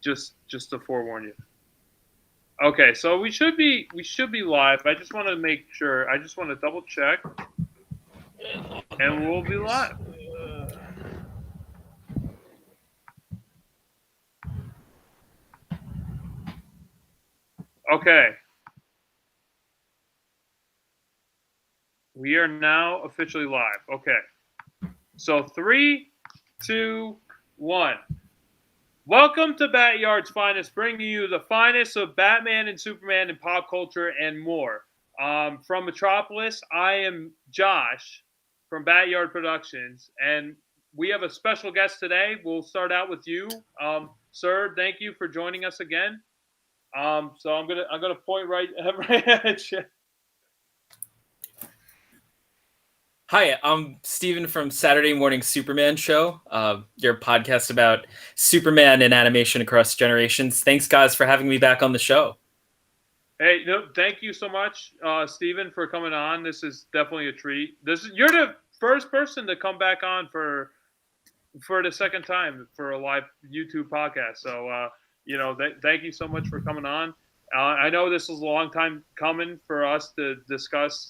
Just to forewarn you. Okay, so we should be live. I just want to make sure. I just want to double check, and we'll be live. Okay. We are now officially live. Okay. So 3, 2, 1. Welcome to Batyard's Finest, bringing you the finest of Batman and Superman and pop culture and more. From Metropolis, I am Josh from Batyard Productions, and we have a special guest today. We'll start out with you, sir. Thank you for joining us again. So I'm gonna point right at you. Hi, I'm Steven from Saturday Morning Superman Show, your podcast about Superman and animation across generations. Thanks, guys, for having me back on the show. Hey, no, thank you so much, Steven, for coming on. This is definitely a treat. You're the first person to come back on for the second time for a live YouTube podcast. So, thank you so much for coming on. I know this was a long time coming for us to discuss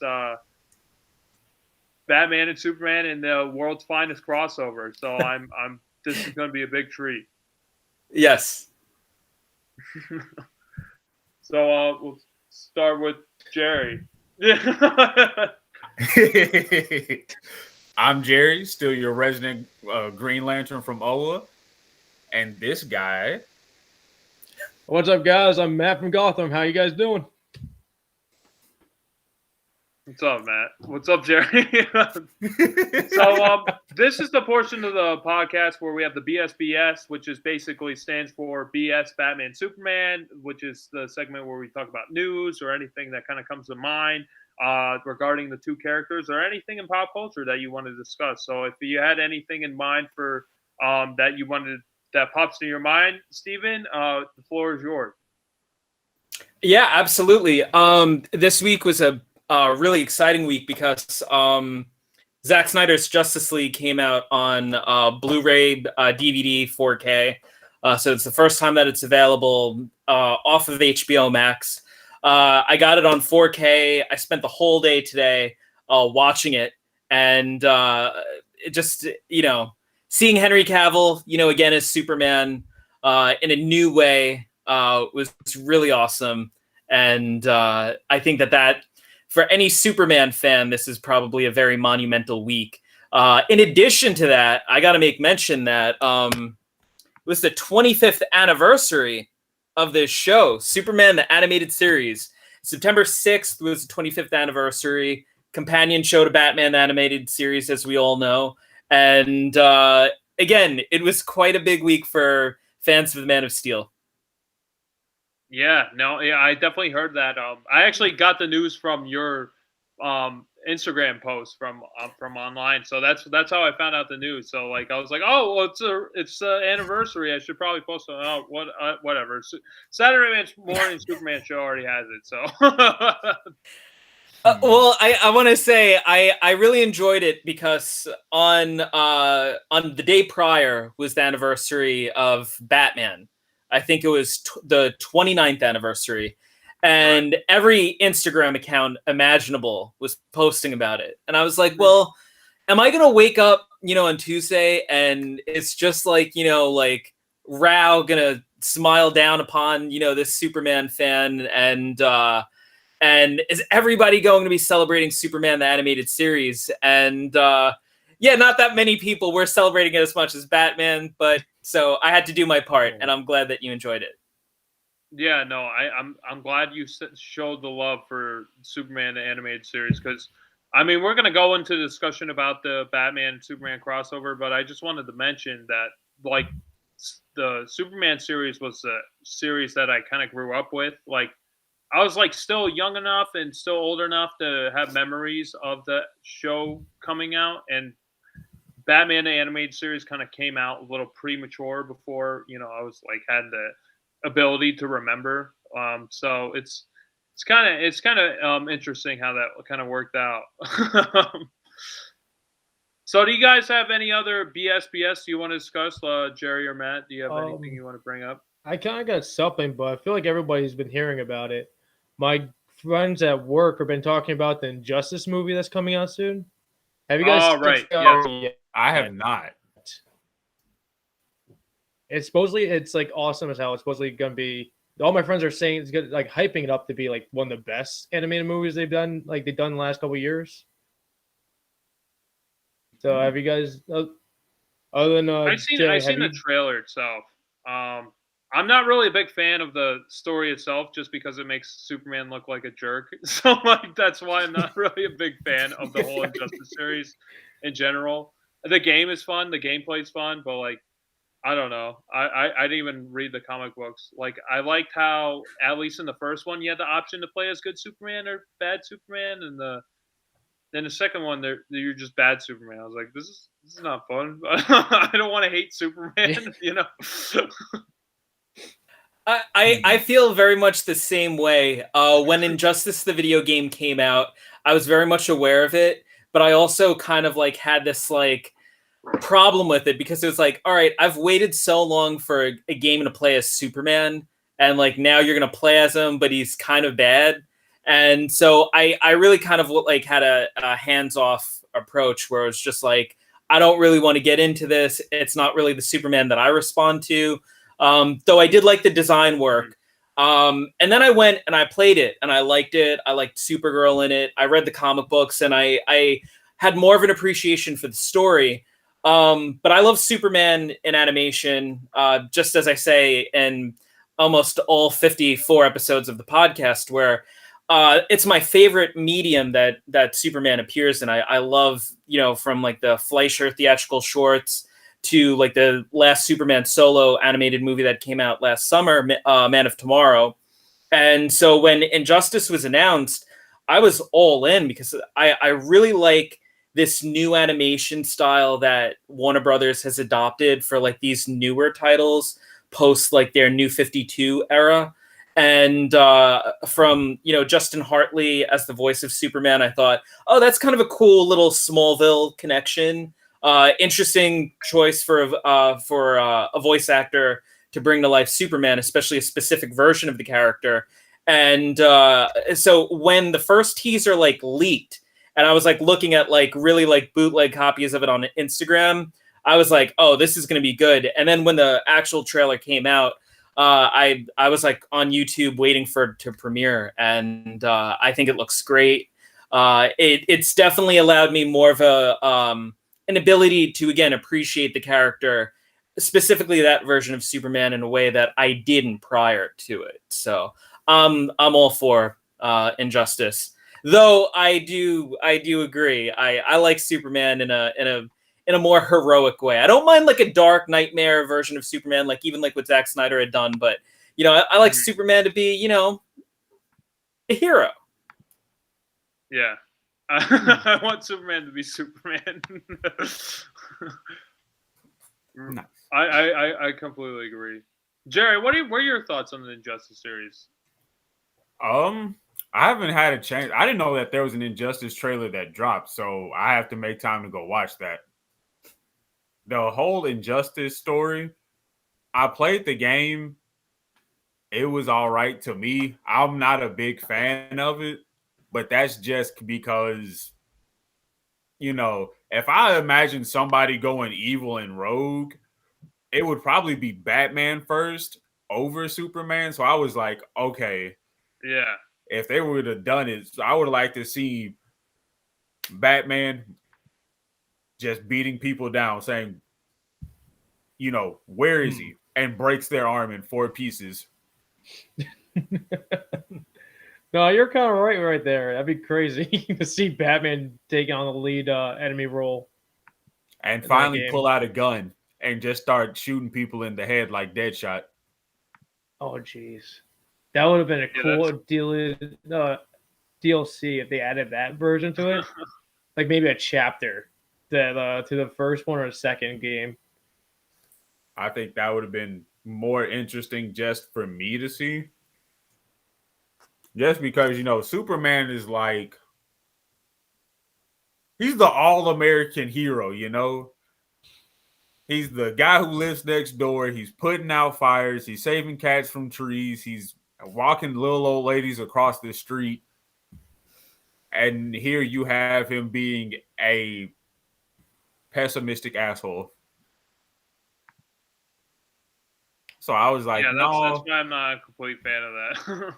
Batman and Superman and the world's finest crossover. So this is going to be a big treat. Yes. So we'll start with Jerry. I'm Jerry, still your resident Green Lantern from Oa. And this guy. What's up, guys? I'm Matt from Gotham. How you guys doing? What's up, Matt? What's up, Jerry? So this is the portion of the podcast where we have the BSBS, which is basically stands for BS Batman Superman, which is the segment where we talk about news or anything that kind of comes to mind regarding the two characters or anything in pop culture that you want to discuss. So if you had anything in mind for that pops in your mind, Steven, the floor is yours. Yeah, absolutely. This week was a really exciting week because Zack Snyder's Justice League came out on Blu-ray, DVD, 4K. So it's the first time that it's available off of HBO Max. I got it on 4K. I spent the whole day today watching it. And it just, seeing Henry Cavill, again as Superman in a new way was really awesome. And I think that for any Superman fan, this is probably a very monumental week. In addition to that, I got to make mention that it was the 25th anniversary of this show, Superman, the animated series. September 6th was the 25th anniversary, companion show to Batman, the animated series, as we all know. And again, it was quite a big week for fans of the Man of Steel. Yeah, I definitely heard that. I actually got the news from your Instagram post from online, so that's how I found out the news. So I was like, oh, well, it's an anniversary. I should probably post it. Oh, whatever. Saturday Morning Superman Show already has it. So. Well, I want to say I really enjoyed it because on the day prior was the anniversary of Batman. I think it was the 29th anniversary, and every Instagram account imaginable was posting about it. And I was like, well, am I going to wake up, on Tuesday and it's just like Rao going to smile down upon, this Superman fan and is everybody going to be celebrating Superman, the animated series? And not that many people were celebrating it as much as Batman, but so I had to do my part, and I'm glad that you enjoyed it. Yeah, no, I'm glad you showed the love for Superman, the animated series, because, we're going to go into discussion about the Batman and Superman crossover, but I just wanted to mention that, the Superman series was a series that I kind of grew up with. I was still young enough and still old enough to have memories of the show coming out, and Batman the animated series kind of came out a little premature before I was had the ability to remember. So it's kind of interesting how that kind of worked out. So do you guys have any other BSBS you want to discuss, Jerry or Matt? Do you have anything you want to bring up? I kind of got something, but I feel like everybody's been hearing about it. My friends at work have been talking about the Injustice movie that's coming out soon. Have you guys Oh, checked right. it Yes. out yet? I have not. It's like awesome as hell. It's supposedly gonna be. All my friends are saying it's good, like hyping it up to be like one of the best animated movies they've done the last couple of years. So have you guys, other than Jay, I've seen the trailer itself. I'm not really a big fan of the story itself, just because it makes Superman look like a jerk. So like that's why I'm not really a big fan of the whole Injustice series in general. The game is fun, the gameplay's fun, but like I don't know. I didn't even read the comic books. Like I liked how at least in the first one you had the option to play as good Superman or bad Superman, and then the second one you're just bad Superman. I was like, this is not fun. I don't want to hate Superman, you know. I feel very much the same way. When Injustice the video game came out, I was very much aware of it, but I also kind of like had this like problem with it because it was like, all right, I've waited so long for a game to play as Superman, and like now you're gonna play as him, but he's kind of bad. And so I really kind of like had a hands off approach where it's just like I don't really want to get into this. It's not really the Superman that I respond to. Though I did like the design work. And then I went and I played it and I liked it. I liked Supergirl in it. I read the comic books and I had more of an appreciation for the story. But I love Superman in animation, just as I say in almost all 54 episodes of the podcast, where it's my favorite medium that Superman appears in. I love, from like the Fleischer theatrical shorts to like the last Superman solo animated movie that came out last summer, Man of Tomorrow. And so when Injustice was announced, I was all in because I really like this new animation style that Warner Brothers has adopted for like these newer titles post like their New 52 era. And from Justin Hartley as the voice of Superman, I thought, oh, that's kind of a cool little Smallville connection. Interesting choice for a voice actor to bring to life Superman, especially a specific version of the character. And so when the first teaser like leaked, and I was like looking at like really like bootleg copies of it on Instagram, I was like, oh, this is going to be good. And then when the actual trailer came out, I was like on YouTube waiting for it to premiere, and I think it looks great. It's definitely allowed me more of an ability to again appreciate the character, specifically that version of Superman, in a way that I didn't prior to it. So I'm all for Injustice. Though I do agree. I like Superman in a more heroic way. I don't mind like a dark nightmare version of Superman, like even like what Zack Snyder had done. But I like Superman to be a hero. Yeah, I want Superman to be Superman. Nice. I completely agree. Jerry, what are your thoughts on the Injustice series? I haven't had a chance. I didn't know that there was an Injustice trailer that dropped, so I have to make time to go watch that. The whole Injustice story, I played the game. It was all right to me. I'm not a big fan of it, but that's just because, if I imagine somebody going evil and rogue, it would probably be Batman first over Superman. So I was like, okay. Yeah. If they would have done it, I would like to see Batman just beating people down, saying, where is he? And breaks their arm in 4 pieces. No, you're kind of right there. That'd be crazy to see Batman taking on the lead enemy role. And finally pull out a gun and just start shooting people in the head like Deadshot. Oh, jeez. That would have been a cool DLC if they added that version to it. Like maybe a chapter that to the first one or the second game. I think that would have been more interesting just for me to see. Just because, Superman is like, he's the all-American hero, He's the guy who lives next door. He's putting out fires. He's saving cats from trees. He's walking little old ladies across the street. And here you have him being a pessimistic asshole. So I was like, yeah, no. that's why I'm not a complete fan of that.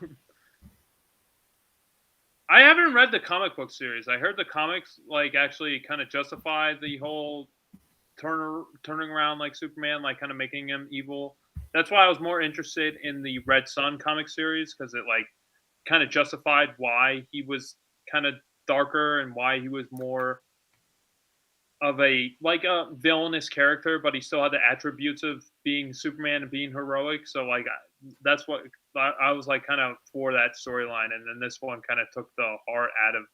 I haven't read the comic book series. I heard the comics like actually kind of justify the whole turning around like Superman, like kind of making him evil. That's why I was more interested in the Red Sun comic series, because it like kind of justified why he was kind of darker and why he was more of a villainous character, but he still had the attributes of being Superman and being heroic. So like that's what I was like kind of for that storyline, and then this one kind of took the heart out of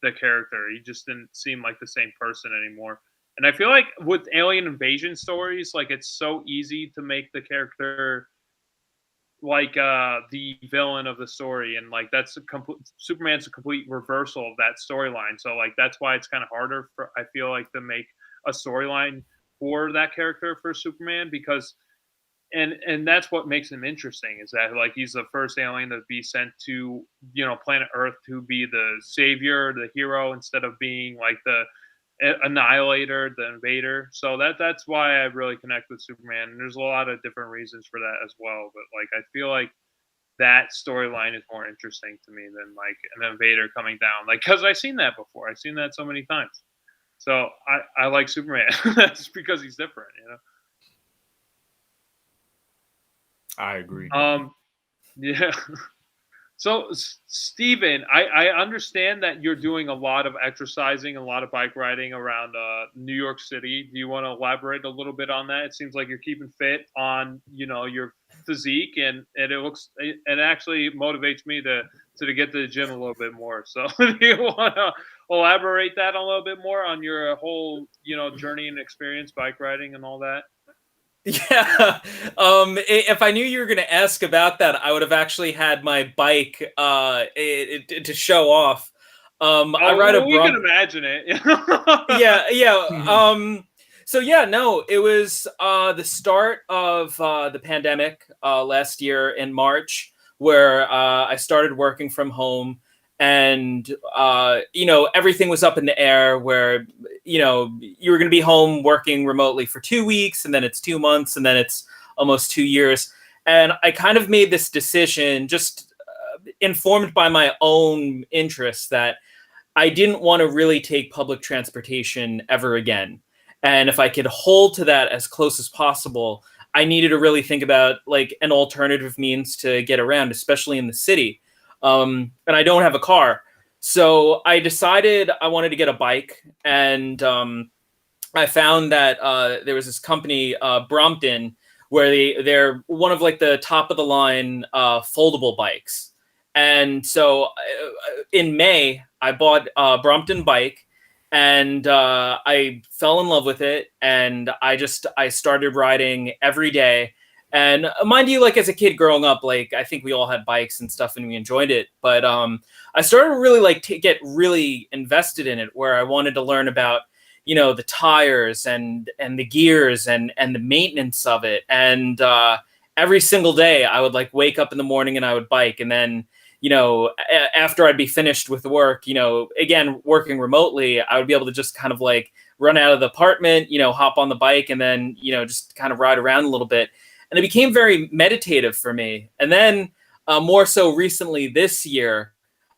the character. He just didn't seem like the same person anymore. And I feel like with alien invasion stories, like it's so easy to make the character like the villain of the story, and like that's Superman's a complete reversal of that storyline. So like that's why it's kind of harder for, I feel like, to make a storyline for that character for Superman, because and that's what makes him interesting, is that like he's the first alien to be sent to, you know, planet Earth to be the savior, the hero, instead of being like the annihilator, the invader. So that's why I really connect with Superman, and there's a lot of different reasons for that as well, but like I feel like that storyline is more interesting to me than like an invader coming down, like, because I've seen that before. I've seen that so many times. So I like Superman. That's because he's different, you know. I agree. Yeah. So, Steven, I understand that you're doing a lot of exercising, a lot of bike riding around New York City. Do you want to elaborate a little bit on that? It seems like you're keeping fit on, you know, your physique, and it actually motivates me to get to the gym a little bit more. So, do you want to elaborate that a little bit more on your whole, you know, journey and experience bike riding and all that? Yeah. If I knew you were going to ask about that, I would have actually had my bike to show off. I ride a we can imagine it. Yeah. So yeah, no, it was the start of the pandemic last year in March, where I started working from home. And, you know, everything was up in the air, where, you know, you were going to be home working remotely for 2 weeks, and then it's 2 months, and then it's almost 2 years. And I kind of made this decision, just informed by my own interests, that I didn't want to really take public transportation ever again. And if I could hold to that as close as possible, I needed to really think about like an alternative means to get around, especially in the city. And I don't have a car. So I decided I wanted to get a bike. And I found that there was this company, Brompton, where they're one of like the top of the line foldable bikes. And so in May, I bought a Brompton bike, and I fell in love with it. And I started riding every day. And mind you, like as a kid growing up, like I think we all had bikes and stuff and we enjoyed it. But I started to really like to get really invested in it, where I wanted to learn about, you know, the tires and the gears and the maintenance of it. And every single day I would like wake up in the morning and I would bike. And then, you know, after I'd be finished with work, you know, again, working remotely, I would be able to just kind of like run out of the apartment, you know, hop on the bike, and then, you know, just kind of ride around a little bit. And it became very meditative for me. And then more so recently this year,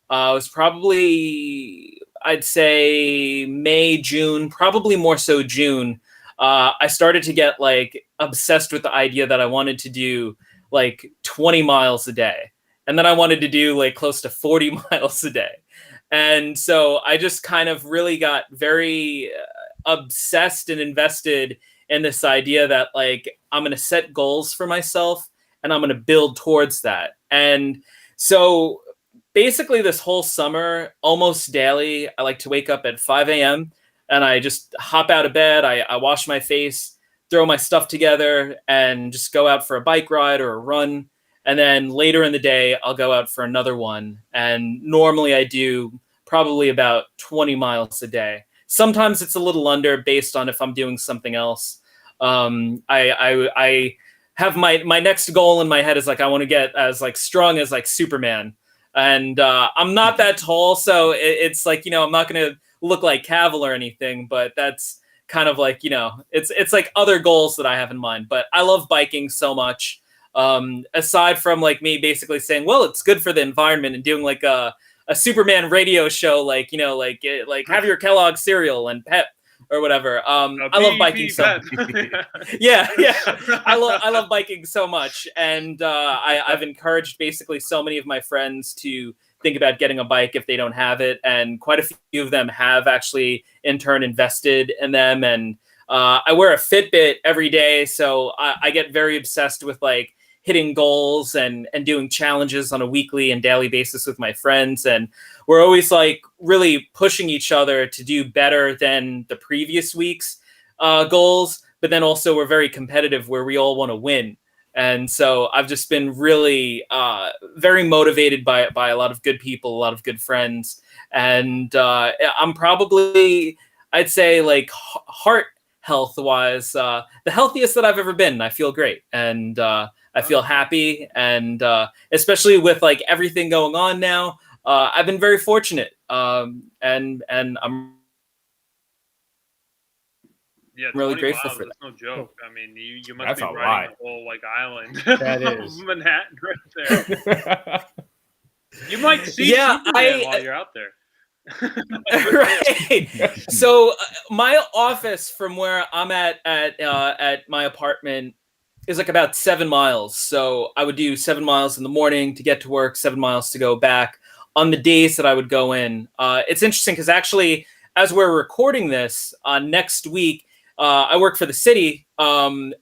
it was probably, I'd say May, June, probably more so June. I started to get like obsessed with the idea that I wanted to do like 20 miles a day. And then I wanted to do like close to 40 miles a day. And so I just kind of really got very obsessed and invested in this idea that like I'm going to set goals for myself and I'm going to build towards that. And so basically this whole summer, almost daily, I like to wake up at 5 a.m. and I just hop out of bed. I wash my face, throw my stuff together, and just go out for a bike ride or a run. And then later in the day, I'll go out for another one. And normally I do probably about 20 miles a day. Sometimes it's a little under based on if I'm doing something else. I have my next goal in my head is like I want to get as like strong as like Superman, and I'm not that tall, so it's like, you know, I'm not gonna look like Cavill or anything, but that's kind of like, you know, it's like other goals that I have in mind. But I love biking so much. Aside from like me basically saying, well, it's good for the environment, and doing like a Superman radio show, like, you know, like have your Kellogg cereal and pep or whatever. I love biking so much. yeah. I love biking so much, and I've encouraged basically so many of my friends to think about getting a bike if they don't have it, and quite a few of them have actually in turn invested in them. And I wear a Fitbit every day, so I get very obsessed with like hitting goals and doing challenges on a weekly and daily basis with my friends. And we're always like really pushing each other to do better than the previous week's goals. But then also we're very competitive where we all want to win. And so I've just been really very motivated by a lot of good people, a lot of good friends. And I'm probably, I'd say like heart health wise, the healthiest that I've ever been. I feel great. And I feel happy, and especially with like everything going on now, I've been very fortunate, and I'm really grateful for that. That's no joke. I mean, you must That's be a riding lot. the whole like island That is. of Manhattan right there. You might see Superman while you're out there. Right. So my office from where I'm at my apartment is like about 7 miles. So I would do 7 miles in the morning to get to work, 7 miles to go back on the days that I would go in. It's interesting because actually, as we're recording this, next week, I work for the city. And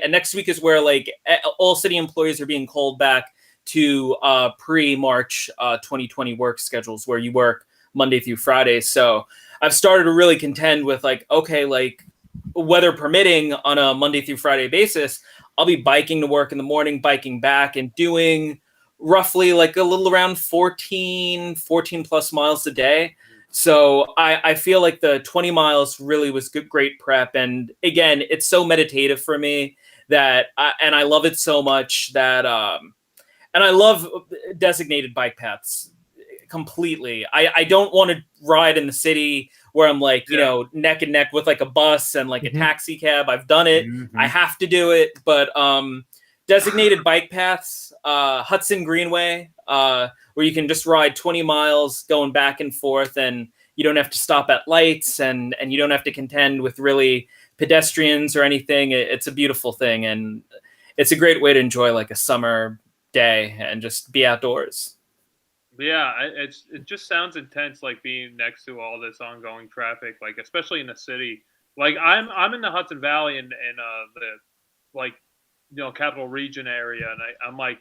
next week is where like all city employees are being called back to pre-March 2020 work schedules where you work Monday through Friday. So I've started to really contend with like, okay, like weather permitting on a Monday through Friday basis, I'll be biking to work in the morning, biking back, and doing roughly like a little around 14 plus miles a day. So I feel like the 20 miles really was great prep. And again, it's so meditative for me that, I love it so much that, and I love designated bike paths completely. I don't want to ride in the city where I'm like, you know, neck and neck with like a bus and like a taxi cab. I've done it. I have to do it. But designated bike paths, Hudson Greenway, where you can just ride 20 miles going back and forth, and you don't have to stop at lights, and you don't have to contend with really pedestrians or anything. It's a beautiful thing, and it's a great way to enjoy like a summer day and just be outdoors. Yeah, it just sounds intense, like being next to all this ongoing traffic, like especially in the city. Like I'm in the Hudson Valley and the like, you know, Capital Region area, and I'm like,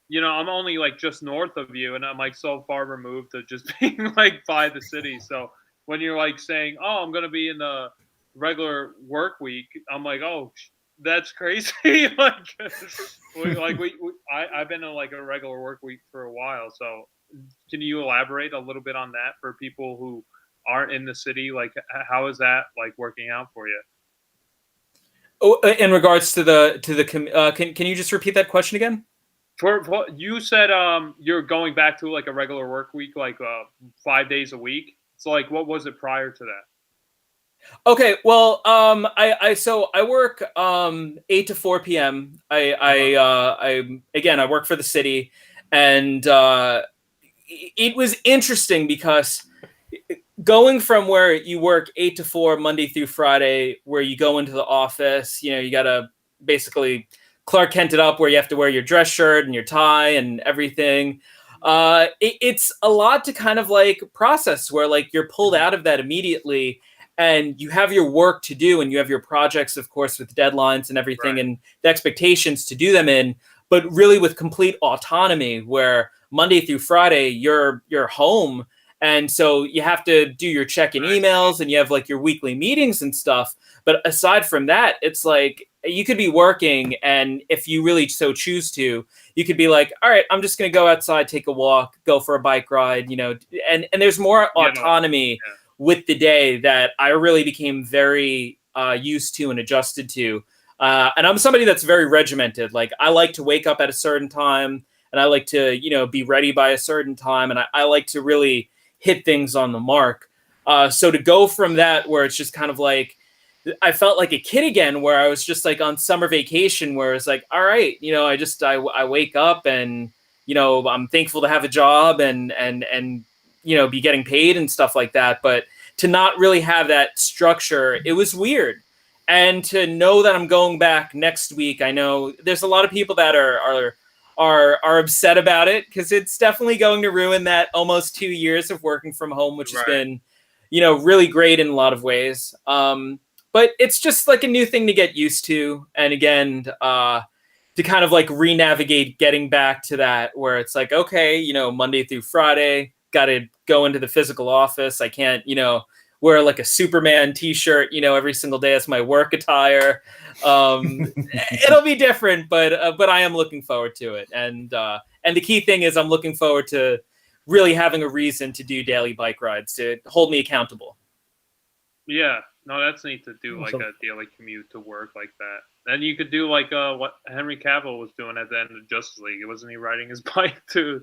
you know, I'm only like just north of you, and I'm like so far removed to just being like by the city. So when you're like saying, oh, I'm gonna be in the regular work week, I'm like, oh, that's crazy. I've been in like a regular work week for a while, so. Can you elaborate a little bit on that for people who aren't in the city? Like, how is that like working out for you? Oh, in regards to can you just repeat that question again? For you said you're going back to like a regular work week, like 5 days a week. So like, what was it prior to that? Okay, well, I work 8 to 4 p.m. I work for the city, and it was interesting because going from where you work 8 to 4 Monday through Friday, where you go into the office, you know, you got to basically Clark Kent it up where you have to wear your dress shirt and your tie and everything. It's a lot to kind of like process where like you're pulled out of that immediately, and you have your work to do, and you have your projects, of course, with deadlines and everything, right, and the expectations to do them in, but really with complete autonomy where Monday through Friday, you're home. And so you have to do your check-in emails, and you have like your weekly meetings and stuff. But aside from that, it's like you could be working, and if you really so choose to, you could be like, all right, I'm just going to go outside, take a walk, go for a bike ride, you know, and there's more autonomy with the day that I really became very used to and adjusted to. And I'm somebody that's very regimented. Like, I like to wake up at a certain time, and I like to, be ready by a certain time, and I like to really hit things on the mark. So to go from that, where it's just kind of like, I felt like a kid again, where I was just like on summer vacation, where it's like, all right, I wake up and, I'm thankful to have a job and be getting paid and stuff like that. But to not really have that structure, it was weird. And to know that I'm going back next week, I know there's a lot of people that are upset about it, because it's definitely going to ruin that almost 2 years of working from home, which has been, really great in a lot of ways. But it's just like a new thing to get used to. And again, to kind of like re-navigate getting back to that, where it's like, okay, Monday through Friday, got to go into the physical office. I can't, wear like a Superman t-shirt, every single day as my work attire. It'll be different, but I am looking forward to it. And the key thing is I'm looking forward to really having a reason to do daily bike rides to hold me accountable. Yeah, no, that's neat to do like a daily commute to work like that. And you could do like what Henry Cavill was doing at the end of Justice League. Wasn't he riding his bike to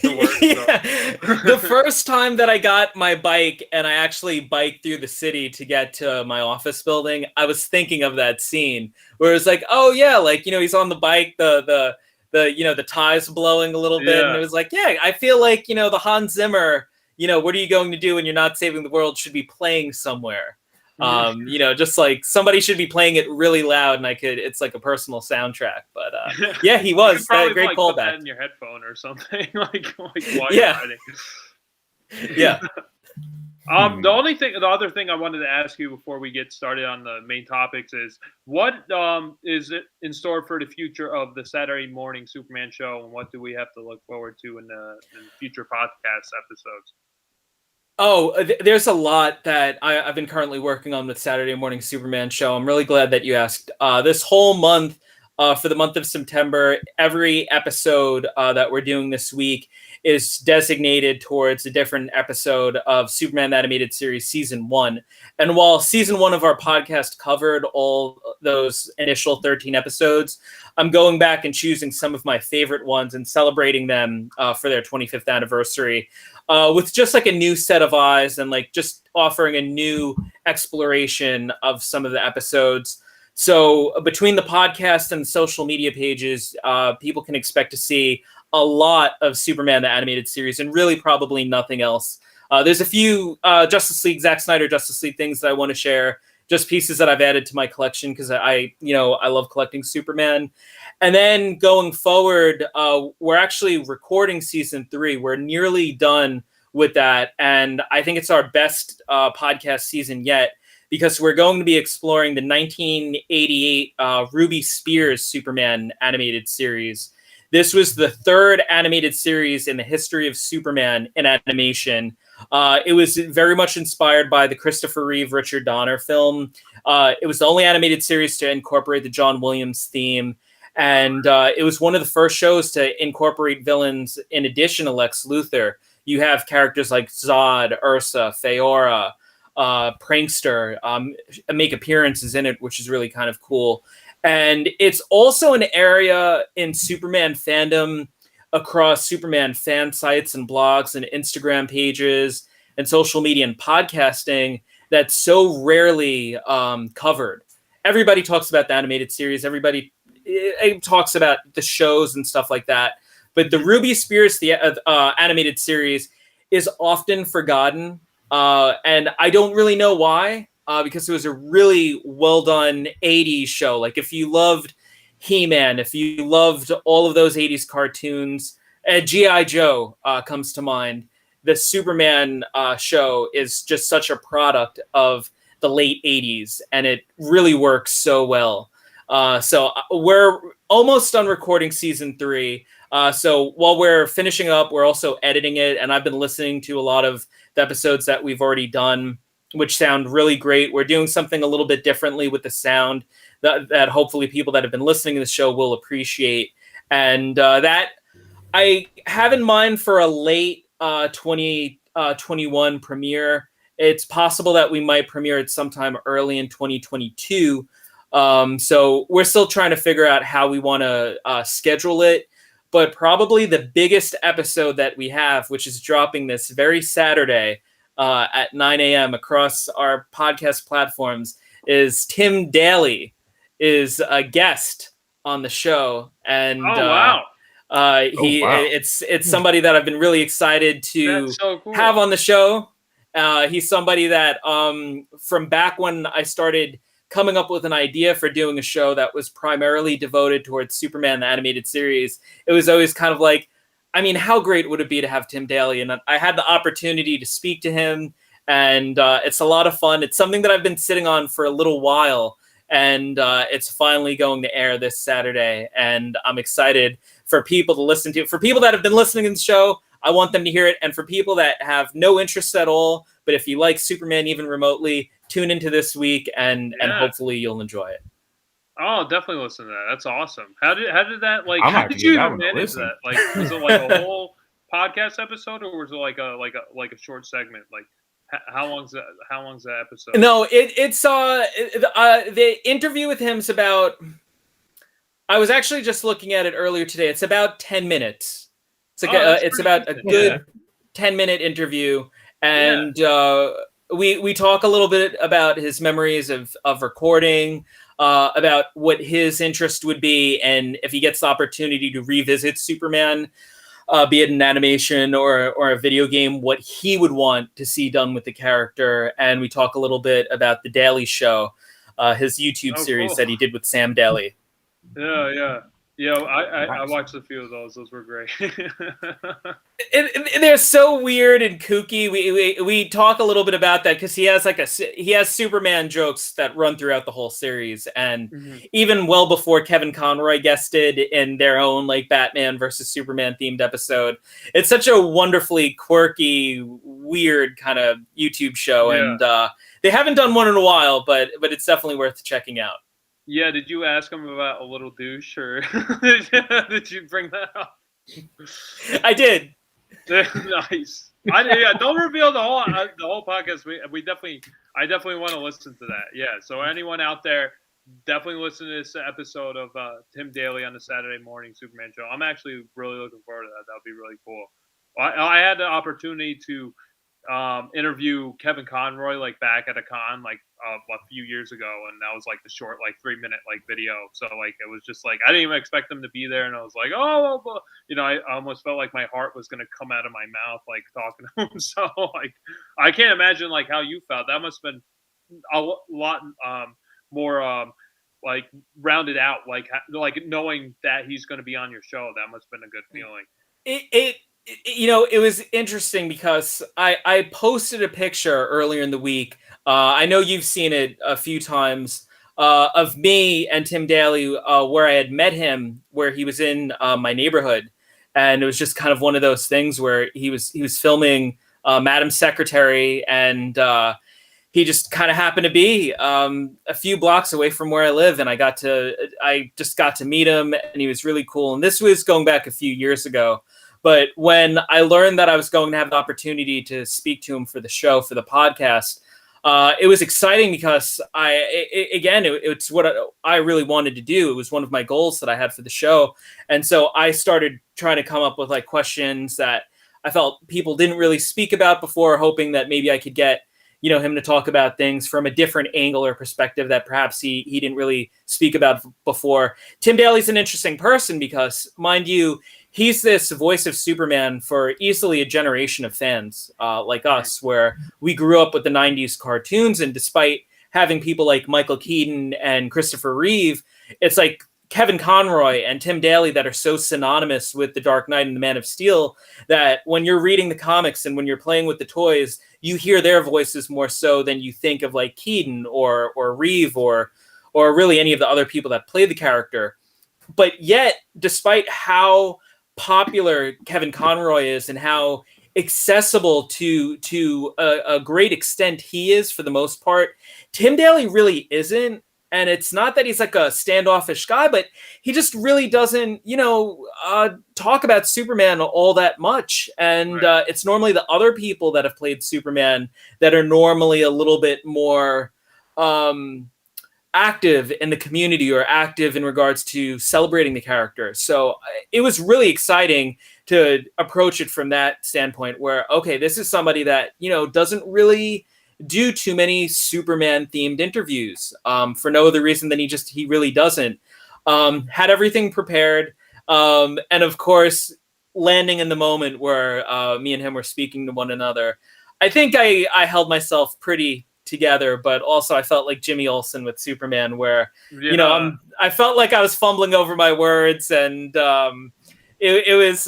work? Yeah. The first time that I got my bike and I actually biked through the city to get to my office building, I was thinking of that scene where it's like, oh yeah, like, he's on the bike, the tires blowing a little bit. And it was like, yeah, I feel like, the Hans Zimmer, what are you going to do when you're not saving the world should be playing somewhere. Just like somebody should be playing it really loud, and it's like a personal soundtrack. But yeah, he was that great callback. Put that in your headphone or something, like while you're riding. Yeah. The other thing I wanted to ask you before we get started on the main topics is what is it in store for the future of the Saturday morning Superman show, and what do we have to look forward to in future podcast episodes? Oh, there's a lot that I've been currently working on with Saturday Morning Superman show. I'm really glad that you asked. This whole month, for the month of September, every episode that we're doing this week is designated towards a different episode of Superman the Animated Series Season 1. And while Season 1 of our podcast covered all those initial 13 episodes, I'm going back and choosing some of my favorite ones and celebrating them for their 25th anniversary. With just like a new set of eyes and like just offering a new exploration of some of the episodes. So between the podcast and the social media pages, people can expect to see a lot of Superman the Animated Series and really probably nothing else. There's a few Justice League, Zack Snyder Justice League things that I want to share, just pieces that I've added to my collection because I love collecting Superman. And then going forward, we're actually recording season 3. We're nearly done with that. And I think it's our best podcast season yet, because we're going to be exploring the 1988 Ruby Spears Superman animated series. This was the third animated series in the history of Superman in animation. It was very much inspired by the Christopher Reeve, Richard Donner film. It was the only animated series to incorporate the John Williams theme. And it was one of the first shows to incorporate villains in addition to Lex Luthor. You have characters like Zod, Ursa, Feora, Prankster make appearances in it, which is really kind of cool. And it's also an area in Superman fandom across Superman fan sites and blogs and Instagram pages and social media and podcasting that's so rarely covered. Everybody talks about the animated series. Everybody talks about the shows and stuff like that. But the Ruby Spears, the animated series, is often forgotten. And I don't really know why, because it was a really well-done 80s show. Like, if you loved He-Man, if you loved all of those 80s cartoons, G.I. Joe comes to mind. The Superman show is just such a product of the late 80s, and it really works so well. So we're almost done recording season 3. So while we're finishing up, we're also editing it, and I've been listening to a lot of the episodes that we've already done, which sound really great. We're doing something a little bit differently with the sound that hopefully people that have been listening to the show will appreciate. And that I have in mind for a late 2021 premiere. It's possible that we might premiere it sometime early in 2022. So we're still trying to figure out how we want to schedule it. But probably the biggest episode that we have, which is dropping this very Saturday at 9 a.m. across our podcast platforms, is Tim Daly is a guest on the show. And wow. It's somebody that I've been really excited to have on the show. He's somebody that from back when I started coming up with an idea for doing a show that was primarily devoted towards Superman, the animated series, it was always kind of like, I mean, how great would it be to have Tim Daly? And I had the opportunity to speak to him, and it's a lot of fun. It's something that I've been sitting on for a little while, and it's finally going to air this Saturday, and I'm excited for people to listen to. For people that have been listening to the show, I want them to hear it, and for people that have no interest at all, but if you like Superman even remotely, tune into this week, and hopefully you'll enjoy it. Oh, definitely listen to that. That's awesome. How did that like? I'm How did you that even manage that? Like, was it like a whole podcast episode, or was it like a short segment? Like, how long's that? How long's that episode? No, it's the interview with him's about. I was actually just looking at it earlier today. It's about 10 minutes. It's like it's about a good 10-minute interview, and we talk a little bit about his memories of recording, about what his interest would be, and if he gets the opportunity to revisit Superman, be it an animation or a video game, what he would want to see done with the character. And we talk a little bit about The Daily Show, his YouTube series that he did with Sam Daly. Yeah, I watched a few of those. Those were great. They're so weird and kooky. We talk a little bit about that because he has Superman jokes that run throughout the whole series, and even well before Kevin Conroy guested in their own like Batman versus Superman themed episode. It's such a wonderfully quirky, weird kind of YouTube show, and they haven't done one in a while, but it's definitely worth checking out. Yeah, did you ask him about a little douche, or did you bring that up? I did. Nice. Don't reveal the whole podcast. I definitely want to listen to that. Yeah. So anyone out there, definitely listen to this episode of Tim Daly on the Saturday morning Superman show. I'm actually really looking forward to that. That would be really cool. I had the opportunity to interview Kevin Conroy like back at a con like a few years ago, and that was like the short like 3-minute like video. So like it was just like I didn't even expect him to be there, and I was like, oh, I almost felt like my heart was gonna come out of my mouth like talking to him. So like I can't imagine like how you felt. That must have been a lot more like rounded out, like knowing that he's going to be on your show. That must have been a good feeling. It was interesting because I posted a picture earlier in the week. I know you've seen it a few times of me and Tim Daly where I had met him, where he was in my neighborhood. And it was just kind of one of those things where he was filming Madam Secretary, and he just kind of happened to be a few blocks away from where I live. And I just got to meet him, and he was really cool. And this was going back a few years ago. But when I learned that I was going to have the opportunity to speak to him for the show, for the podcast, it was exciting because it's what I really wanted to do. It was one of my goals that I had for the show. And so I started trying to come up with like questions that I felt people didn't really speak about before, hoping that maybe I could get him to talk about things from a different angle or perspective that perhaps he didn't really speak about before. Tim Daly's an interesting person because, mind you, he's this voice of Superman for easily a generation of fans like us, where we grew up with the 90s cartoons. And despite having people like Michael Keaton and Christopher Reeve, it's like Kevin Conroy and Tim Daly that are so synonymous with The Dark Knight and The Man of Steel that when you're reading the comics and when you're playing with the toys, you hear their voices more so than you think of like Keaton or Reeve or really any of the other people that play the character. But yet, despite how popular Kevin Conroy is and how accessible to a great extent he is for the most part, Tim Daly really isn't. And it's not that he's like a standoffish guy, but he just really doesn't, talk about Superman all that much. And it's normally the other people that have played Superman that are normally a little bit more active in the community or active in regards to celebrating the character. So it was really exciting to approach it from that standpoint where, okay, this is somebody that, doesn't really do too many Superman themed interviews for no other reason than he really doesn't. Had everything prepared. And of course, landing in the moment where me and him were speaking to one another. I think I held myself pretty together, but also I felt like Jimmy Olsen with Superman, where I felt like I was fumbling over my words, and it was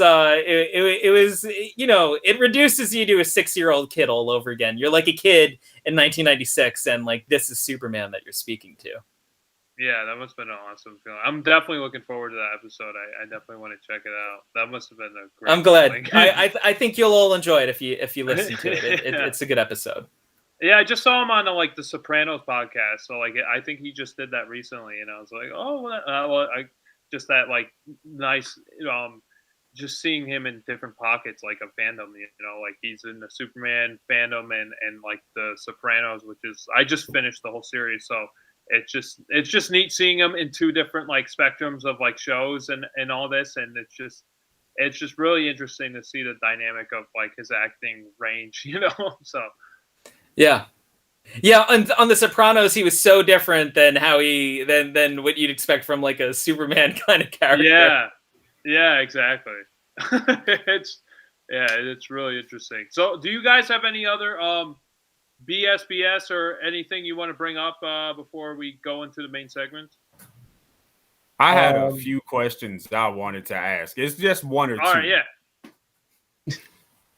it reduces you to a 6-year-old kid all over again. You're like a kid in 1996, and like this is Superman that you're speaking to. Yeah, that must have been an awesome feeling. I'm definitely looking forward to that episode. I definitely want to check it out. That must have been a great. I'm glad. I think you'll all enjoy it if you listen to it. It's a good episode. Yeah, I just saw him on the Sopranos podcast. So I think he just did that recently, and I was like, oh, I just that nice, just seeing him in different pockets like a fandom. Like he's in the Superman fandom and like the Sopranos, which is I just finished the whole series, so it's just neat seeing him in two different spectrums of shows and all this, and it's just really interesting to see the dynamic of his acting range, so. Yeah. And on The Sopranos, he was so different than than what you'd expect from a Superman kind of character. Yeah, exactly. It's really interesting. So, do you guys have any other BSBS or anything you want to bring up before we go into the main segment? I had a few questions I wanted to ask. It's just one or two. All right, yeah.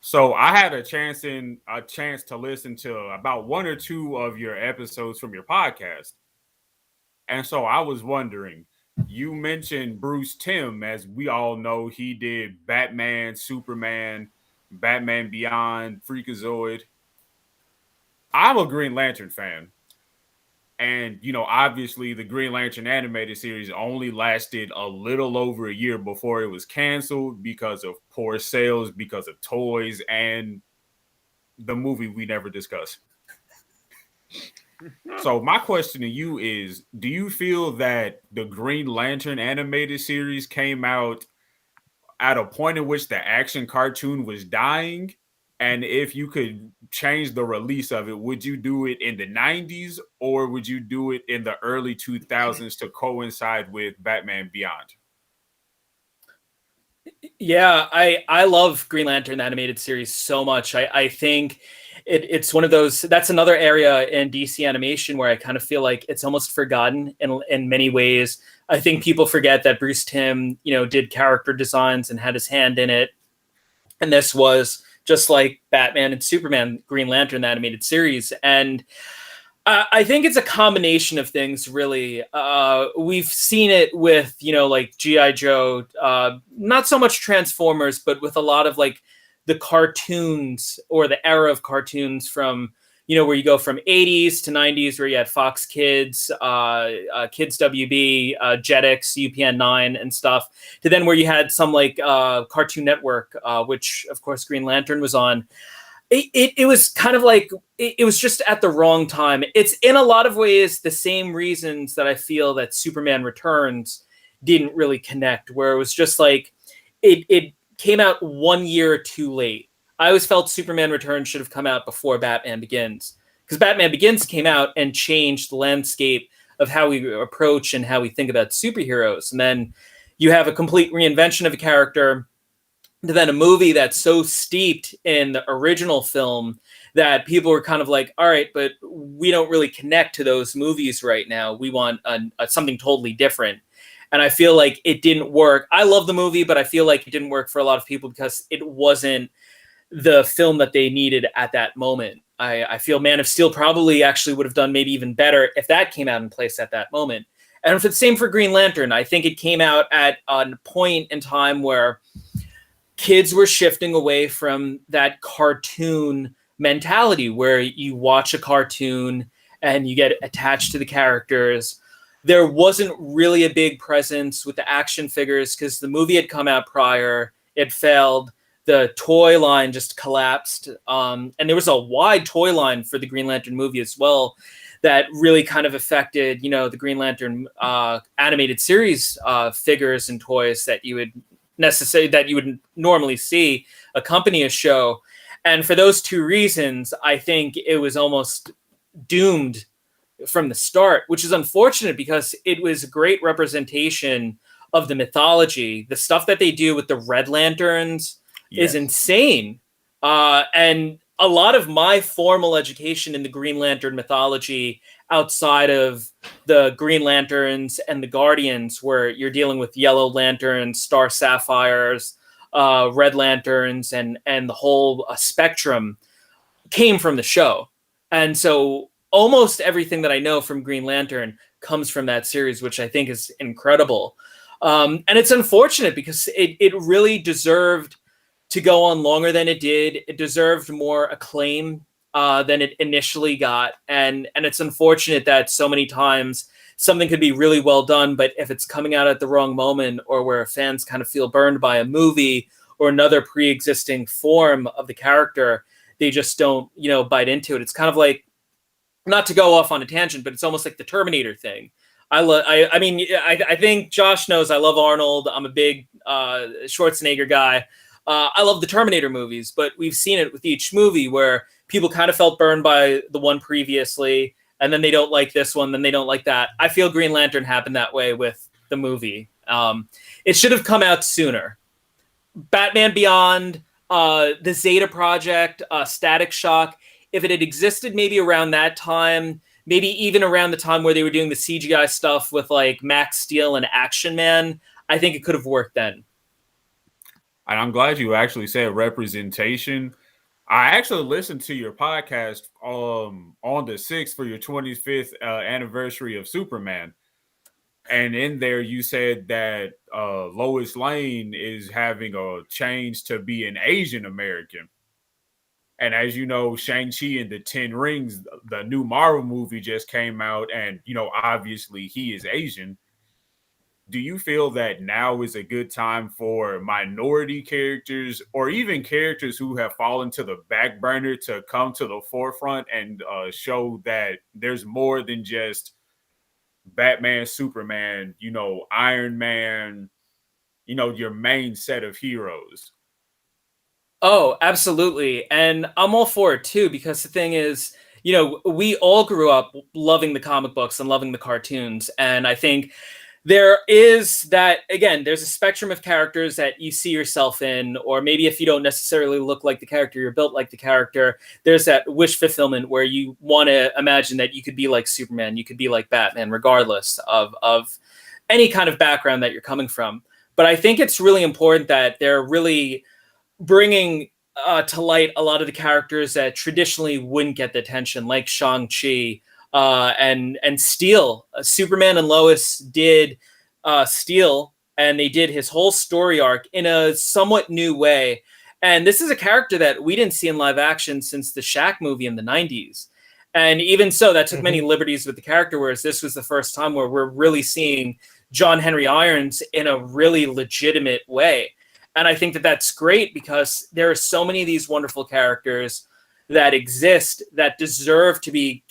So I had a chance to listen to about one or two of your episodes from your podcast. And so I was wondering, you mentioned Bruce Timm. As we all know, he did Batman, Superman, Batman Beyond, Freakazoid. I'm a Green Lantern fan. And, obviously the Green Lantern animated series only lasted a little over a year before it was canceled because of poor sales, because of toys, and the movie we never discussed. So my question to you is, do you feel that the Green Lantern animated series came out at a point in which the action cartoon was dying? And if you could change the release of it, would you do it in the 90s or would you do it in the early 2000s to coincide with Batman Beyond? Yeah, I love Green Lantern the animated series so much. I think it's one of those, that's another area in DC animation where I kind of feel like it's almost forgotten in many ways. I think people forget that Bruce Timm, did character designs and had his hand in it. And this was just like Batman and Superman, Green Lantern, the animated series. And I think it's a combination of things, really. We've seen it with, G.I. Joe, not so much Transformers, but with a lot of the cartoons or the era of cartoons from, where you go from 80s to 90s, where you had Fox Kids, Kids WB, Jetix, UPN 9 and stuff, to then where you had some Cartoon Network, which of course Green Lantern was on. It was kind of it was just at the wrong time. It's in a lot of ways the same reasons that I feel that Superman Returns didn't really connect, where it was just it came out 1 year too late. I always felt Superman Returns should have come out before Batman Begins, because Batman Begins came out and changed the landscape of how we approach and how we think about superheroes. And then you have a complete reinvention of a character, to then a movie that's so steeped in the original film that people were kind of like, all right, but we don't really connect to those movies right now. We want something totally different. And I feel like it didn't work. I love the movie, but I feel like it didn't work for a lot of people because it wasn't the film that they needed at that moment. I feel Man of Steel probably actually would have done maybe even better if that came out in place at that moment. And if it's the same for Green Lantern, I think it came out at a point in time where kids were shifting away from that cartoon mentality where you watch a cartoon and you get attached to the characters. There wasn't really a big presence with the action figures because the movie had come out prior. It failed. The toy line just collapsed. And there was a wide toy line for the Green Lantern movie as well that really kind of affected, the Green Lantern animated series figures and toys that you would normally see accompany a show. And for those two reasons, I think it was almost doomed from the start, which is unfortunate because it was a great representation of the mythology. The stuff that they do with the Red Lanterns is insane. And a lot of my formal education in the Green Lantern mythology outside of the Green Lanterns and the Guardians, where you're dealing with Yellow Lanterns, Star Sapphires, Red Lanterns, and the whole spectrum, came from the show. And so almost everything that I know from Green Lantern comes from that series, which I think is incredible. And it's unfortunate because it really deserved to go on longer than it did. It deserved more acclaim than it initially got. And it's unfortunate that so many times something could be really well done, but if it's coming out at the wrong moment, or where fans kind of feel burned by a movie or another pre-existing form of the character, they just don't, bite into it. It's kind of like, not to go off on a tangent, but it's almost like the Terminator thing. I think Josh knows I love Arnold. I'm a big Schwarzenegger guy. I love the Terminator movies, but we've seen it with each movie where people kind of felt burned by the one previously, and then they don't like this one, then they don't like that. I feel Green Lantern happened that way with the movie. It should have come out sooner. Batman Beyond, the Zeta Project, Static Shock, if it had existed maybe around that time, maybe even around the time where they were doing the CGI stuff with like Max Steel and Action Man, I think it could have worked then. And I'm glad you actually said representation. I actually listened to your podcast on the 6th for your 25th anniversary of Superman. And in there, you said that Lois Lane is having a change to be an Asian American. And as you know, Shang-Chi and the 10 Rings, the new Marvel movie just came out. And, obviously he is Asian. Do you feel that now is a good time for minority characters, or even characters who have fallen to the back burner, to come to the forefront and show that there's more than just Batman, Superman, Iron Man, your main set of heroes? Oh, absolutely. And I'm all for it too, because the thing is, we all grew up loving the comic books and loving the cartoons. And I think there is that, again, there's a spectrum of characters that you see yourself in, or maybe if you don't necessarily look like the character, you're built like the character. There's that wish fulfillment where you want to imagine that you could be like Superman, you could be like Batman, regardless of any kind of background that you're coming from. But I think it's really important that they're really bringing to light a lot of the characters that traditionally wouldn't get the attention, like Shang-Chi, and Steel. Superman and Lois did Steel, and they did his whole story arc in a somewhat new way. And this is a character that we didn't see in live action since the Shaq movie in the 90s. And even so, that took many liberties with the character, whereas this was the first time where we're really seeing John Henry Irons in a really legitimate way. And I think that that's great because there are so many of these wonderful characters that exist that deserve to be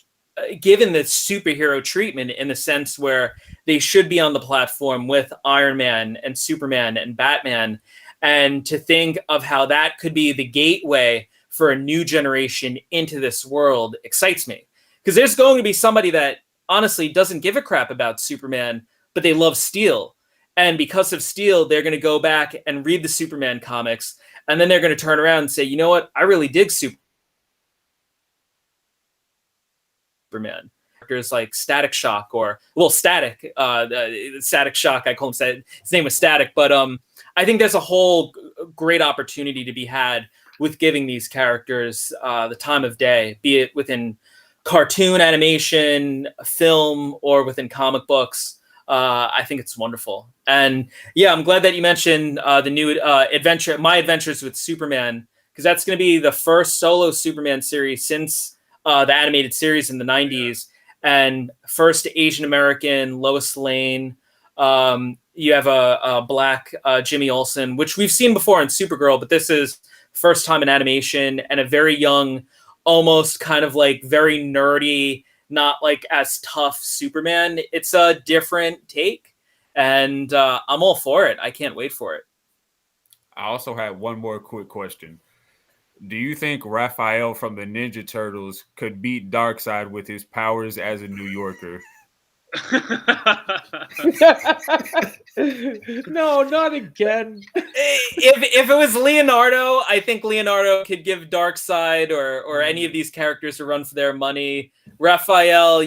given the superhero treatment, in the sense where they should be on the platform with Iron Man and Superman and Batman. And to think of how that could be the gateway for a new generation into this world excites me. Because there's going to be somebody that honestly doesn't give a crap about Superman, but they love Steel. And because of Steel, they're going to go back and read the Superman comics. And then they're going to turn around and say, you know what? I really dig Superman. Characters like Static Shock, Static. Static Shock, I call him, his name was Static. But I think there's a whole great opportunity to be had with giving these characters the time of day, be it within cartoon animation, film, or within comic books. I think it's wonderful. And yeah, I'm glad that you mentioned the new adventure, My Adventures with Superman, because that's going to be the first solo Superman series since the animated series in the 90s, and first Asian American Lois Lane. You have a black Jimmy Olsen, which we've seen before in Supergirl, but this is first time in animation, and a very young, almost kind of like very nerdy not like as tough Superman. It's a different take, and I'm all for it. I can't wait for it. I also have one more quick question. Do you think Raphael from the Ninja Turtles could beat Darkseid with his powers as a New Yorker? No, not again. If it was Leonardo, I think Leonardo could give Darkseid or any of these characters a run for their money. Raphael,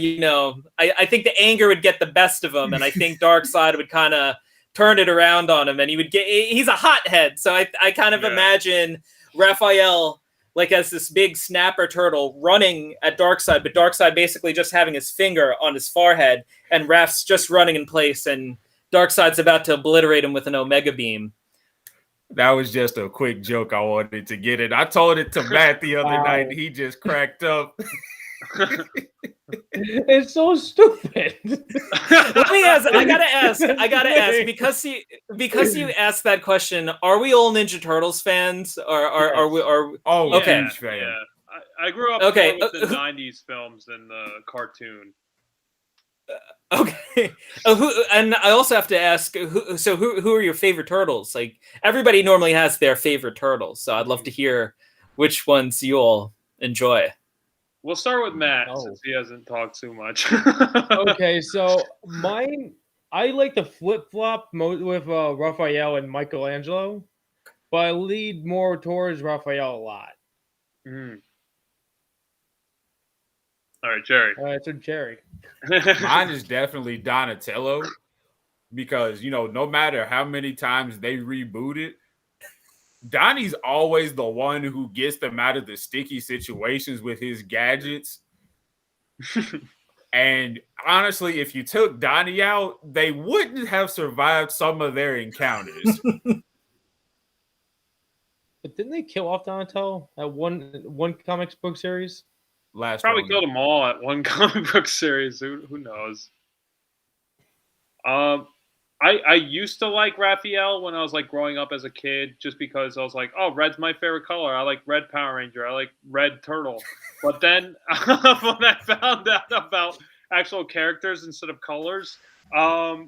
I think the anger would get the best of him, and I think Darkseid would kind of turn it around on him, and he's a hothead. So I kind of imagine Raphael like as this big snapper turtle running at Darkseid, but Darkseid basically just having his finger on his forehead, and Raph's just running in place, and Darkseid's about to obliterate him with an Omega Beam. That was just a quick joke I wanted to get it. I told it to Matt the other night, and he just cracked up. It's so stupid. Let me ask. I gotta ask because you asked that question. Are we all Ninja Turtles fans, or are we? Okay. Huge fan. Yeah. I grew up more with the '90s films than the cartoon. Okay. And I also have to ask. Who are your favorite turtles? Like everybody normally has their favorite turtles, so I'd love to hear which ones you all enjoy. We'll start with Matt since he hasn't talked too much. Okay, so mine, I like the flip-flop with Raphael and Michelangelo, but I lead more towards Raphael a lot. Mm. All right, Jerry. All right, so Jerry. Mine is definitely Donatello because, no matter how many times they reboot it, Donnie's always the one who gets them out of the sticky situations with his gadgets. And honestly, if you took Donnie out, they wouldn't have survived some of their encounters. But didn't they kill off Donatello at one comics book series? Probably killed them all at one comic book series. Who knows? I used to like Raphael when I was like growing up as a kid, just because I was like, oh, red's my favorite color. I like red Power Ranger. I like red turtle. But then when I found out about actual characters instead of colors, I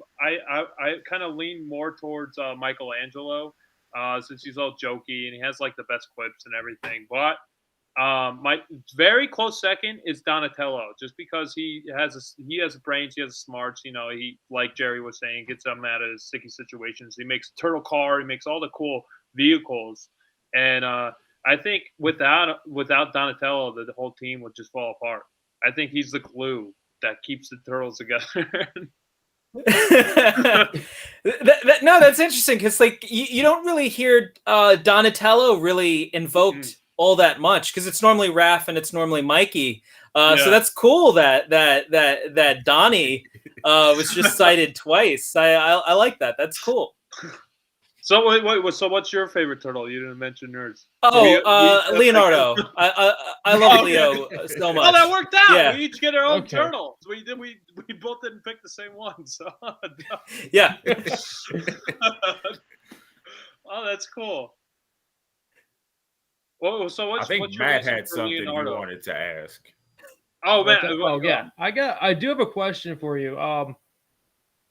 kind of lean more towards Michelangelo, since he's all jokey and he has like the best quips and everything. But my very close second is Donatello, just because he has brains, he has smarts. He, like Jerry was saying, gets them out of sticky situations. He makes a turtle car. He makes all the cool vehicles, and I think without Donatello, the whole team would just fall apart. I think he's the glue that keeps the turtles together. No, that's interesting because like you don't really hear Donatello really invoked all that much because it's normally Raph and it's normally Mikey. So that's cool that Donnie was just cited twice. I like that. That's cool. So wait. So what's your favorite turtle? You didn't mention yours. Leonardo. I love Leo so much. Oh, that worked out. Yeah. We each get our own turtle. We both didn't pick the same one. So yeah. Oh, that's cool. Well, so I think Matt had something Leonardo? You wanted to ask. Oh, Matt. Yeah. I do have a question for you.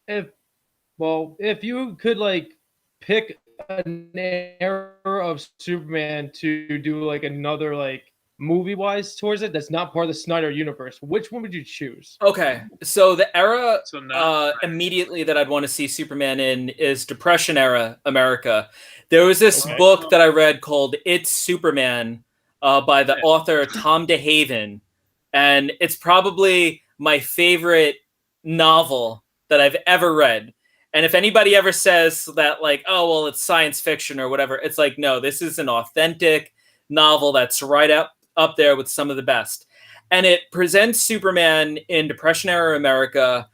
If you could like pick an era of Superman to do like another like movie-wise towards it that's not part of the Snyder universe, which one would you choose? Okay, so the era immediately that I'd want to see Superman in is Depression era America. There was this book that I read called It's Superman by the author Tom DeHaven, and it's probably my favorite novel that I've ever read. And if anybody ever says that, like, oh, well, it's science fiction or whatever, it's like, no, this is an authentic novel that's right up there with some of the best. And it presents Superman in Depression-era America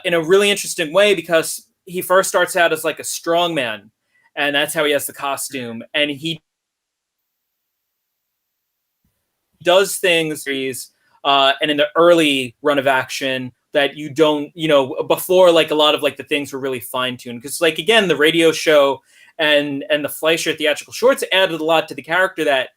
in a really interesting way because he first starts out as, like, a strong man, and that's how he has the costume. And he does things, and in the early run of action, that you don't, before like a lot of like the things were really fine-tuned. Because like, again, the radio show and the Fleischer theatrical shorts added a lot to the character that,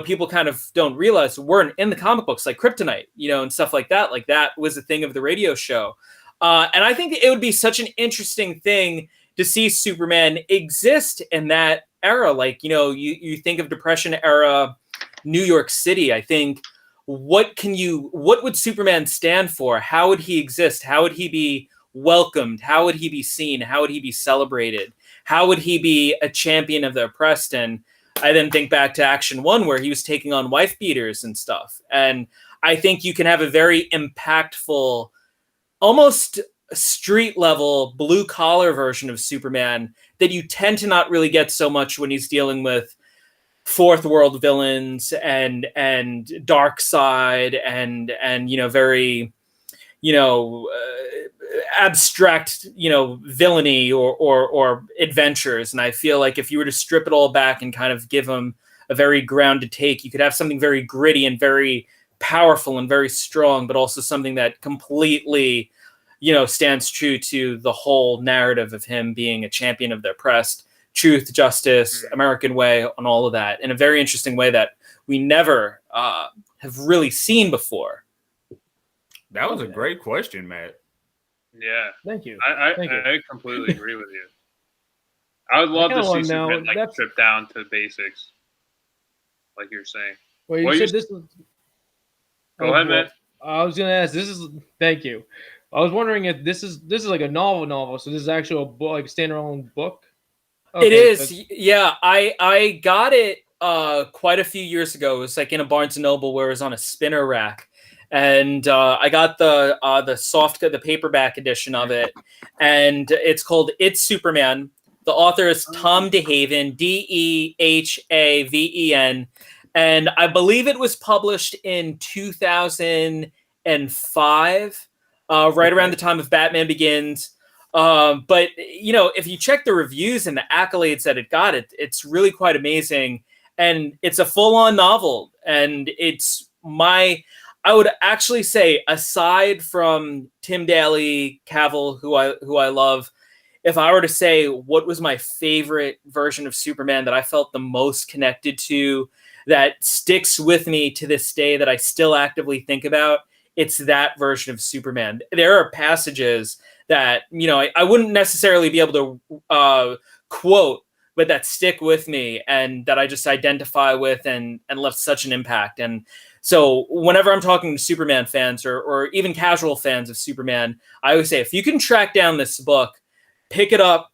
people kind of don't realize weren't in the comic books, like Kryptonite, and stuff like that. Like that was a thing of the radio show. And I think it would be such an interesting thing to see Superman exist in that era. Like, you think of Depression era New York City. I think, what would Superman stand for? How would he exist? How would he be welcomed? How would he be seen? How would he be celebrated? How would he be a champion of the oppressed? And I then think back to Action 1, where he was taking on wife beaters and stuff. And I think you can have a very impactful, almost street level, blue collar version of Superman that you tend to not really get so much when he's dealing with fourth world villains and dark side and very abstract villainy or adventures. And I feel like if you were to strip it all back and kind of give him a very grounded take, you could have something very gritty and very powerful and very strong, but also something that completely stands true to the whole narrative of him being a champion of the oppressed, truth, justice, American way, and all of that in a very interesting way that we never have really seen before. That was a great question, Matt. Yeah. Thank you. I completely agree with you. I would love to see Superman strip down to basics, like you're saying. Well, you said this was... Go ahead, man. I was going to ask, thank you. I was wondering if this is like a novel, so this is actually a book, like a standalone book? Okay, it is, yeah. I got it quite a few years ago. It was like in a Barnes & Noble where it was on a spinner rack. And I got the paperback edition of it. And it's called It's Superman. The author is Tom DeHaven, Dehaven. And I believe it was published in 2005, right around the time of Batman Begins. But, if you check the reviews and the accolades that it got, it's really quite amazing. And it's a full-on novel. And I would actually say, aside from Tim Daly, Cavill, who I love, if I were to say what was my favorite version of Superman that I felt the most connected to, that sticks with me to this day, that I still actively think about, it's that version of Superman. There are passages that, I wouldn't necessarily be able to quote, but that stick with me and that I just identify with and left such an impact. And so whenever I'm talking to Superman fans or even casual fans of Superman, I always say, if you can track down this book, pick it up.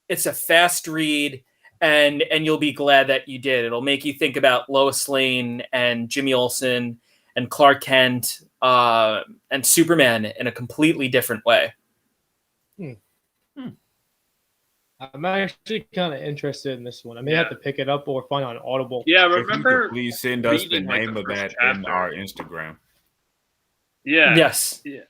It's a fast read, and you'll be glad that you did. It'll make you think about Lois Lane and Jimmy Olsen and Clark Kent and Superman in a completely different way. I'm actually kind of interested in this one. I may have to pick it up or find it on Audible. Yeah, remember. Please send us the name of that in our Instagram. Yeah. Yes. Yeah.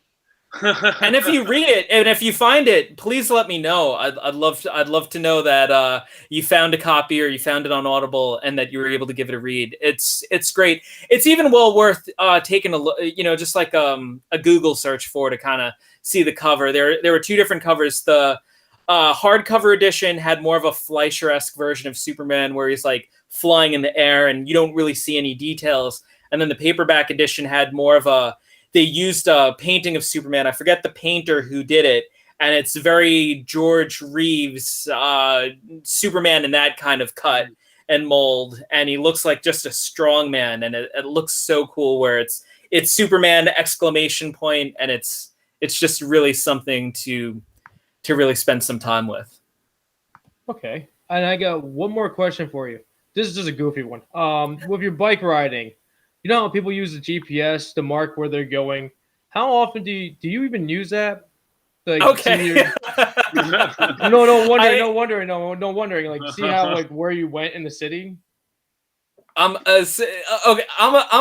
And if you read it and if you find it, please let me know. I'd love to know that you found a copy or you found it on Audible and that you were able to give it a read. It's great. It's even well worth taking a look. Just like a Google search for to kind of see the cover. There were two different covers. The hardcover edition had more of a Fleischer-esque version of Superman where he's like flying in the air and you don't really see any details. And then the paperback edition had more of they used a painting of Superman. I forget the painter who did it. And it's very George Reeves, Superman in that kind of cut and mold. And he looks like just a strong man. And it looks so cool where it's Superman ! And it's just really something to really spend some time with. Okay. And I got one more question for you. This is just a goofy one. With your bike riding, you know how people use the GPS to mark where they're going? How often do you even use that? Like, okay. No wondering. Like, see how like where you went in the city? I'm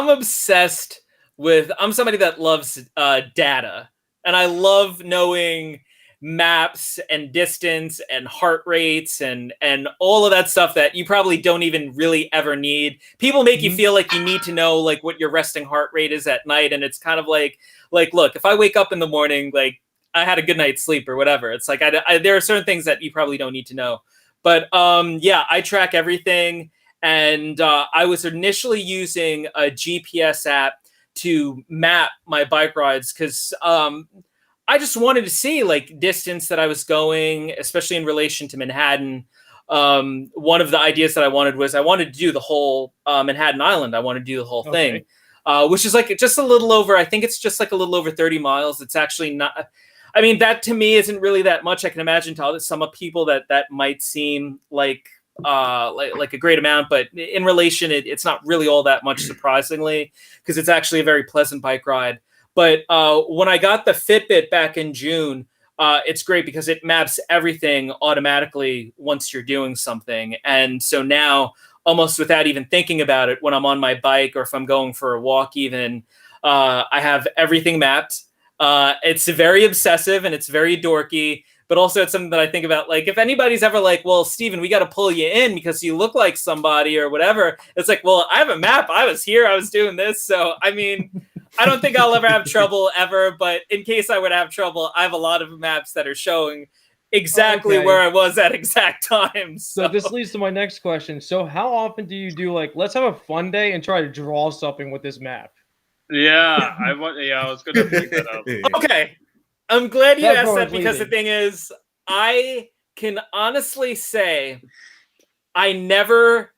obsessed with. I'm somebody that loves data, and I love knowing maps and distance and heart rates and all of that stuff that you probably don't even really ever need. People make you feel like you need to know like what your resting heart rate is at night, and it's kind of like look, if I wake up in the morning, like I had a good night's sleep or whatever. It's like there are certain things that you probably don't need to know. But I track everything, And I was initially using a GPS app to map my bike rides because I just wanted to see like distance that I was going, especially in relation to Manhattan. One of the ideas that I wanted to do the whole Manhattan Island. I wanted to do the whole thing, which is like just a little over, I think it's just like a little over 30 miles. It's actually not, I mean, that to me isn't really that much. I can imagine to some people that might seem like a great amount, but in relation, it's not really all that much, surprisingly, because it's actually a very pleasant bike ride. But when I got the Fitbit back in June, it's great because it maps everything automatically once you're doing something. And so now, almost without even thinking about it, when I'm on my bike or if I'm going for a walk even, I have everything mapped. It's very obsessive and it's very dorky, but also it's something that I think about. Like, if anybody's ever like, well, Steven, we got to pull you in because you look like somebody or whatever. It's like, well, I have a map. I was here. I was doing this. So, I mean, I don't think I'll ever have trouble ever, but in case I would have trouble, I have a lot of maps that are showing exactly where I was at exact times. So this leads to my next question. So how often do you do, like, let's have a fun day and try to draw something with this map? Yeah, I was going to bring that up. Okay. I'm glad you asked that because the thing is, I can honestly say I never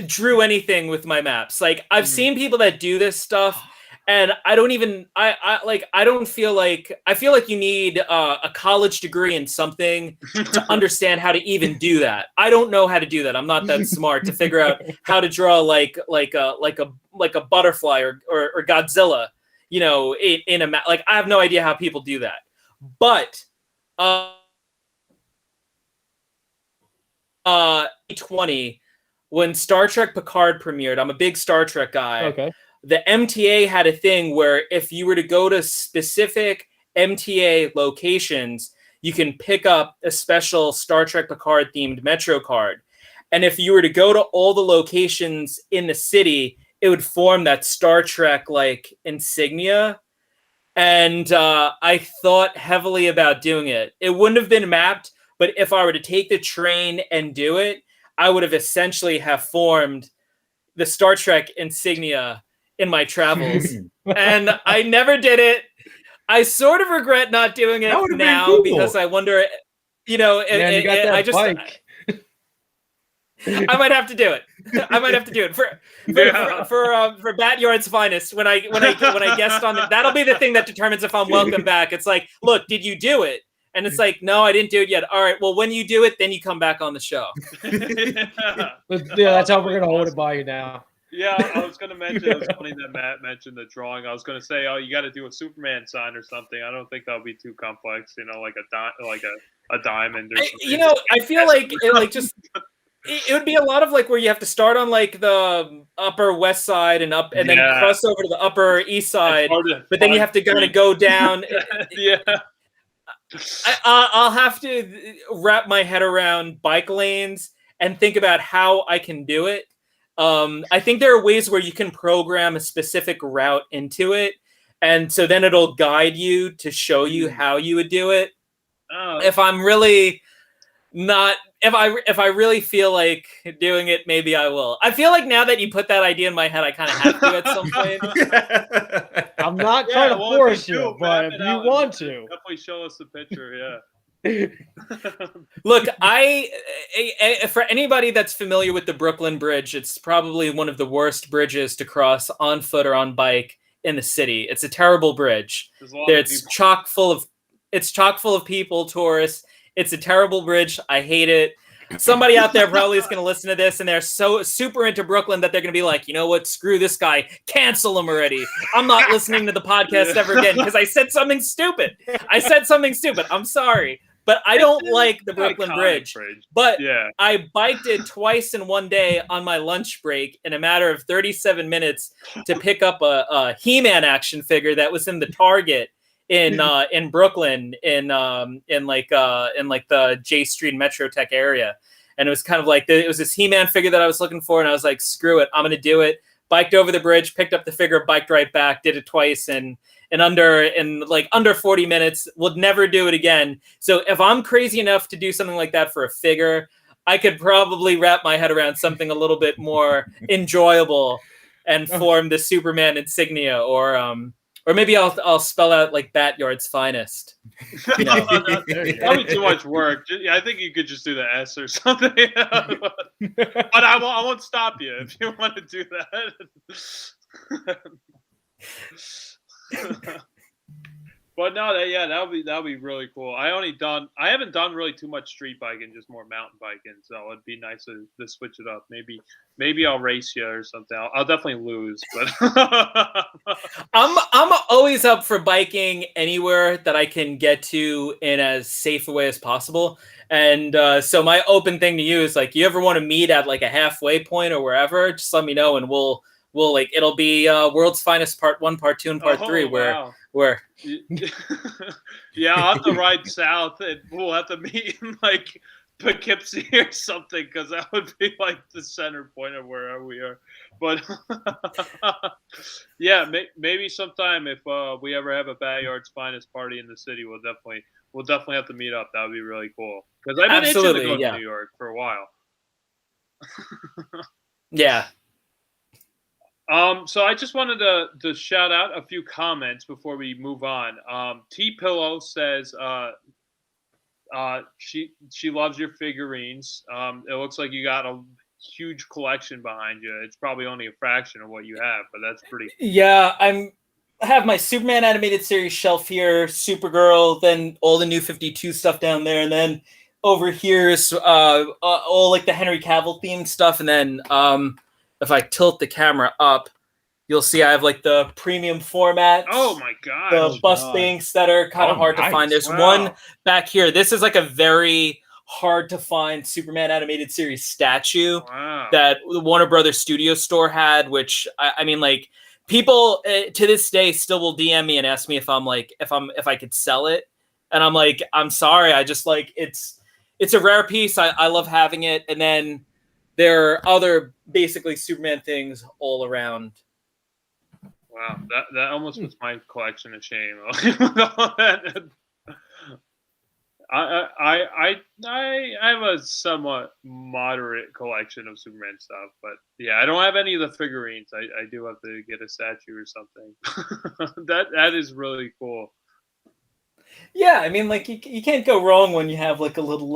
drew anything with my maps. Like, I've seen people that do this stuff, and I don't even, I don't feel like, I feel like you need a college degree in something to understand how to even do that. I don't know how to do that. I'm not that smart to figure out how to draw like a butterfly or Godzilla, you know, in a map. Like, I have no idea how people do that. But 2020, when Star Trek Picard premiered, I'm a big Star Trek guy. Okay. The MTA had a thing where if you were to go to specific MTA locations, you can pick up a special Star Trek Picard themed Metro card. And if you were to go to all the locations in the city, it would form that Star Trek like insignia. And I thought heavily about doing it. It wouldn't have been mapped, but if I were to take the train and do it, I would have essentially have formed the Star Trek insignia in my travels. And I never did it. I sort of regret not doing it now because I wonder, you know, I just bike. I might have to do it. I might have to do it for Batyard's finest. When I guest on that'll be the thing that determines if I'm welcome back. It's like, look, did you do it? And it's like, no, I didn't do it yet. All right, well, when you do it, then you come back on the show. Yeah, that's how we're gonna hold it by you now. Yeah, I was gonna mention. It was funny that Matt mentioned the drawing. I was gonna say, oh, you got to do a Superman sign or something. I don't think that would be too complex. You know, like a diamond or something. You know, I feel like it would be a lot of like where you have to start on like the upper west side and up, and then cross over to the upper east side, but then you have to kind of go down. Yeah. I'll have to wrap my head around bike lanes and think about how I can do it. I think there are ways where you can program a specific route into it, and so then it'll guide you to show you how you would do it. If I'm really not, if I really feel like doing it, maybe I will. I feel like now that you put that idea in my head, I kind of have to at some point. I'm not trying to force you, but if you want to, definitely show us the picture. Yeah. Look, for anybody that's familiar with the Brooklyn Bridge, it's probably one of the worst bridges to cross on foot or on bike in the city. It's a terrible bridge. It's chock full of people, tourists. It's a terrible bridge. I hate it. Somebody out there probably is going to listen to this and they're so super into Brooklyn that they're going to be like, you know what? Screw this guy. Cancel him already. I'm not listening to the podcast ever again because I said something stupid. I'm sorry. But I don't like the Brooklyn Bridge. But I biked it twice in one day on my lunch break in a matter of 37 minutes to pick up a He-Man action figure that was in the Target in Brooklyn in the J Street Metro Tech area. And it was kind of like it was this He-Man figure that I was looking for, and I was like, screw it, I'm gonna do it. Biked over the bridge, picked up the figure, biked right back, did it twice in under 40 minutes. Would never do it again. So if I'm crazy enough to do something like that for a figure, I could probably wrap my head around something a little bit more enjoyable and form the Superman insignia, or maybe I'll spell out like Batyard's finest. You know? That'd be too much work. Yeah, I think you could just do the S or something. But I won't stop you if you want to do that. But no, that'll be really cool. I haven't done really too much street biking, just more mountain biking. So it'd be nice to switch it up. Maybe I'll race you or something. I'll definitely lose, but I'm always up for biking anywhere that I can get to in as safe a way as possible. And so my open thing to you is like, you ever want to meet at like a halfway point or wherever, just let me know, and we'll like, it'll be World's Finest Part 1, Part 2, and Part 3, wow. where yeah, I'll have to ride south, and we'll have to meet in like Poughkeepsie or something, because that would be like the center point of wherever we are. But yeah, maybe sometime if we ever have a Batyard's Finest party in the city, we'll definitely have to meet up. That would be really cool, because I've been itching to go to New York for a while. Yeah. So I just wanted to shout out a few comments before we move on. T Pillow says she loves your figurines. It looks like you got a huge collection behind you. It's probably only a fraction of what you have, but that's pretty cool. Yeah, I have my Superman animated series shelf here, Supergirl, then all the New 52 stuff down there, and then over here is all like the Henry Cavill themed stuff, and then if I tilt the camera up, you'll see I have like the premium formats. Oh my god! The bustings that are kind of hard to find. There's one back here. This is like a very hard to find Superman animated series statue that the Warner Brothers Studio store had. Which I mean, like, people to this day still will DM me and ask me if I could sell it, and I'm like, I'm sorry. I just like it's a rare piece. I love having it, and then there are other basically Superman things all around. Wow, that almost puts my collection to shame. I have a somewhat moderate collection of Superman stuff, but yeah, I don't have any of the figurines. I do have to get a statue or something. That is really cool. Yeah, I mean, like you can't go wrong when you have like a little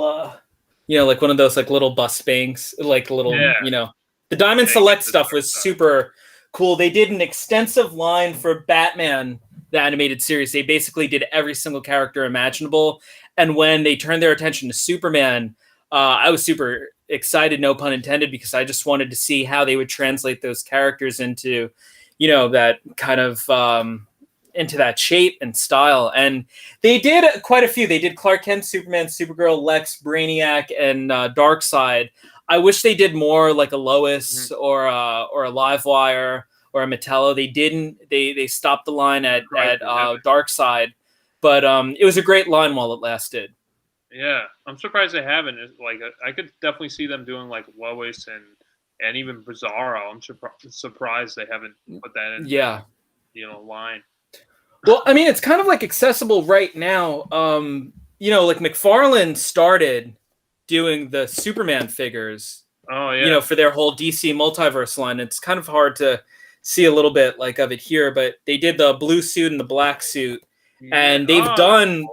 like one of those like little bus banks, like a little, the Diamond Select stuff was super cool. They did an extensive line for Batman, the animated series. They basically did every single character imaginable. And when they turned their attention to Superman, I was super excited, no pun intended, because I just wanted to see how they would translate those characters into, that kind of into that shape and style. And they did quite a few. They did Clark Kent, Superman, Supergirl, Lex, Brainiac, and Darkseid. I wish they did more like a Lois or a Livewire or a Metallo. They didn't. They stopped the line at Darkseid, but it was a great line while it lasted. Yeah, I'm surprised they haven't. Like, I could definitely see them doing like Lois and even Bizarro. I'm surprised they haven't put that in. Yeah, line. Well, I mean, it's kind of like accessible right now. Like McFarlane started doing the Superman figures. Oh yeah. For their whole DC multiverse line. It's kind of hard to see a little bit like of it here, but they did the blue suit and the black suit, and they've done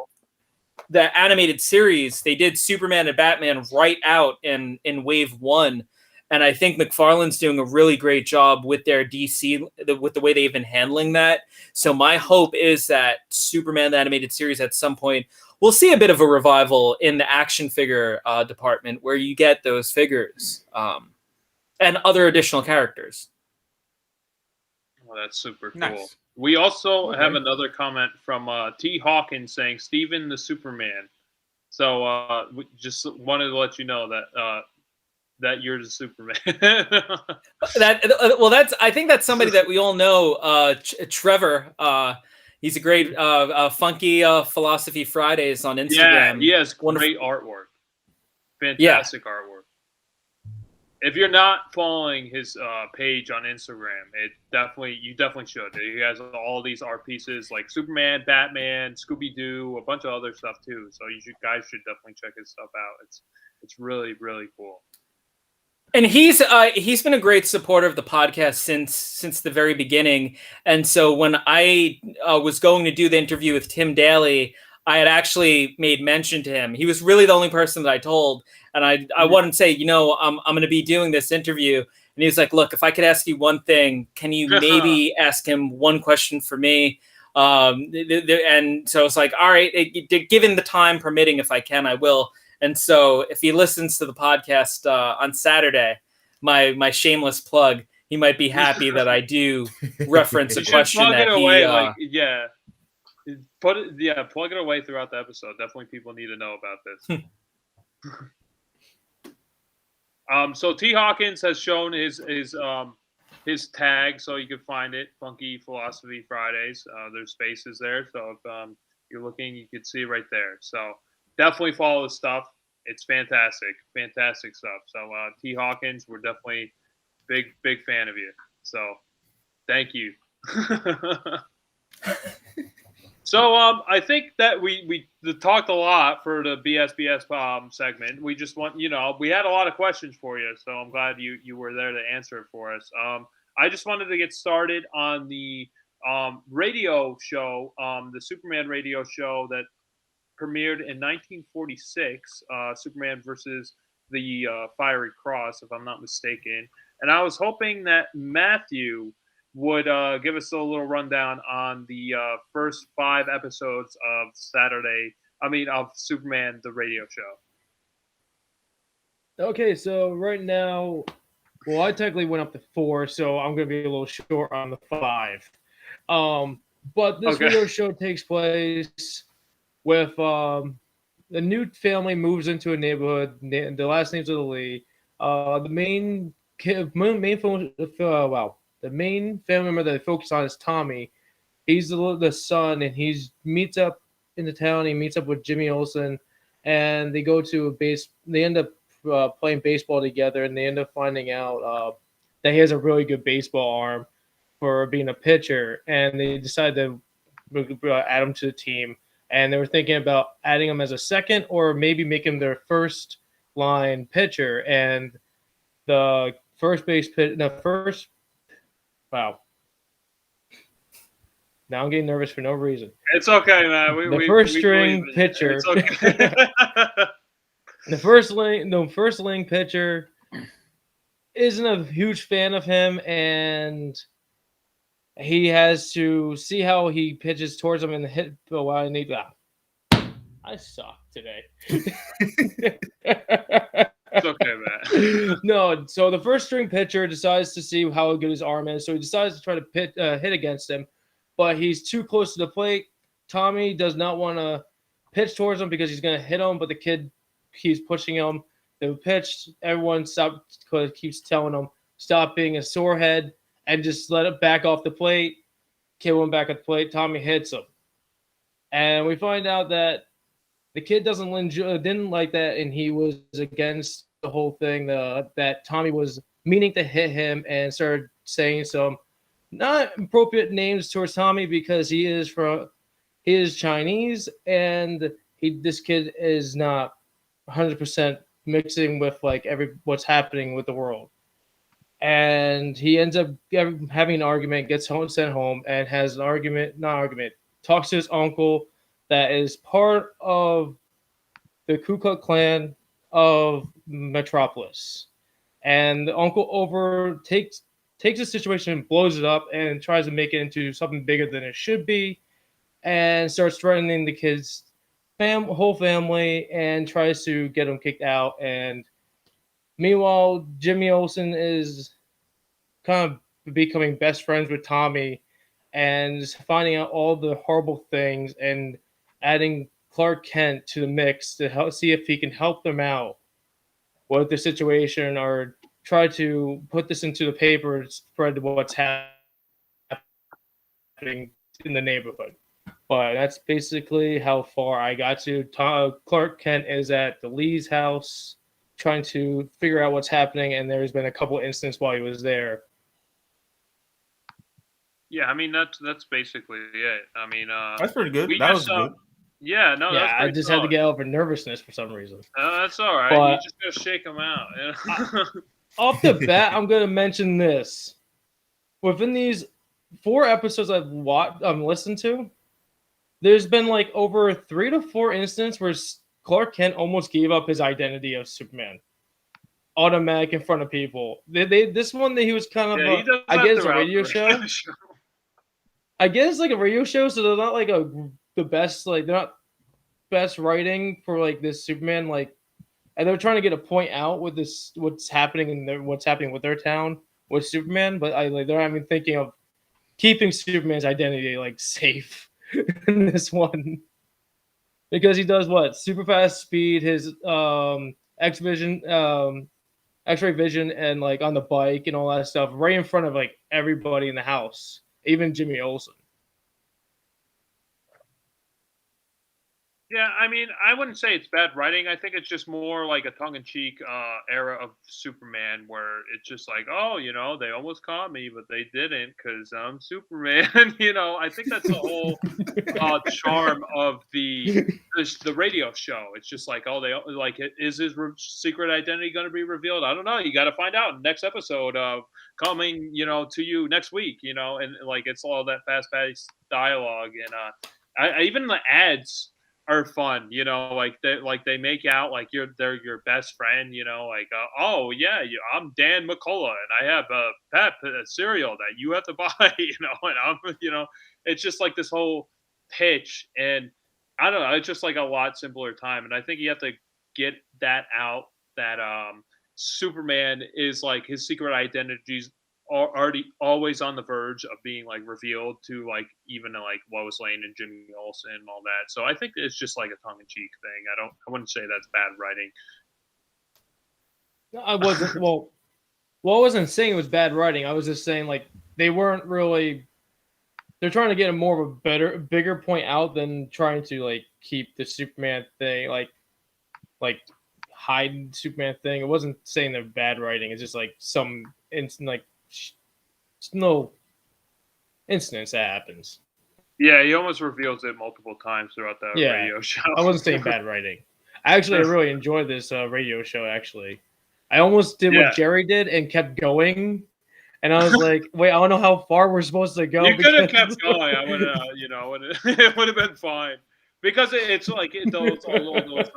the animated series. They did Superman and Batman right out in Wave 1. And I think McFarlane's doing a really great job with their DC, with the way they've been handling that. So my hope is that Superman, the animated series, at some point, we'll see a bit of a revival in the action figure department where you get those figures and other additional characters. Well, that's super cool. Nice. We also have another comment from T. Hawkins saying, Steven the Superman. So we just wanted to let you know that you're the Superman. I think that's somebody that we all know. Trevor. He's a great Funky Philosophy Fridays on Instagram. Yeah, he has great artwork. Fantastic artwork. If you're not following his page on Instagram, you definitely should. He has all these art pieces like Superman, Batman, Scooby-Doo, a bunch of other stuff too. So guys should definitely check his stuff out. It's really, really cool. And he's been a great supporter of the podcast since the very beginning. And so when I was going to do the interview with Tim Daly, I had actually made mention to him. He was really the only person that I told, and I wanted to say, I'm going to be doing this interview. And he was like, "Look, if I could ask you one thing, can you maybe ask him one question for me?" And so I was like, "All right, given the time permitting, if I can, I will." And so if he listens to the podcast on Saturday, my shameless plug, he might be happy that I do reference a question plug that it away, he... plug it away throughout the episode. Definitely people need to know about this. So T. Hawkins has shown his tag, so you can find it, Funky Philosophy Fridays. There's spaces there, so if you're looking, you can see it right there. So definitely follow his stuff. It's fantastic stuff. So T. Hawkins, we're definitely big fan of you. So thank you. So I think that we talked a lot for the BSBS segment. We just want, we had a lot of questions for you, so I'm glad you were there to answer it for us. I just wanted to get started on the radio show, the Superman radio show that premiered in 1946, Superman versus the Fiery Cross, if I'm not mistaken. And I was hoping that Matthew would give us a little rundown on the first 5 episodes of of Superman, the radio show. Okay, so right now, I technically went up to 4, so I'm going to be a little short on the 5. But this radio show takes place with the new family moves into a neighborhood. The last names of the Lee. The main family member that they focus on is Tommy. He's the son, and he meets up in the town. He meets up with Jimmy Olsen, and they go to a base. They end up playing baseball together, and they end up finding out that he has a really good baseball arm for being a pitcher, and they decide to add him to the team. And they were thinking about adding him as a second or maybe make him their first line pitcher. And the first base wow. Now I'm getting nervous for no reason. It's okay, man. The first string pitcher. It's okay. The first string pitcher isn't a huge fan of him, and he has to see how he pitches towards him and hit. I suck today. It's okay, man. No, so the first string pitcher decides to see how good his arm is, so he decides to try to hit against him, but he's too close to the plate. Tommy does not want to pitch towards him because he's going to hit him, but the kid keeps pushing him. The pitch, everyone keeps telling him, stop being a sore head and just let it back off the plate. Kid went back at the plate. Tommy hits him. And we find out that the kid didn't like that, and he was against the whole thing, that Tommy was meaning to hit him, and started saying some not appropriate names towards Tommy because he is Chinese, and this kid is not 100% mixing with what's happening with the world. And he ends up having an argument, gets sent home, and has talks to his uncle that is part of the Ku Klux Klan of Metropolis. And the uncle takes the situation and blows it up and tries to make it into something bigger than it should be, and starts threatening the kid's whole family and tries to get them kicked out. And meanwhile, Jimmy Olsen is kind of becoming best friends with Tommy and finding out all the horrible things and adding Clark Kent to the mix to see if he can help them out with the situation, or try to put this into the paper and spread what's happening in the neighborhood. But that's basically how far I got to. Clark Kent is at the Lee's house trying to figure out what's happening, and there's been a couple instances while he was there. Yeah, I mean that's basically it. I mean, that's pretty good. That was good. Yeah, no, Yeah, that's I pretty just had to solid. get over nervousness for some reason. That's all right. But- You just gotta shake them out. Off the bat, I'm gonna mention this. Within these 4 episodes I've listened to, there's been like over 3 to 4 instances where Clark Kent almost gave up his identity of Superman, automatic in front of people. This one that he was kind of Yeah, he does I that guess a throughout radio the show. I guess it's like a radio show, so they're not like the best, like they're not best writing for like this Superman, like, and they're trying to get a point out with this what's happening what's happening with their town with Superman, but they're not even thinking of keeping Superman's identity like safe in this one, because he does what super fast speed, his X-ray vision, and like on the bike and all that stuff right in front of like everybody in the house, even Jimmy Olsen. Yeah, I mean, I wouldn't say it's bad writing. I think it's just more like a tongue-in-cheek era of Superman, where it's just like, oh, they almost caught me, but they didn't because I'm Superman. I think that's the whole charm of the radio show. It's just like, oh, they like, is his secret identity going to be revealed? I don't know. You got to find out in the next episode coming, to you next week. And like it's all that fast-paced dialogue, and I even the ads are fun, like they make out like they're your best friend, like oh yeah, I'm Dan McCullough and I have a cereal that you have to buy, and I'm it's just like this whole pitch, and I don't know, it's just like a lot simpler time, and I think you have to get that out that Superman is like his secret identities are already always on the verge of being like revealed to like even like Lois Lane and Jimmy Olsen and all that. So I think it's just like a tongue-in-cheek thing. I wouldn't say that's bad writing. I wasn't well I wasn't saying it was bad writing. I was just saying like they weren't really, they're trying to get a more of a bigger point out than trying to like keep the Superman thing like hide Superman thing. It wasn't saying they're bad writing. It's just like some instant like no instance that happens. Yeah, he almost reveals it multiple times throughout the radio show. I wasn't saying bad writing. I really enjoyed this radio show. Actually, I almost did what Jerry did and kept going, and I was like, "Wait, I don't know how far we're supposed to go." You could have kept going. I would have, it would have been fine because it's like all those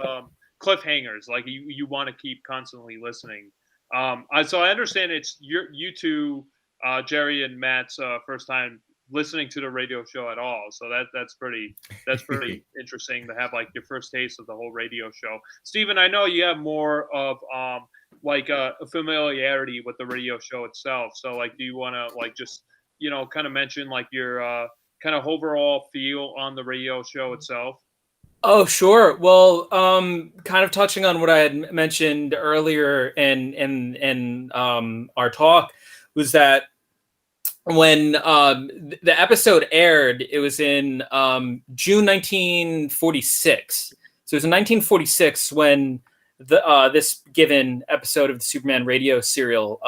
cliffhangers. Like you want to keep constantly listening. So I understand it's you two, Jerry and Matt's first time listening to the radio show at all. So that's pretty interesting to have like your first taste of the whole radio show. Steven, I know you have more of like a familiarity with the radio show itself. So like, do you want to like just kind of mention like your kind of overall feel on the radio show itself? Oh, sure. Well, kind of touching on what I had mentioned earlier in our talk was that when the episode aired, it was in June 1946. So it was in 1946 when this given episode of the Superman radio serial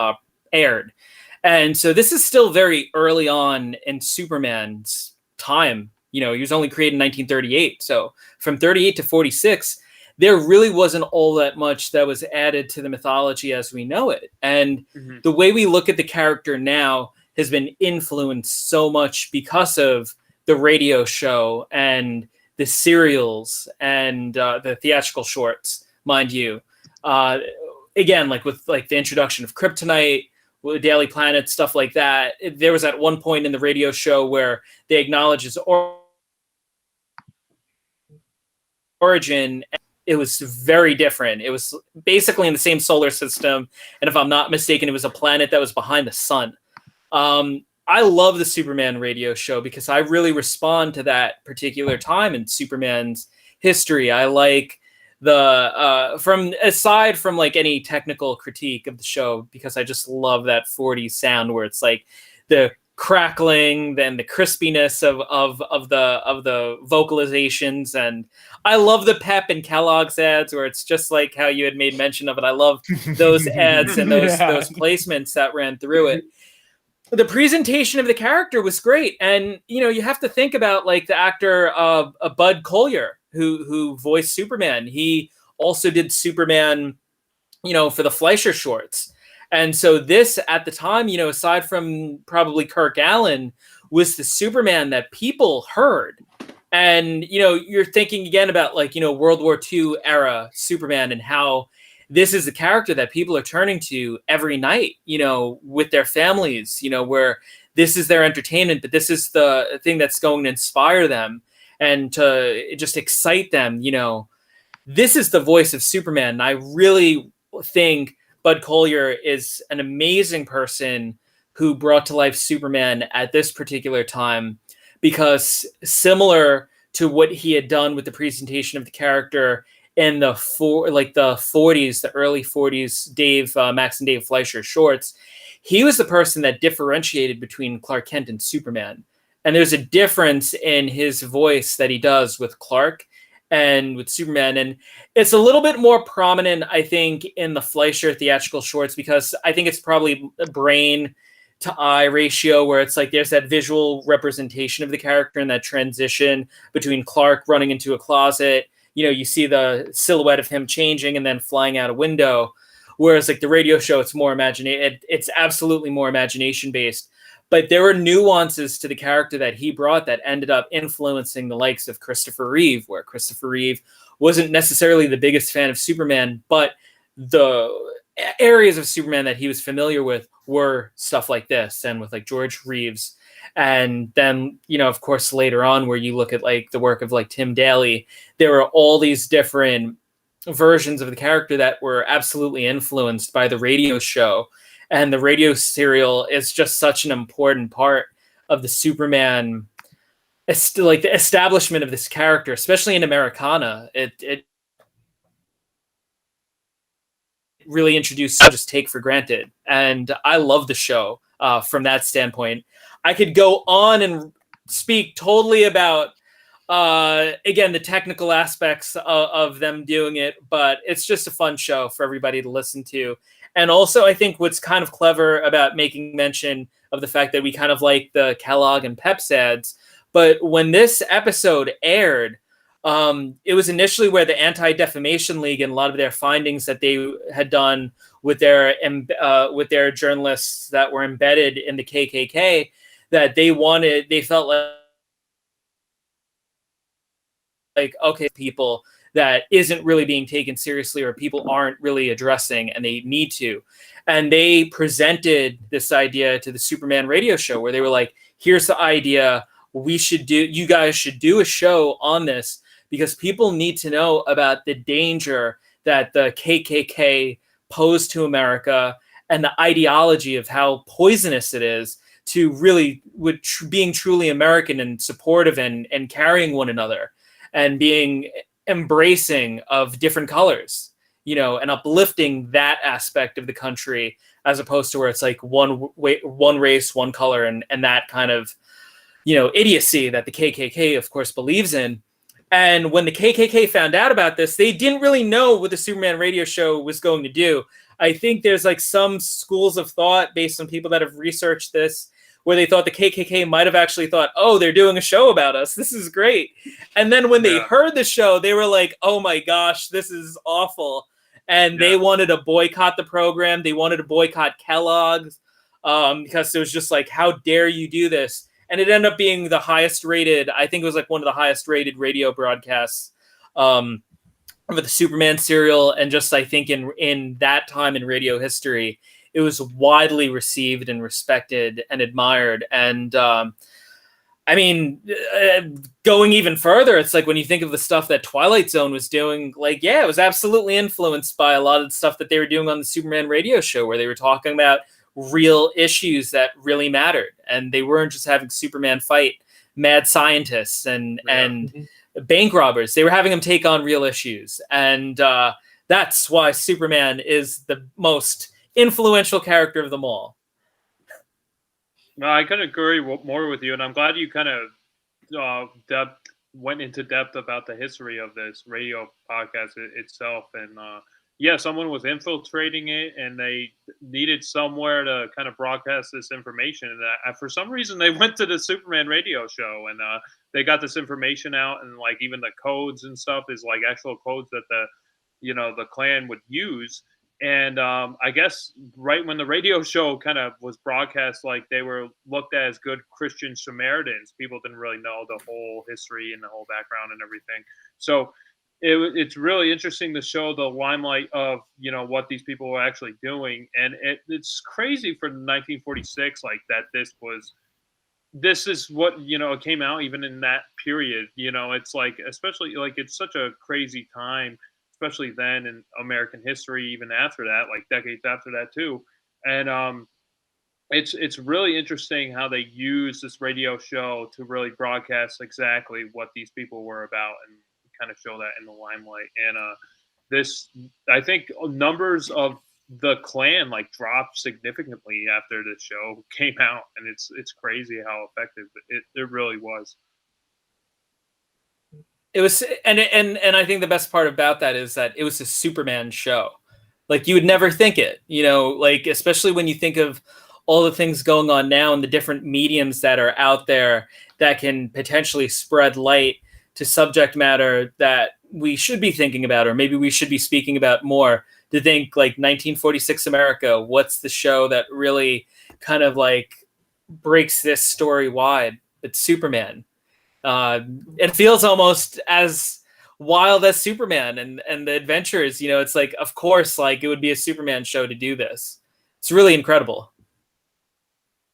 aired. And so this is still very early on in Superman's time. He was only created in 1938. So from 38 to 46, there really wasn't all that much that was added to the mythology as we know it. And the way we look at the character now has been influenced so much because of the radio show and the serials and the theatrical shorts, mind you. Again, like with like the introduction of Kryptonite, Daily Planet, stuff like that. There was at one point in the radio show where they acknowledge his origin. It was very different. It was basically in the same solar system, and if I'm not mistaken, it was a planet that was behind the sun. I love the Superman radio show because I really respond to that particular time in Superman's history. I like the aside from like any technical critique of the show, because I just love that 40s sound where it's like the crackling, then the crispiness of the vocalizations, and I love the pep in Kellogg's ads where it's just like how you had made mention of it. I love those ads and those placements that ran through it. The presentation of the character was great, and you have to think about like the actor Bud Collyer, who voiced Superman. He also did Superman, for the Fleischer shorts. And so this, at the time, aside from probably Kirk Allen, was the Superman that people heard. And, you're thinking again about World War II era Superman and how this is the character that people are turning to every night, with their families, where this is their entertainment, but this is the thing that's going to inspire them and to just excite them. This is the voice of Superman. And I really think Bud Collyer is an amazing person who brought to life Superman at this particular time, because similar to what he had done with the presentation of the character in the 40s, the early 40s, Max and Dave Fleischer shorts, he was the person that differentiated between Clark Kent and Superman. And there's a difference in his voice that he does with Clark and with Superman. And it's a little bit more prominent, I think, in the Fleischer theatrical shorts, because I think it's probably a brain to eye ratio where it's like there's that visual representation of the character and that transition between Clark running into a closet. You see the silhouette of him changing and then flying out a window. Whereas the radio show, it's more it's absolutely more imagination based. But there were nuances to the character that he brought that ended up influencing the likes of Christopher Reeve, where Christopher Reeve wasn't necessarily the biggest fan of Superman, but the areas of Superman that he was familiar with were stuff like this, and with George Reeves. And then, of course, later on, where you look at the work of Tim Daly, there were all these different versions of the character that were absolutely influenced by the radio show. And the radio serial is just such an important part of the Superman, the establishment of this character, especially in Americana. It really introduced just take for granted. And I love the show from that standpoint. I could go on and speak totally about, again, the technical aspects of them doing it, but it's just a fun show for everybody to listen to. And also, I think what's kind of clever about making mention of the fact that we kind of like the Kellogg and Pepsi ads, but when this episode aired, it was initially where the Anti-Defamation League and a lot of their findings that they had done with their journalists that were embedded in the KKK, that they felt okay, people that isn't really being taken seriously, or people aren't really addressing, and they need to. And they presented this idea to the Superman radio show, where they were like, here's the idea. You guys should do a show on this, because people need to know about the danger that the KKK posed to America and the ideology of how poisonous it is to really being truly American and supportive and carrying one another and being embracing of different colors, and uplifting that aspect of the country, as opposed to where it's one race, one color, and that kind of, idiocy that the KKK, of course, believes in. And when the KKK found out about this, they didn't really know what the Superman radio show was going to do. I think there's some schools of thought based on people that have researched this, where they thought the KKK might have actually thought, oh, they're doing a show about us. This is great. And then when they heard the show, they were like, oh my gosh, this is awful. And they wanted to boycott the program. They wanted to boycott Kellogg's, because it was just how dare you do this? And it ended up being the highest rated, I think it was one of the highest rated radio broadcasts of the Superman serial. And just, I think in that time in radio history, it was widely received and respected and admired. And going even further, it's when you think of the stuff that Twilight Zone was doing, it was absolutely influenced by a lot of the stuff that they were doing on the Superman radio show, where they were talking about real issues that really mattered. And they weren't just having Superman fight mad scientists and bank robbers. They were having them take on real issues. And that's why Superman is the most influential character of them all. No, I couldn't agree more with you, and I'm glad you kind of went into depth about the history of this radio podcast itself, and yeah, someone was infiltrating it, and they needed somewhere to kind of broadcast this information. And for some reason, they went to the Superman radio show, and they got this information out, and like even the codes and stuff is like actual codes that the Klan would use. And I guess right when the radio show kind of was broadcast, like they were looked at as good Christian Samaritans. People didn't really know the whole history and the whole background and everything. So it's really interesting to show the limelight of what these people were actually doing, and it's crazy for 1946, like that this is what it came out even in that period. It's like, especially like it's such a crazy time, especially then in American history, even after that, like decades after that too. And it's really interesting how they use this radio show to really broadcast exactly what these people were about and kind of show that in the limelight. And this, I think, numbers of the Klan like dropped significantly after the show came out, and it's crazy how effective it really was. It was, and I think the best part about that is that it was a Superman show. Like, you would never think it, like, especially when you think of all the things going on now and the different mediums that are out there that can potentially spread light to subject matter that we should be thinking about, or maybe we should be speaking about more. To think like 1946 America, what's the show that really kind of like breaks this story wide? It's Superman. It feels almost as wild as Superman and the adventures. It's like, of course, like it would be a Superman show to do this. It's really incredible.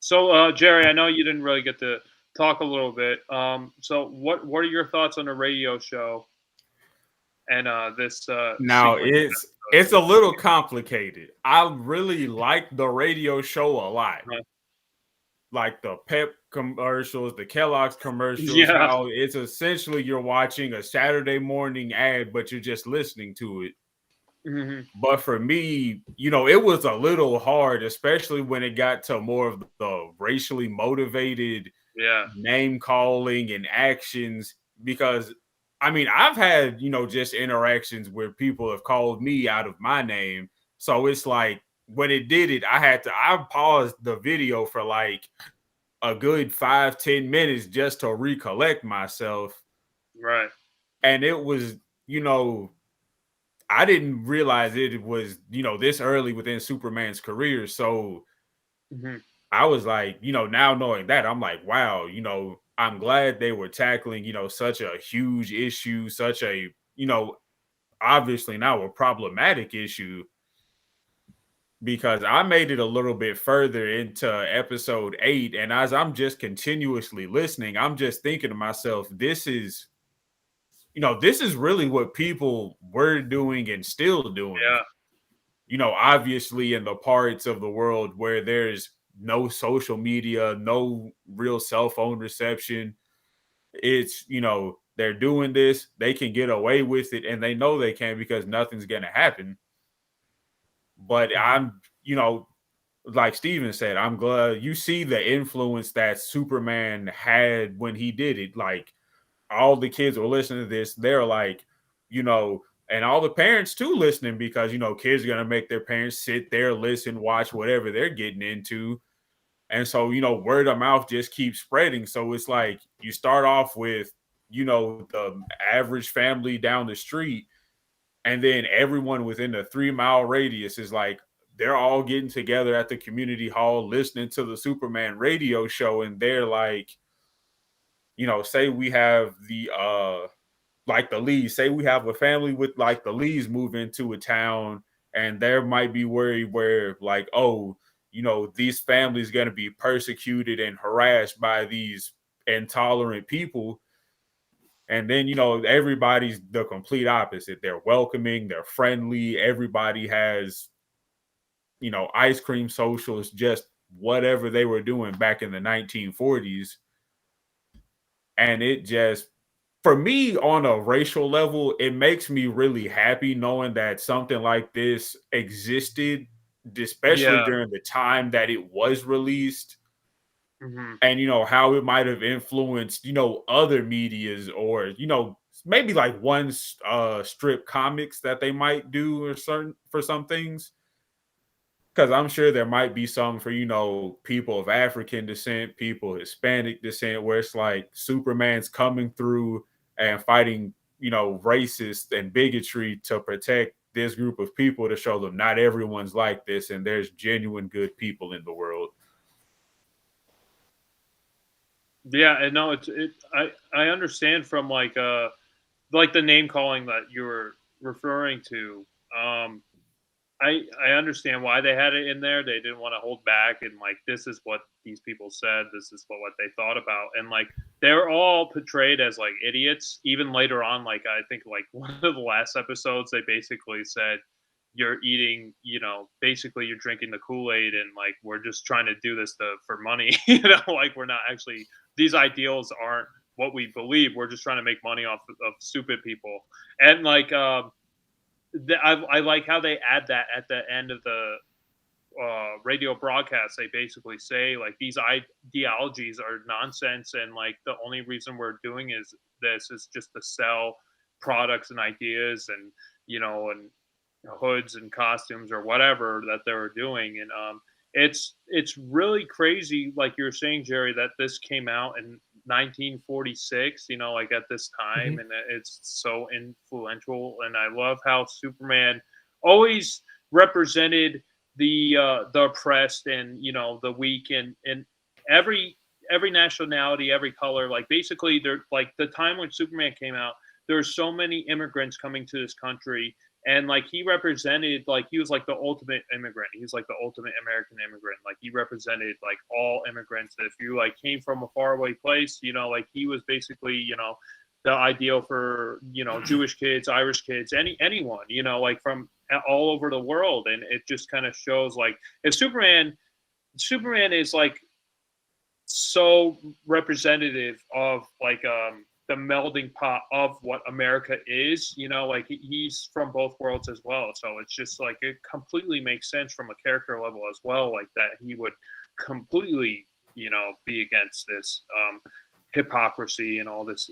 So, Jerry, I know you didn't really get to talk a little bit. So, what are your thoughts on the radio show and this? Now it's a little complicated. I really like the radio show a lot. Right. Like the Pep commercials, the Kellogg's commercials. Yeah. How it's essentially you're watching a Saturday morning ad, but you're just listening to it. Mm-hmm. But for me, it was a little hard, especially when it got to more of the racially motivated name calling and actions. Because, I mean, I've had, just interactions where people have called me out of my name. So it's like, when it did it, I paused the video for like a good 5-10 minutes just to recollect myself. Right. And it was, I didn't realize it was, this early within Superman's career. So I was like, now knowing that, I'm like, wow, I'm glad they were tackling, such a huge issue, such a, obviously now a problematic issue, because I made it a little bit further into episode 8. And as I'm just continuously listening, I'm just thinking to myself, this is really what people were doing and still doing. Yeah. Obviously in the parts of the world where there's no social media, no real cell phone reception, it's, they're doing this, they can get away with it, and they know they can because nothing's going to happen. But I'm, like Steven said, I'm glad you see the influence that Superman had when he did it. Like, all the kids were listening to this. They're like, and all the parents too listening, because, kids are going to make their parents sit there, listen, watch whatever they're getting into. And so, word of mouth just keeps spreading. So it's like you start off with, the average family down the street, and then everyone within the 3-mile radius is like, they're all getting together at the community hall, listening to the Superman radio show. And they're like, say we have the like the Lees, say we have a family with like the Lees move into a town, and there might be worry where like, oh, these families going to be persecuted and harassed by these intolerant people. And then, everybody's the complete opposite. They're welcoming, they're friendly. Everybody has, ice cream socials, just whatever they were doing back in the 1940s. And it just, for me, on a racial level, it makes me really happy knowing that something like this existed, especially during the time that it was released. And, how it might have influenced, other medias, or, maybe like one strip comics that they might do for some things. Because I'm sure there might be some for, people of African descent, people Hispanic descent, where it's like Superman's coming through and fighting, racist and bigotry to protect this group of people, to show them not everyone's like this and there's genuine good people in the world. Yeah, and no, I understand from like the name calling that you were referring to. I understand why they had it in there. They didn't want to hold back, and like, this is what these people said. This is what they thought about, and like, they're all portrayed as like idiots. Even later on, like, I think like one of the last episodes, they basically said, "You're eating, basically you're drinking the Kool-Aid, and like, we're just trying to do this for money." Like, we're not actually, these ideals aren't what we believe. We're just trying to make money off of stupid people, and like. I like how they add that at the end of the radio broadcast. They basically say like, these ideologies are nonsense, and like, the only reason we're doing this is just to sell products and ideas, and and hoods and costumes or whatever that they were doing. And it's really crazy, like you're saying, Jerry, that this came out in 1946, like at this time, and it's so influential. And I love how Superman always represented the oppressed, and the weak, and every nationality, every color. Like, basically, they're like, the time when Superman came out, there's so many immigrants coming to this country. And like, he represented, like, he was like the ultimate immigrant. He's like the ultimate American immigrant. Like, he represented like all immigrants. If you like came from a faraway place, like, he was basically, the ideal for, Jewish kids, Irish kids, anyone, like, from all over the world. And it just kind of shows, like, if Superman is like so representative of like the melding pot of what America is, like, he's from both worlds as well. So it's just like, it completely makes sense from a character level as well, like, that he would completely, be against this hypocrisy and all this,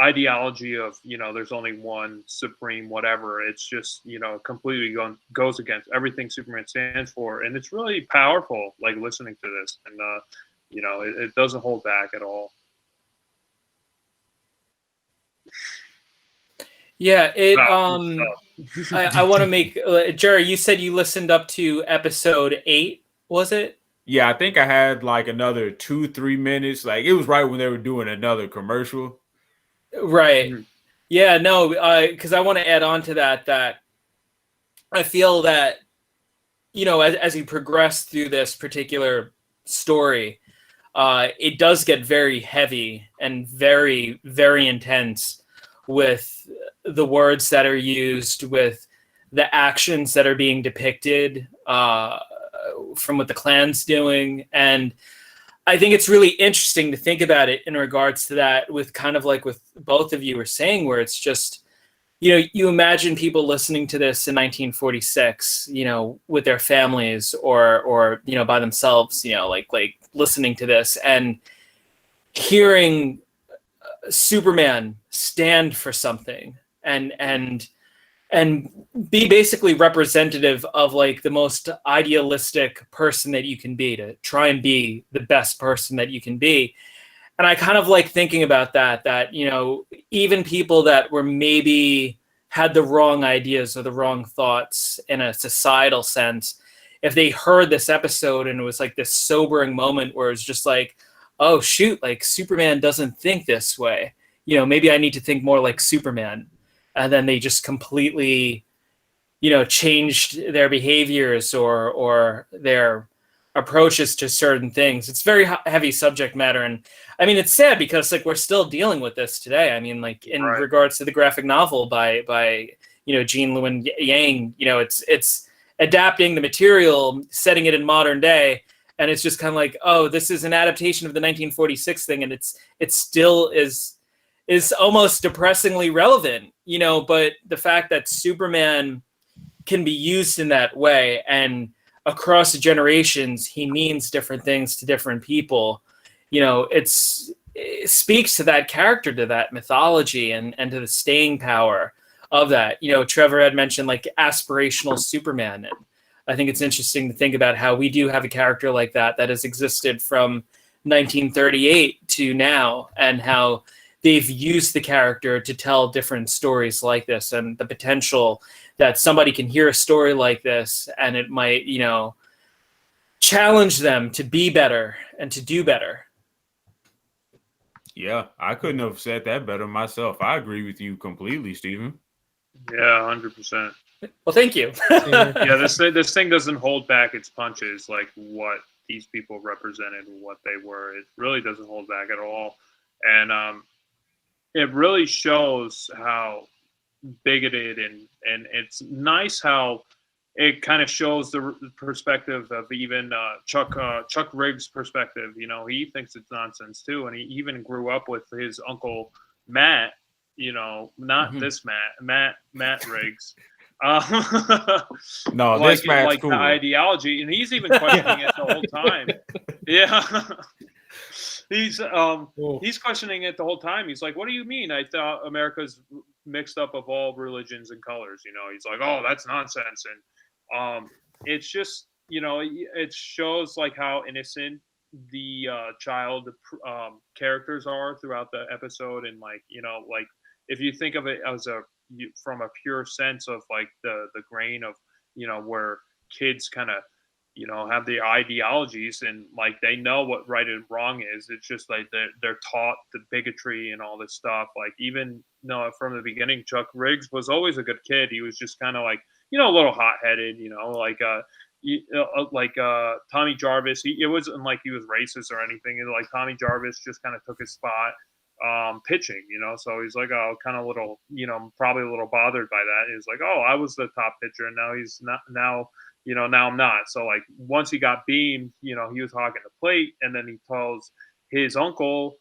ideology of, there's only one supreme whatever. It's just, completely goes against everything Superman stands for. And it's really powerful, like, listening to this. And, it doesn't hold back at all. Yeah, I want to make Jerry, you said you listened up to episode 8, was it? Yeah, I think I had like another 2-3 minutes. Like, it was right when they were doing another commercial. Right. Mm-hmm. Yeah, no, because I want to add on to that I feel that, as you progress through this particular story, it does get very heavy and very, very intense with the words that are used, with the actions that are being depicted from what the Klan's doing. And I think it's really interesting to think about it in regards to that, with kind of like with both of you were saying, where it's just, you imagine people listening to this in 1946, with their families or by themselves, like listening to this and hearing Superman stand for something and be basically representative of like the most idealistic person that you can be, to try and be the best person that you can be. And I kind of like thinking about that, even people that were maybe had the wrong ideas or the wrong thoughts in a societal sense, if they heard this episode and it was like this sobering moment where it's just like, oh shoot, like Superman doesn't think this way. Maybe I need to think more like Superman. And then they just completely, changed their behaviors or their approaches to certain things. It's very heavy subject matter. And I mean, it's sad because like, we're still dealing with this today. I mean, like in regards to the graphic novel by Luen Yang, it's adapting the material, setting it in modern day. And it's just kind of like, oh, this is an adaptation of the 1946 thing. And it still is almost depressingly relevant, but the fact that Superman can be used in that way, and across generations, he means different things to different people. It's speaks to that character, to that mythology, and to the staying power of that. Trevor had mentioned like aspirational Superman, and I think it's interesting to think about how we do have a character like that has existed from 1938 to now, and how they've used the character to tell different stories like this, and the potential that somebody can hear a story like this and it might, challenge them to be better and to do better. Yeah, I couldn't have said that better myself. I agree with you completely, Stephen. Yeah, 100%. Well, thank you. Yeah, this thing doesn't hold back its punches, like what these people represented and what they were. It really doesn't hold back at all, and it really shows how bigoted and it's nice how it kind of shows the perspective of even Chuck Riggs' perspective. He thinks it's nonsense too, and he even grew up with his uncle Matt. Not this Matt Riggs. No, like, this Matt's like cool. The ideology, and he's even questioning it the whole time. Yeah. He's questioning it the whole time. He's like, "What do you mean? I thought America's mixed up of all religions and colors." He's like, "Oh, that's nonsense." And it's just, it shows like how innocent the child characters are throughout the episode, and like if you think of it as from a pure sense of like the grain of where kids kind of have the ideologies and like they know what right and wrong is. It's just like they're taught the bigotry and all this stuff. Like even from the beginning, Chuck Riggs was always a good kid. He was just kind of like a little hot-headed, like Tommy Jarvis. It wasn't like he was racist or anything. Like Tommy Jarvis just kind of took his spot pitching, so he's like, kind of little, probably a little bothered by that. He's like, I was the top pitcher and now he's not now. Now I'm not. So like once he got beamed, he was hogging the plate, and then he tells his uncle,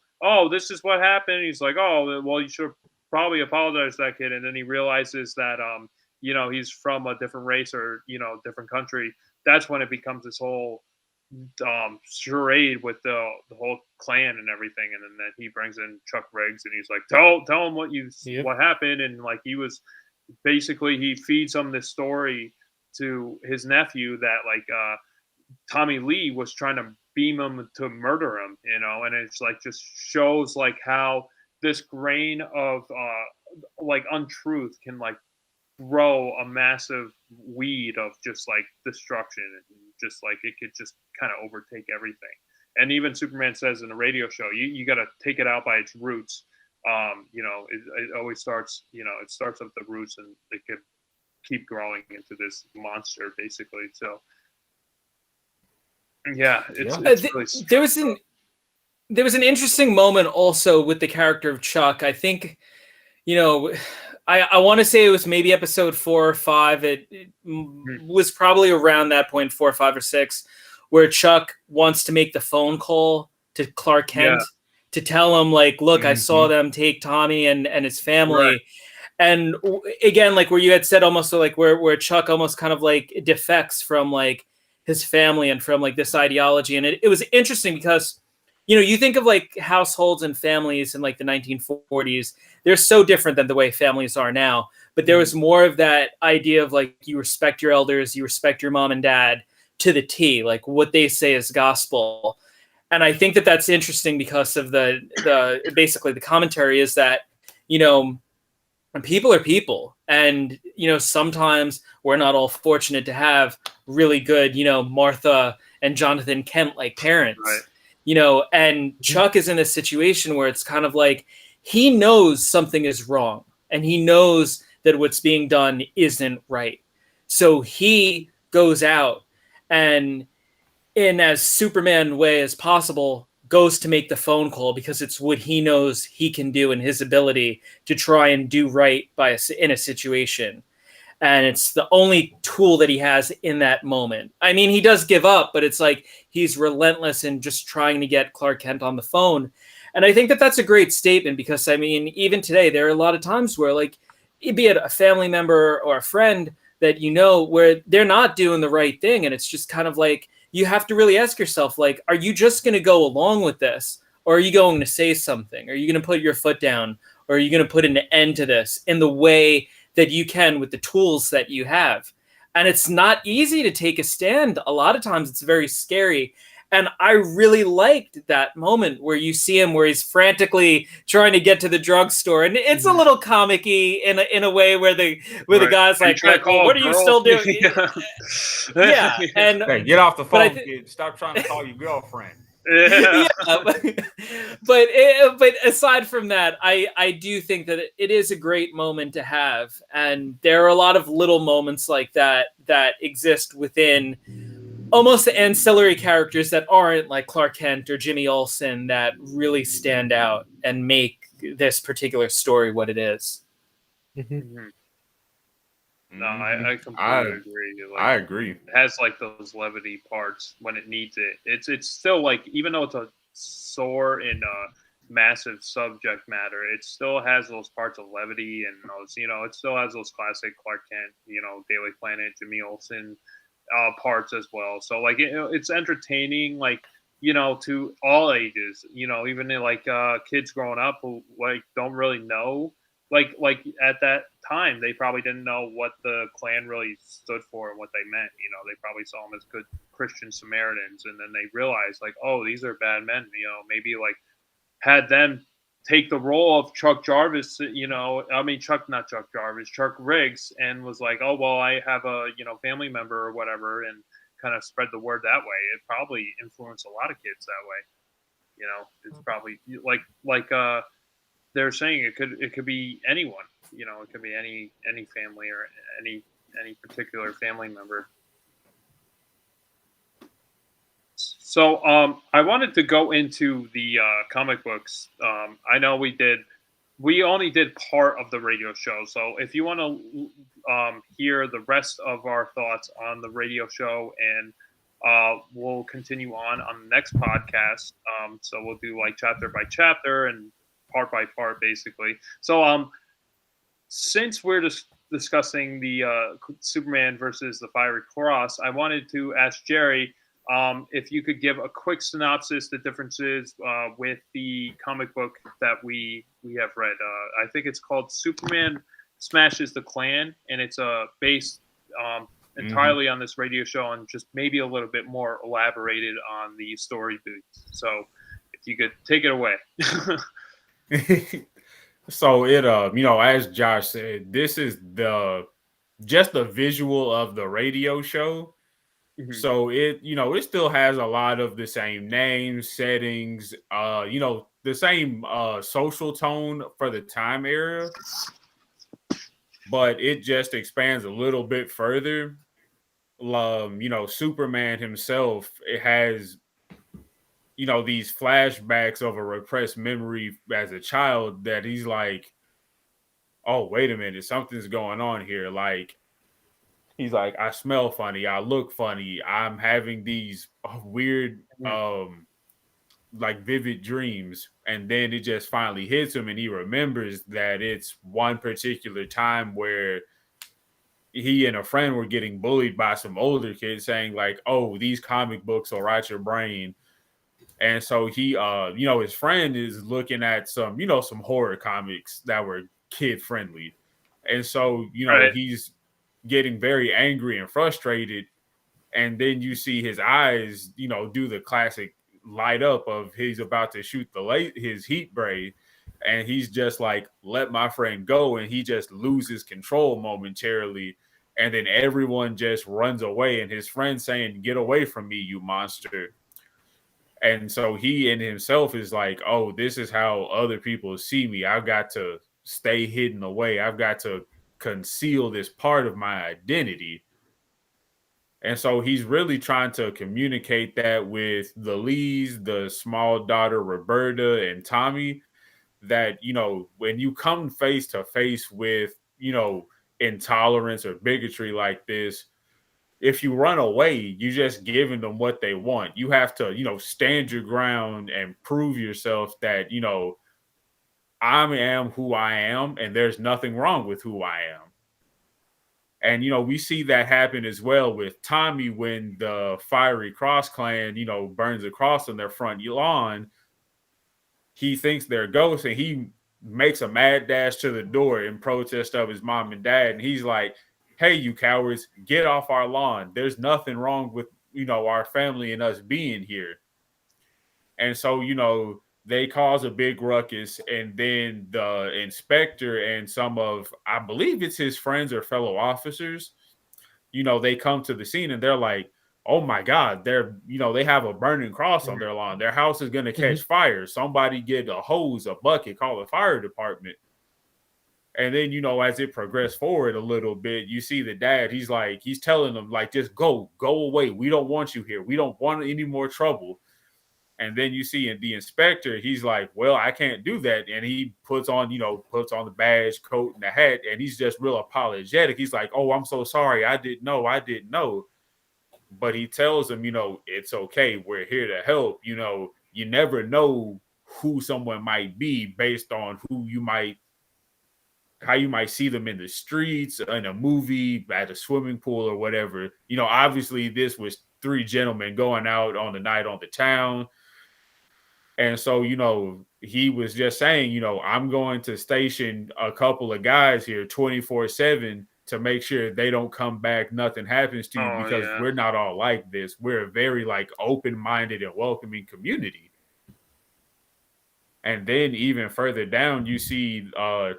this is what happened. He's like, well, you should probably apologize to that kid. And then he realizes that, he's from a different race or, different country. That's when it becomes this whole charade with the whole Klan and everything. And then he brings in Chuck Riggs and he's like, tell him what happened. And like, he was basically, he feeds him this story to his nephew that like Tommy Lee was trying to beam him to murder him, and it's like just shows like how this grain of like untruth can like grow a massive weed of just like destruction, and just like it could just kind of overtake everything. And even Superman says in the radio show, you got to take it out by its roots. It always starts, it starts at the roots, and it could keep growing into this monster basically. So yeah, it's really there was an interesting moment also with the character of Chuck. I think I want to say it was maybe episode 4 or 5. It was probably around that point, 4 or 5 or 6, where Chuck wants to make the phone call to Clark Kent to tell him like, look, I saw them take Tommy and his family. Right. And again, like where you had said almost like where Chuck almost kind of like defects from like his family and from like this ideology. And it was interesting because, you think of like households and families in like the 1940s, they're so different than the way families are now. But there was more of that idea of like, you respect your elders, you respect your mom and dad to the T, like what they say is gospel. And I think that that's interesting because of the basically the commentary is that, people are people, and sometimes we're not all fortunate to have really good Martha and Jonathan Kent like parents, right. And Chuck is in a situation where it's kind of like he knows something is wrong and he knows that what's being done isn't right, so he goes out and in as Superman way as possible goes to make the phone call because it's what he knows he can do and his ability to try and do right in a situation. And it's the only tool that he has in that moment. I mean, he does give up, but it's like he's relentless in just trying to get Clark Kent on the phone. And I think that that's a great statement because, I mean, even today, there are a lot of times where like, be it a family member or a friend that where they're not doing the right thing. And it's just kind of like, you have to really ask yourself, like, are you just going to go along with this? Or are you going to say something? Are you going to put your foot down? Or are you going to put an end to this in the way that you can with the tools that you have? And it's not easy to take a stand. A lot of times it's very scary. And I really liked that moment where you see him where he's frantically trying to get to the drugstore. And it's a little comic-y in a way where the guy's like, what are you still doing? Yeah. And hey, get off the phone, kid. Stop trying to call your girlfriend. Yeah. But aside from that, I do think that it is a great moment to have, and there are a lot of little moments like that exist within almost the ancillary characters that aren't like Clark Kent or Jimmy Olsen that really stand out and make this particular story what it is. Mm-hmm. No, I completely agree. Like, I agree. It has like those levity parts when it needs it. It's still like, even though it's a sore and massive subject matter, it still has those parts of levity and those, it still has those classic Clark Kent, Daily Planet, Jimmy Olsen parts as well. So like it's entertaining, like to all ages. Even like kids growing up who like don't really know. Like at that time, they probably didn't know what the Klan really stood for and what they meant. They probably saw them as good Christian Samaritans, and then they realized like, oh, these are bad men. Maybe like had them take the role of Chuck Jarvis. Not Chuck Jarvis, Chuck Riggs, and was like, oh well, I have a family member or whatever, and kind of spread the word that way. It probably influenced a lot of kids that way. It's probably like they're saying it could be anyone. It could be any family or any particular family member. So I wanted to go into the comic books. I know we only did part of the radio show. So if you want to hear the rest of our thoughts on the radio show, and we'll continue on the next podcast. So we'll do like chapter by chapter and part by part, basically. So, since we're just discussing the Superman versus the Fiery Cross, I wanted to ask Jerry if you could give a quick synopsis, the differences with the comic book that we have read. I think it's called Superman Smashes the Klan, and it's based entirely on this radio show, and just maybe a little bit more elaborated on the story beats. So, if you could take it away. So it as Josh said, this is just the visual of the radio show. Mm-hmm. So it still has a lot of the same names, settings, the same social tone for the time era, but it just expands a little bit further. Superman himself, it has these flashbacks of a repressed memory as a child that he's like, oh, wait a minute, something's going on here. Like, he's like, I smell funny, I look funny, I'm having these weird, like vivid dreams. And then it just finally hits him, and he remembers that it's one particular time where he and a friend were getting bullied by some older kids saying like, oh, these comic books will rot your brain. And so he, his friend is looking at some horror comics that were kid friendly. And so, right. He's getting very angry and frustrated. And then you see his eyes, do the classic light up of he's about to shoot his heat ray. And he's just like, let my friend go. And he just loses control momentarily. And then everyone just runs away. And his friend saying, get away from me, you monster. And so he in himself is like, oh, this is how other people see me. I've got to stay hidden away. I've got to conceal this part of my identity. And so he's really trying to communicate that with the Lees, the small daughter, Roberta and Tommy, that, when you come face to face with, intolerance or bigotry like this, if you run away, you're just giving them what they want. You have to, stand your ground and prove yourself that, I am who I am, and there's nothing wrong with who I am. And, we see that happen as well with Tommy when the Fiery Cross Clan, burns a cross on their front lawn. he thinks they're ghosts, and he makes a mad dash to the door in protest of his mom and dad. And he's like, hey, you cowards, get off our lawn. There's nothing wrong with, our family and us being here. And so, they cause a big ruckus, and then the inspector and some of, I believe it's his friends or fellow officers, they come to the scene and they're like, oh my God, they have a burning cross on their lawn. Their house is going to catch fire. Somebody get a hose, a bucket, call the fire department. And then, as it progressed forward a little bit, you see the dad, he's telling them, like, just go away. We don't want you here. We don't want any more trouble. And then you see the inspector, he's like, well, I can't do that. And he puts on the badge, coat, and the hat, and he's just real apologetic. He's like, oh, I'm so sorry. I didn't know. But he tells them, it's okay. We're here to help. You never know who someone might be based on how you might see them in the streets, in a movie, at a swimming pool or whatever. Obviously this was 3 gentlemen going out on the night on the town. And so, he was just saying, I'm going to station a couple of guys here 24/7 to make sure they don't come back, nothing happens to you, because we're not all like this. We're a very open-minded and welcoming community. And then even further down, you see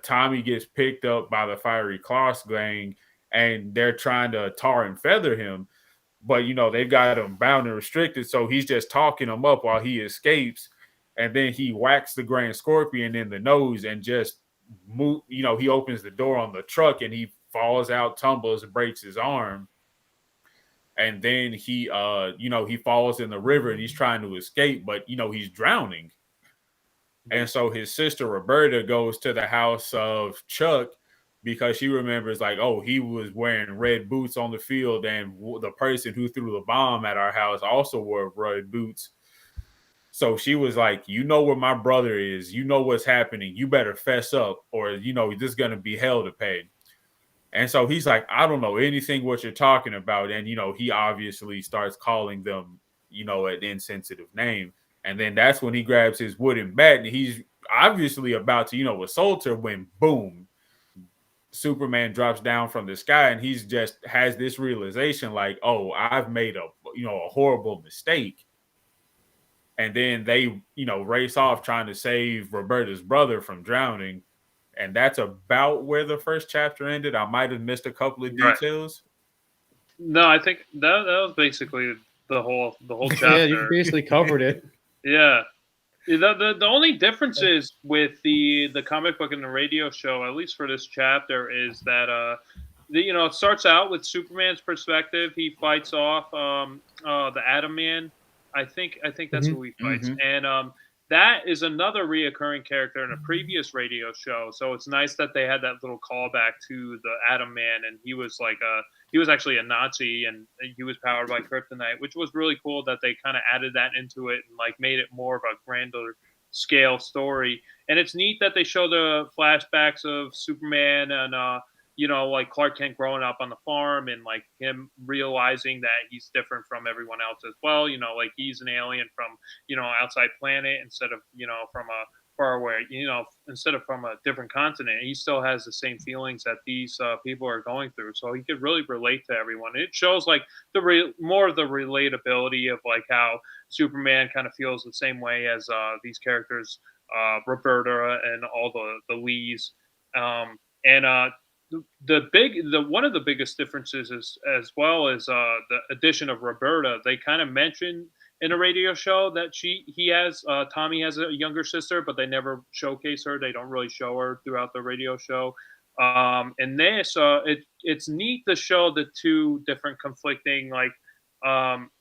Tommy gets picked up by the Fiery Cross gang, and they're trying to tar and feather him. But, they've got him bound and restricted, so he's just talking him up while he escapes. And then he whacks the Grand Scorpion in the nose and just he opens the door on the truck and he falls out, tumbles, and breaks his arm. And then he falls in the river and he's trying to escape, but, he's drowning. And so his sister Roberta goes to the house of Chuck because she remembers he was wearing red boots on the field, and the person who threw the bomb at our house also wore red boots. So she was like, where my brother is, what's happening. You better fess up, or, this is going to be hell to pay. And so he's like, I don't know anything what you're talking about. And, he obviously starts calling them, an insensitive name. And then that's when he grabs his wooden bat and he's obviously about to, assault her, when boom, Superman drops down from the sky, and he's just has this realization oh, I've made a horrible mistake. And then they, race off trying to save Roberta's brother from drowning. And that's about where the first chapter ended. I might have missed a couple of details. Right. No, I think that was basically the whole chapter. Yeah, you basically covered it. Yeah. The only differences with the comic book and the radio show, at least for this chapter, is that it starts out with Superman's perspective. He fights off the Atom Man. I think that's who he fights, and that is another reoccurring character in a previous radio show. So it's nice that they had that little callback to the Atom Man, and he was he was actually a Nazi, and he was powered by kryptonite, which was really cool that they kind of added that into it and made it more of a grander scale story. And it's neat that they show the flashbacks of Superman and Clark Kent growing up on the farm, and him realizing that he's different from everyone else as well. He's an alien from, outside planet instead of, from a far away, instead of from a different continent. He still has the same feelings that these people are going through. So he could really relate to everyone. It shows more of the relatability of how Superman kind of feels the same way as these characters, Roberta and all the Lees. The one of the biggest differences is, as well as the addition of Roberta. They kind of mention in a radio show that Tommy has a younger sister, but they never showcase her. They don't really show her throughout the radio show. And this, it's neat to show the two different conflicting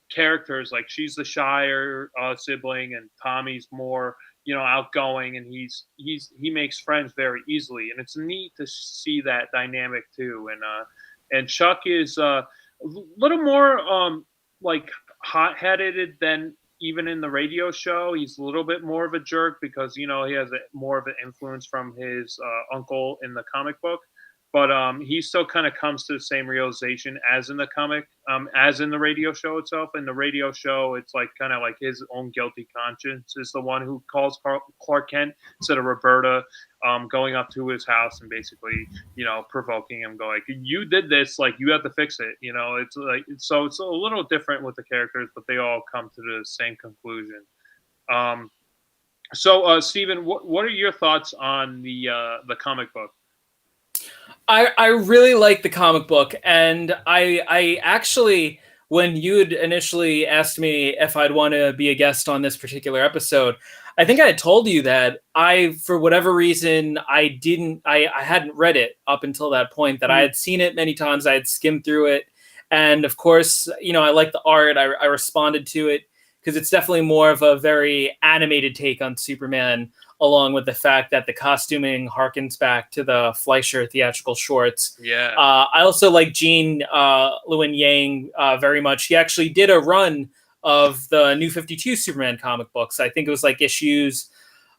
characters. She's the shyer sibling, and Tommy's more outgoing, and he makes friends very easily, and it's neat to see that dynamic too. And Chuck is a little more hot-headed than even in the radio show. He's a little bit more of a jerk because he has more of an influence from his uncle in the comic book. but he still kind of comes to the same realization as in the comic, as in the radio show itself. In the radio show, it's like kind of like his own guilty conscience is the one who calls Clark Kent instead of Roberta, going up to his house and basically, provoking him, going, "You did this, like you have to fix it." It's like so it's a little different with the characters, but they all come to the same conclusion. So, Steven, what are your thoughts on the comic book? I really like the comic book, and I actually, when you had initially asked me if I'd want to be a guest on this particular episode, I think I had told you that for whatever reason, I hadn't read it up until that point, that I had seen it many times. I had skimmed through it. And of course, I like the art. I responded to it because it's definitely more of a very animated take on Superman, along with the fact that the costuming harkens back to the Fleischer theatrical shorts. Yeah. I also like Gene Luen Yang very much. He actually did a run of the New 52 Superman comic books. I think it was like issues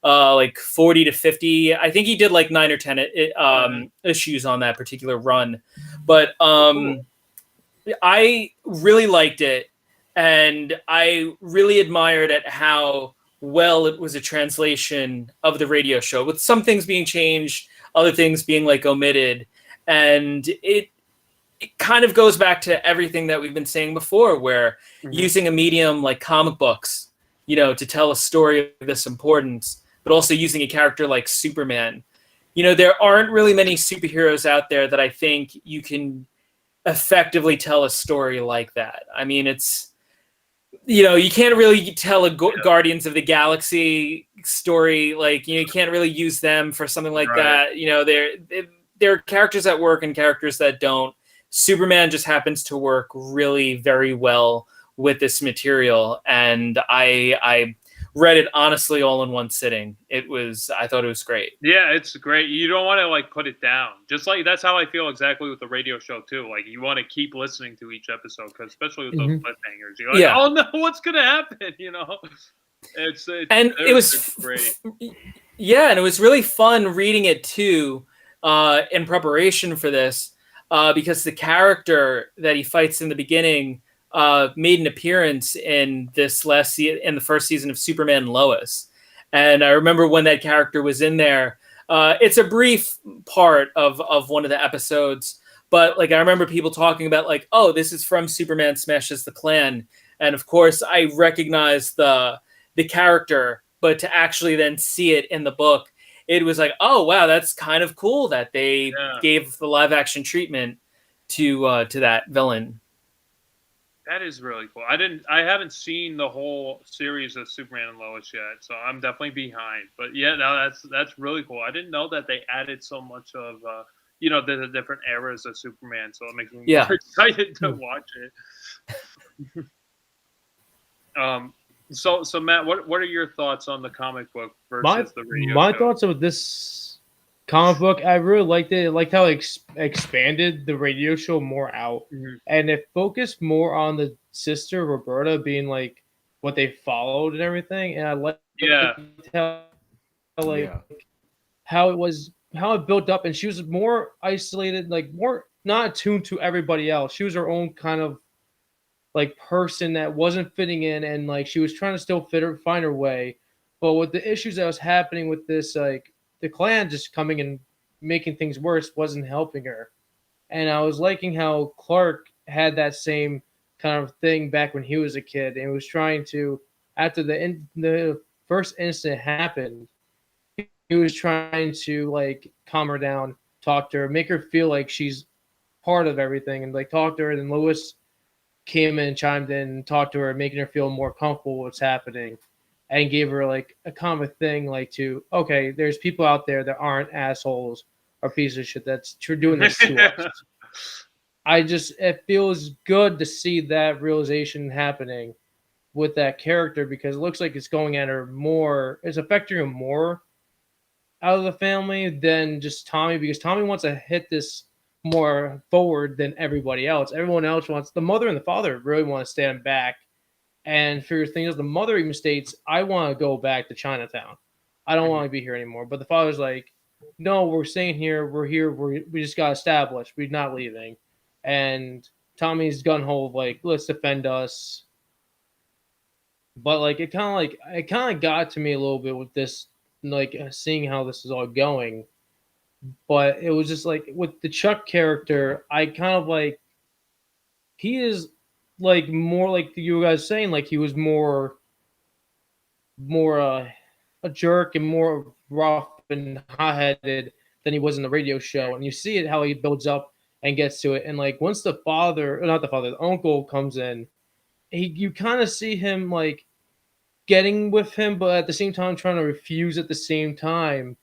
like 40 to 50. I think he did like 9 or 10 issues on that particular run. But I really liked it, and I really admired at how well it was a translation of the radio show, with some things being changed, other things being like omitted. And it kind of goes back to everything that we've been saying before, where using a medium like comic books, to tell a story of this importance, but also using a character like Superman. There aren't really many superheroes out there that I think you can effectively tell a story like that. I mean, it's, you can't really tell a Guardians of the Galaxy story. Like, you can't really use them for something like that. There are characters that work and characters that don't. Superman just happens to work really very well with this material. And I read it honestly all in one sitting. I thought it was great. Yeah, it's great. You don't want to like put it down. Just like that's how I feel exactly with the radio show too. Like you want to keep listening to each episode, because especially with those cliffhangers, you're like, oh no, what's gonna happen? It was great. Yeah, and it was really fun reading it too, in preparation for this, because the character that he fights in the beginning made an appearance in in the first season of Superman and Lois. And I remember when that character was in there, it's a brief part of one of the episodes, but like I remember people talking about like, oh, this is from Superman Smashes the Klan. And of course I recognized the character, but to actually then see it in the book, it was like, oh wow, that's kind of cool that they gave the live action treatment to that villain. That is really cool. I haven't seen the whole series of Superman and Lois yet, so I'm definitely behind. But yeah, no, that's really cool. I didn't know that they added so much of the different eras of Superman, so it makes me more excited to watch it. So Matt, what are your thoughts on the comic book versus the radio show? My thoughts of this comic book, I really liked it. I liked how it expanded the radio show more out, and it focused more on the sister Roberta being like what they followed and everything. And I liked how it built up, and she was more isolated, like more not attuned to everybody else. She was her own kind of like person that wasn't fitting in, and like she was trying to still find her way. But with the issues that was happening with this, like the Klan just coming and making things worse wasn't helping her. And I was liking how Clark had that same kind of thing back when he was a kid, and was trying to, after the first incident happened, he was trying to like calm her down, talk to her, make her feel like she's part of everything, and like talk to her. And then Lois came in and chimed in and talked to her, making her feel more comfortable with what's happening, and gave her like a common thing, like okay, there's people out there that aren't assholes or pieces of shit that's doing this to us. It feels good to see that realization happening with that character, because it looks like it's going at her more, it's affecting her more out of the family than just Tommy, because Tommy wants to hit this more forward than everybody else. Everyone else the mother and the father really want to stand back and figure things out. The mother even states, I want to go back to Chinatown. I don't want to be here anymore. But the father's like, no, we're staying here. We're here. We just got established. We're not leaving. And Tommy's gun ho, like, let's defend us. But like it kind of got to me a little bit with this, like seeing how this is all going. But it was just like with the Chuck character, I kind of like he is like more like you guys saying, like he was more a jerk and more rough and hot headed than he was in the radio show. And you see it how he builds up and gets to it. And like once the father, not the father, the uncle comes in, you kind of see him like getting with him, but at the same time trying to refuse at the same time.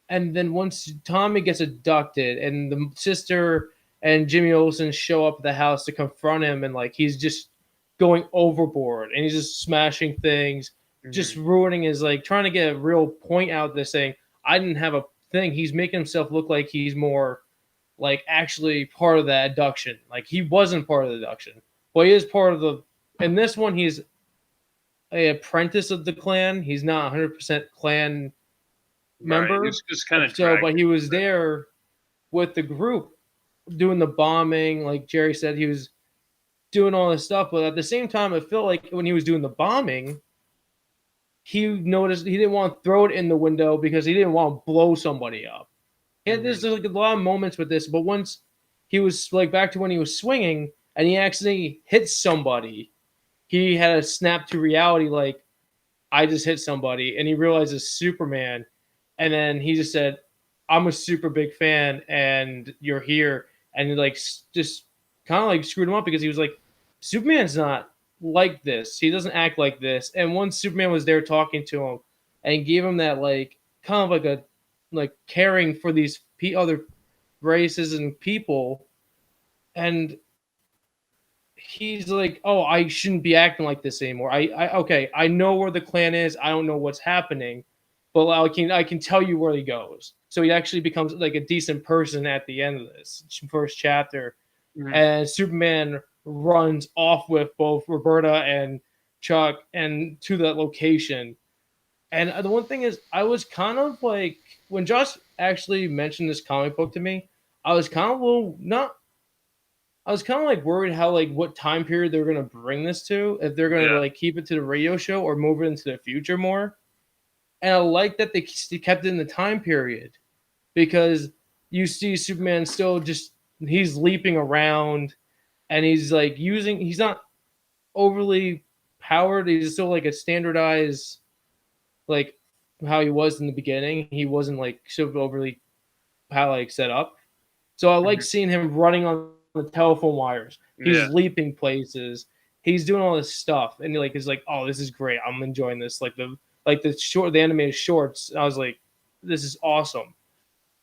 And then once Tommy gets abducted and the sister and Jimmy Olsen show up at the house to confront him, and like he's just going overboard and he's just smashing things, just ruining his, like trying to get a real point out there saying, I didn't have a thing. He's making himself look like he's more like actually part of the abduction. Like he wasn't part of the abduction, but he is part of the. In this one, he's a apprentice of the Klan. He's not 100% Klan member. Right. He's just kind of so, but he was there with the group doing the bombing. Like Jerry said, he was doing all this stuff. But at the same time, it felt like when he was doing the bombing, he noticed he didn't want to throw it in the window because he didn't want to blow somebody up. And there's like a lot of moments with this, but once he was like back to when he was swinging and he accidentally hit somebody, he had a snap to reality, like, I just hit somebody, and he realizes Superman, and then he just said, I'm a super big fan, and you're here, and he like just kind of like screwed him up because he was like, Superman's not like this. He doesn't act like this. And once Superman was there talking to him and gave him that like kind of like a like caring for these other races and people, and he's like, oh, I shouldn't be acting like this anymore. Okay, I know where the Klan is. I don't know what's happening, but I can tell you where he goes. So he actually becomes like a decent person at the end of this first chapter. And Superman runs off with both Roberta and Chuck and to that location. And the one thing is, I was kind of like, when Josh actually mentioned this comic book to me, I was kind of a little not. I was kind of like worried how like what time period they're gonna bring this to, if they're gonna like keep it to the radio show or move it into the future more. And I like that they kept it in the time period, because you see Superman still just he's leaping around, and he's like he's not overly powered. He's still like a standardized, like how he was in the beginning. He wasn't like so overly set up. So I like seeing him running on the telephone wires. He's leaping places. He's doing all this stuff, and like he's like, oh, this is great. I'm enjoying this. Like the animated shorts. I was like, this is awesome.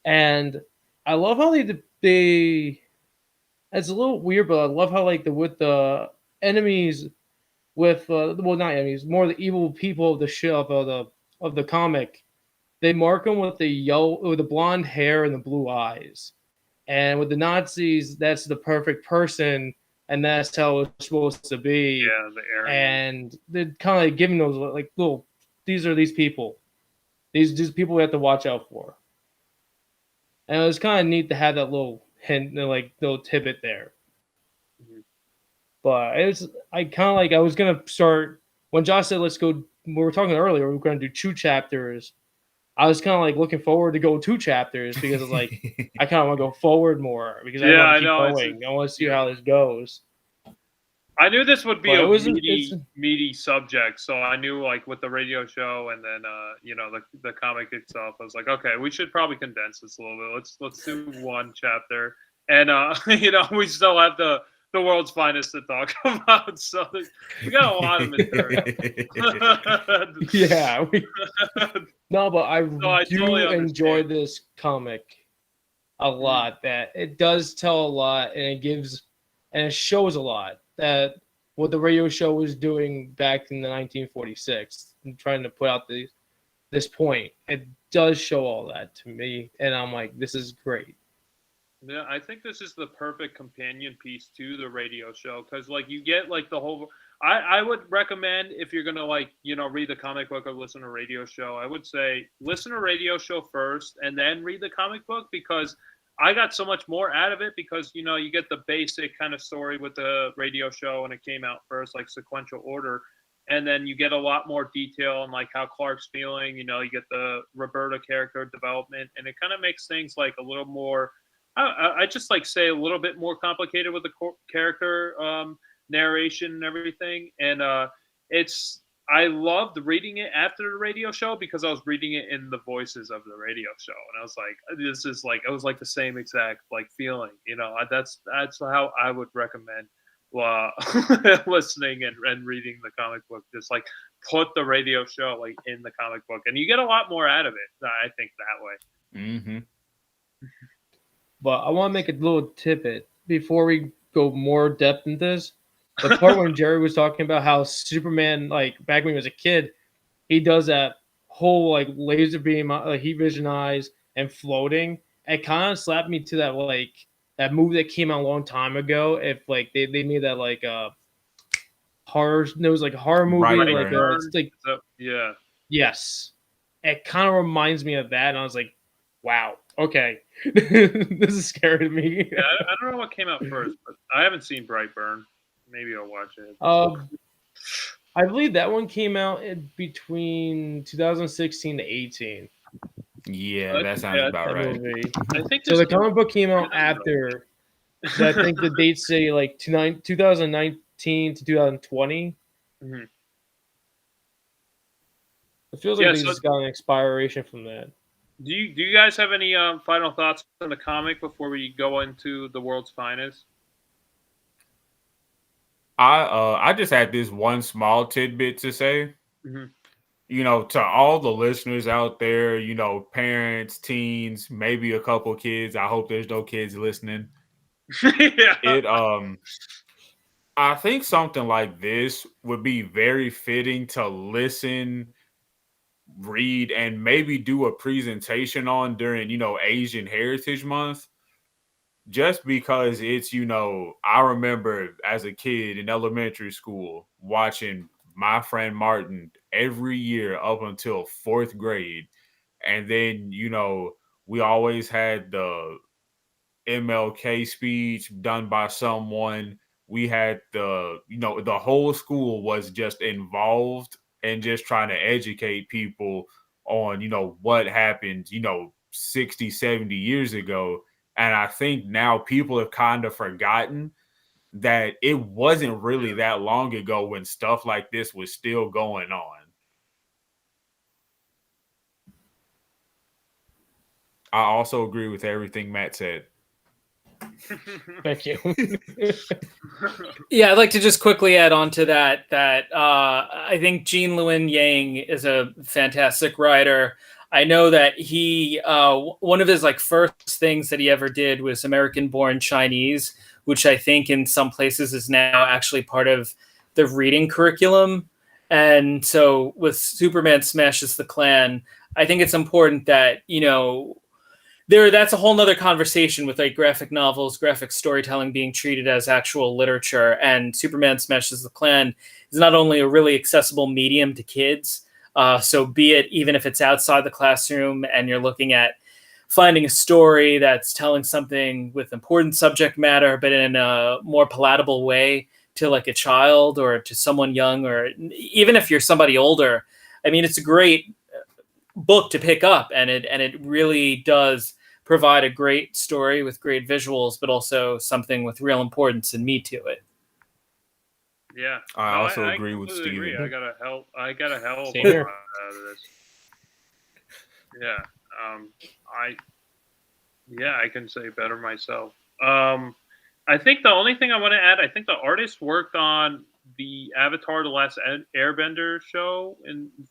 And I love how they it's a little weird, but I love how like with the enemies, with well, not enemies, more the evil people of the show of the comic. They mark them with the blonde hair and the blue eyes. And with the Nazis, that's the perfect person, and that's how it's supposed to be. Yeah, the area. And they're kind of like giving those like little, these are these people. These people we have to watch out for. And it was kind of neat to have that little hint, like little tidbit there. But I was gonna start when Josh said let's go. We were talking earlier. We were gonna do 2 chapters. I was kind of like looking forward to go 2 chapters because it's like I kind of want to go forward more because I want to keep going. I want to see how this goes. I knew this would be meaty subject, so I knew like with the radio show and then the comic itself, I was like, okay, we should probably condense this a little bit. Let's do 1 chapter, and we still have the world's finest to talk about, so we got a lot of material. Yeah. No, but I do totally enjoy this comic a lot. That it does tell a lot, and it shows a lot that what the radio show was doing back in the 1946 and trying to put out this point. It does show all that to me, and I'm like, this is great. Yeah, I think this is the perfect companion piece to the radio show because, like, you get like the whole. I would recommend, if you're gonna like, read the comic book or listen to a radio show, I would say listen to a radio show first and then read the comic book, because I got so much more out of it, because you get the basic kind of story with the radio show and it came out first, like sequential order, and then you get a lot more detail on like how Clark's feeling. You get the Roberta character development, and it kind of makes things like a little more. I just like say a little bit more complicated with the character narration and everything, and I loved reading it after the radio show, because I was reading it in the voices of the radio show, and I was like, this is like, it was like the same exact like feeling. That's how I would recommend listening and reading the comic book. Just like put the radio show like in the comic book, and you get a lot more out of it, I think, that way. Mm-hmm. But I want to make a little tidbit before we go more depth into this. The part when Jerry was talking about how Superman, like back when he was a kid, he does that whole like laser beam, heat vision eyes, and floating. It kind of slapped me to that movie that came out a long time ago. If like they made that like horror, it was like a horror movie, Right. It's like yeah. Yes, it kind of reminds me of that, and I was like, wow, okay, this is scary to me. Yeah, I don't know what came out first, but I haven't seen Brightburn. Maybe I'll watch it. I believe that one came out between 2016 to 18. Yeah, that sounds about right. Movie. I think So the comic book came out after. So I think the dates say like 2019 to 2020. Mm-hmm. It feels like they just got an expiration from that. Do you guys have any final thoughts on the comic before we go into the world's finest? I just had this one small tidbit to say. Mm-hmm. To all the listeners out there, parents, teens, maybe a couple kids. I hope there's no kids listening. Yeah. I think something like this would be very fitting to listen, read, and maybe do a presentation on during, Asian Heritage Month. Just because it's, I remember as a kid in elementary school watching my friend Martin every year up until 4th grade. And then, we always had the MLK speech done by someone. We had the whole school was just involved and just trying to educate people on, what happened, 60, 70 years ago. And I think now people have kind of forgotten that it wasn't really that long ago when stuff like this was still going on. I also agree with everything Matt said. Thank you. Yeah, I'd like to just quickly add on to that I think Luen Yang is a fantastic writer. I know that he one of his like first things that he ever did was American-Born Chinese, which I think in some places is now actually part of the reading curriculum. And so with Superman Smashes the Klan, I think it's important that, that's a whole nother conversation with like graphic novels, graphic storytelling being treated as actual literature. And Superman Smashes the Klan is not only a really accessible medium to kids, so be it even if it's outside the classroom and you're looking at finding a story that's telling something with important subject matter, but in a more palatable way to like a child or to someone young, or even if you're somebody older. I mean, it's a great book to pick up, and it really does provide a great story with great visuals, but also something with real importance and meat to it. Yeah, I also agree with Steven. Agree. I got a hell of Same a here. lot out of this. Yeah, I can say better myself. I think the only thing I want to add, I think the artist worked on the Avatar: The Last Airbender show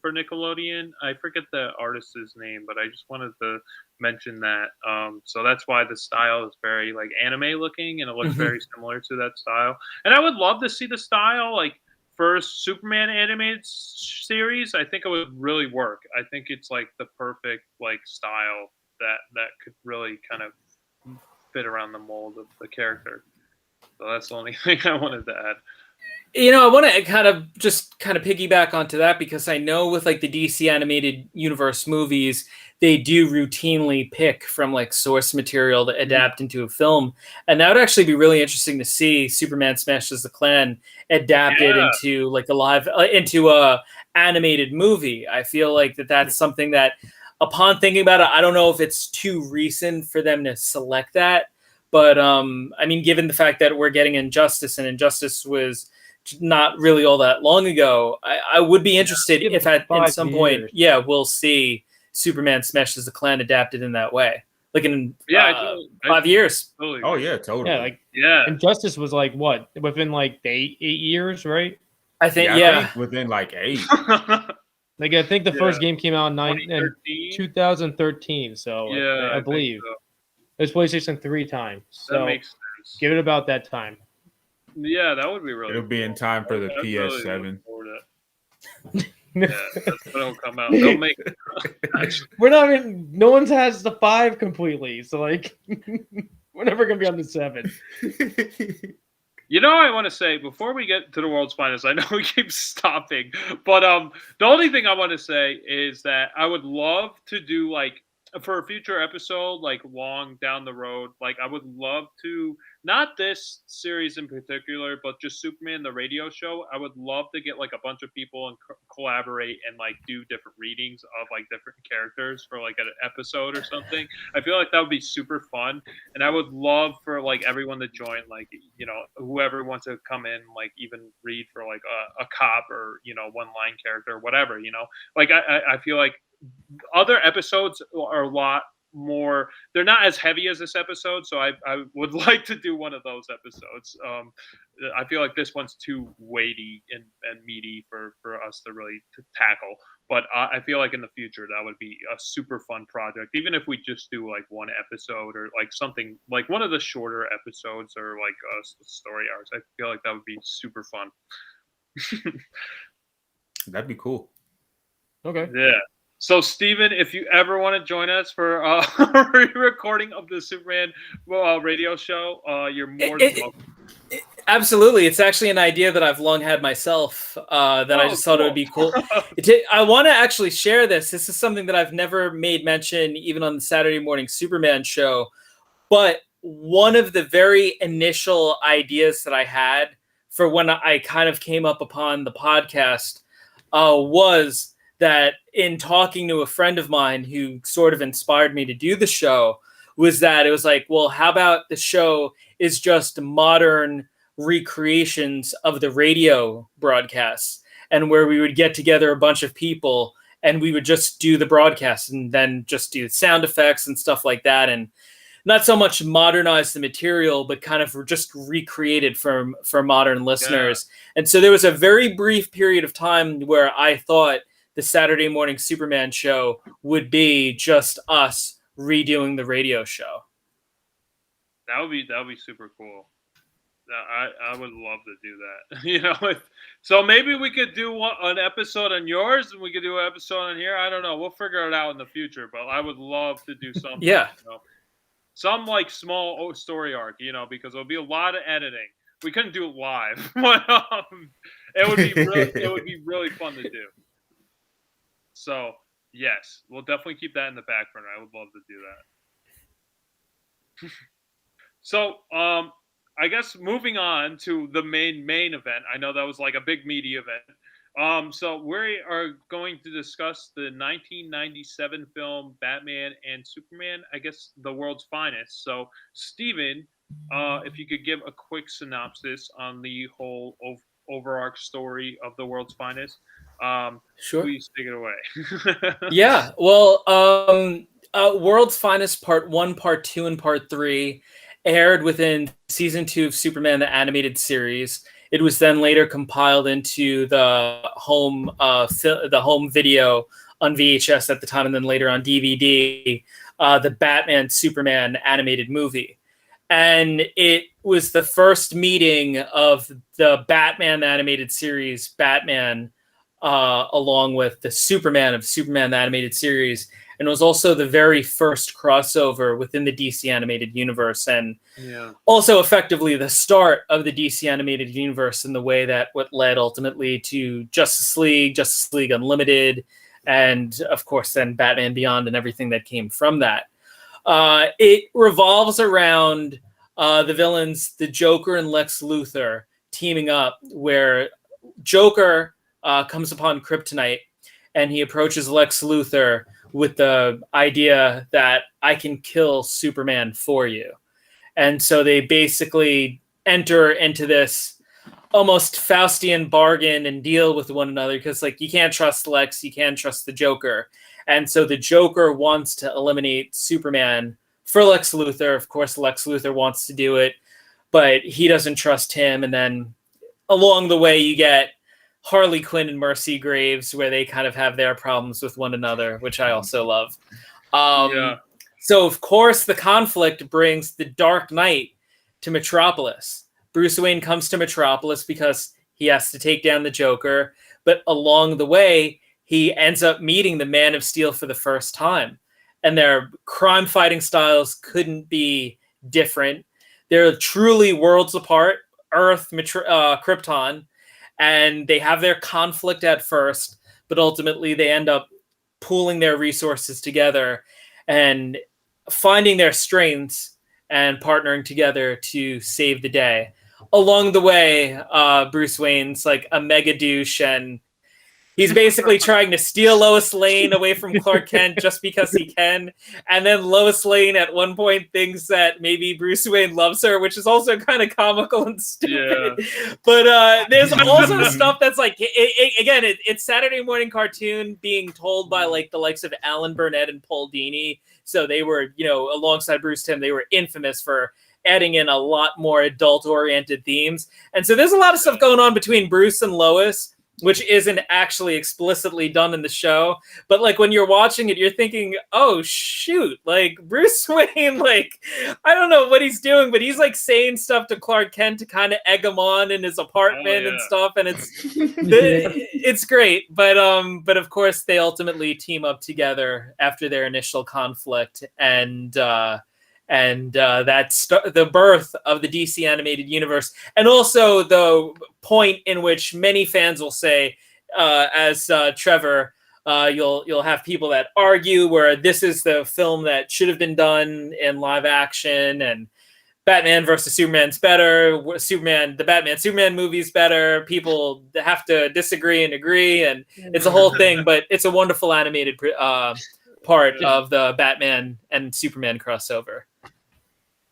for Nickelodeon. I forget the artist's name, but I just wanted to mention that. So that's why the style is very like anime looking, and it looks very similar to that style. And I would love to see the style like first Superman animated series. I think it would really work. I think it's like the perfect like style that could really kind of fit around the mold of the character. So that's the only thing I wanted to add. I want to kind of piggyback onto that because I know with like the DC animated universe movies, they do routinely pick from like source material to adapt into a film, and that would actually be really interesting to see Superman Smashes the Klan adapted into like into a animated movie. I feel like that's something that, upon thinking about it, I don't know if it's too recent for them to select that, but I mean, given the fact that we're getting Injustice, and Injustice was not really all that long ago, I would be interested if at some point, we'll see Superman Smashes the Klan adapted in that way, like in 5 years. Totally oh yeah, totally. Yeah, like Injustice was like what, within like 8 years, right? I think I think within like 8. Like I think the first game came out in 2013, so I believe it was PlayStation 3 time. So that makes sense. Give it about that time. Yeah, that would be really. It'll be in time for the PS7. Yeah, that's when it'll come out. They'll make. We're not even. No one has the 5 completely, so like, we're never gonna be on the 7. I want to say before we get to the world's finest, I know we keep stopping, but the only thing I want to say is that I would love to do like for a future episode, like long down the road, like I would love to, not this series in particular, but just Superman the radio show. I would love to get like a bunch of people and collaborate and like do different readings of like different characters for like an episode or something. I feel like that would be super fun, and I would love for like everyone to join, like whoever wants to come in, like even read for like a cop or one line character or whatever. Like I feel like other episodes are a lot more, they're not as heavy as this episode, so I would like to do one of those episodes. I feel like this one's too weighty and meaty for us to really tackle, but I feel like in the future that would be a super fun project, even if we just do like one episode or like something like one of the shorter episodes or like story arcs. I feel like that would be super fun. That'd be cool. Okay. Yeah. So, Steven, if you ever want to join us for a re-recording of the Superman radio show, you're more than welcome. Absolutely. It's actually an idea that I've long had myself, that I just thought it would be cool. I want to actually share this. This is something that I've never made mention, even on the Saturday morning Superman show. But one of the very initial ideas that I had for when I kind of came up upon the podcast was that, in talking to a friend of mine who sort of inspired me to do the show, was that it was like, well, how about the show is just modern recreations of the radio broadcasts, and where we would get together a bunch of people and we would just do the broadcast and then just do sound effects and stuff like that, and not so much modernize the material, but kind of just recreate it for modern listeners. Yeah. And so there was a very brief period of time where I thought the Saturday morning Superman show would be just us redoing the radio show. That would be super cool. I would love to do that. So maybe we could do an episode on yours, and we could do an episode on here. I don't know. We'll figure it out in the future, but I would love to do something. Yeah. Some like small story arc, because there'll be a lot of editing. We couldn't do it live, but it would be really fun to do. So, yes, we'll definitely keep that in the back burner. I would love to do that. So, I guess moving on to the main event. I know that was like a big media event. So we are going to discuss the 1997 film Batman and Superman, I guess the world's finest. So, Steven, if you could give a quick synopsis on the whole overarch story of the world's finest. Sure. Please take it away. Yeah. Well, World's Finest Part 1, Part 2, and Part 3 aired within Season 2 of Superman the Animated Series. It was then later compiled into the home video on VHS at the time, and then later on DVD, the Batman Superman animated movie. And it was the first meeting of the Batman animated series, Batman, along with the Superman of Superman the Animated Series, and it was also the very first crossover within the DC animated universe, and also effectively the start of the DC animated universe in the way that what led ultimately to Justice League Unlimited, and of course then Batman Beyond and everything that came from that. It revolves around the villains, the Joker and Lex Luthor, teaming up, where Joker comes upon kryptonite, and he approaches Lex Luthor with the idea that I can kill Superman for you. And so they basically enter into this almost Faustian bargain and deal with one another, because like you can't trust Lex, you can't trust the Joker. And so the Joker wants to eliminate Superman for Lex Luthor. Of course, Lex Luthor wants to do it, but he doesn't trust him. And then along the way, you get Harley Quinn and Mercy Graves, where they kind of have their problems with one another, which I also love. So, of course, the conflict brings the Dark Knight to Metropolis. Bruce Wayne comes to Metropolis because he has to take down the Joker, but along the way, he ends up meeting the Man of Steel for the first time. And their crime-fighting styles couldn't be different. They're truly worlds apart, Earth, Krypton, and they have their conflict at first, but ultimately they end up pooling their resources together and finding their strengths and partnering together to save the day. Along the way, Bruce Wayne's like a mega douche, and he's basically trying to steal Lois Lane away from Clark Kent just because he can. And then Lois Lane at one point thinks that maybe Bruce Wayne loves her, which is also kind of comical and stupid. Yeah. But there's also stuff that's like, it's Saturday morning cartoon being told by like the likes of Alan Burnett and Paul Dini. So they were, alongside Bruce Timm, they were infamous for adding in a lot more adult-oriented themes. And so there's a lot of stuff going on between Bruce and Lois, which isn't actually explicitly done in the show. But like when you're watching it, you're thinking, oh shoot, like Bruce Wayne, like, I don't know what he's doing, but he's like saying stuff to Clark Kent to kind of egg him on in his apartment and stuff. And it's great. But of course they ultimately team up together after their initial conflict, and that's the birth of the DC animated universe, and also the point in which many fans will say, as Trevor, you'll have people that argue where this is the film that should have been done in live action, and Batman versus Superman's better. The Batman Superman movie's better. People have to disagree and agree, and it's a whole thing. But it's a wonderful animated part of the Batman and Superman crossover.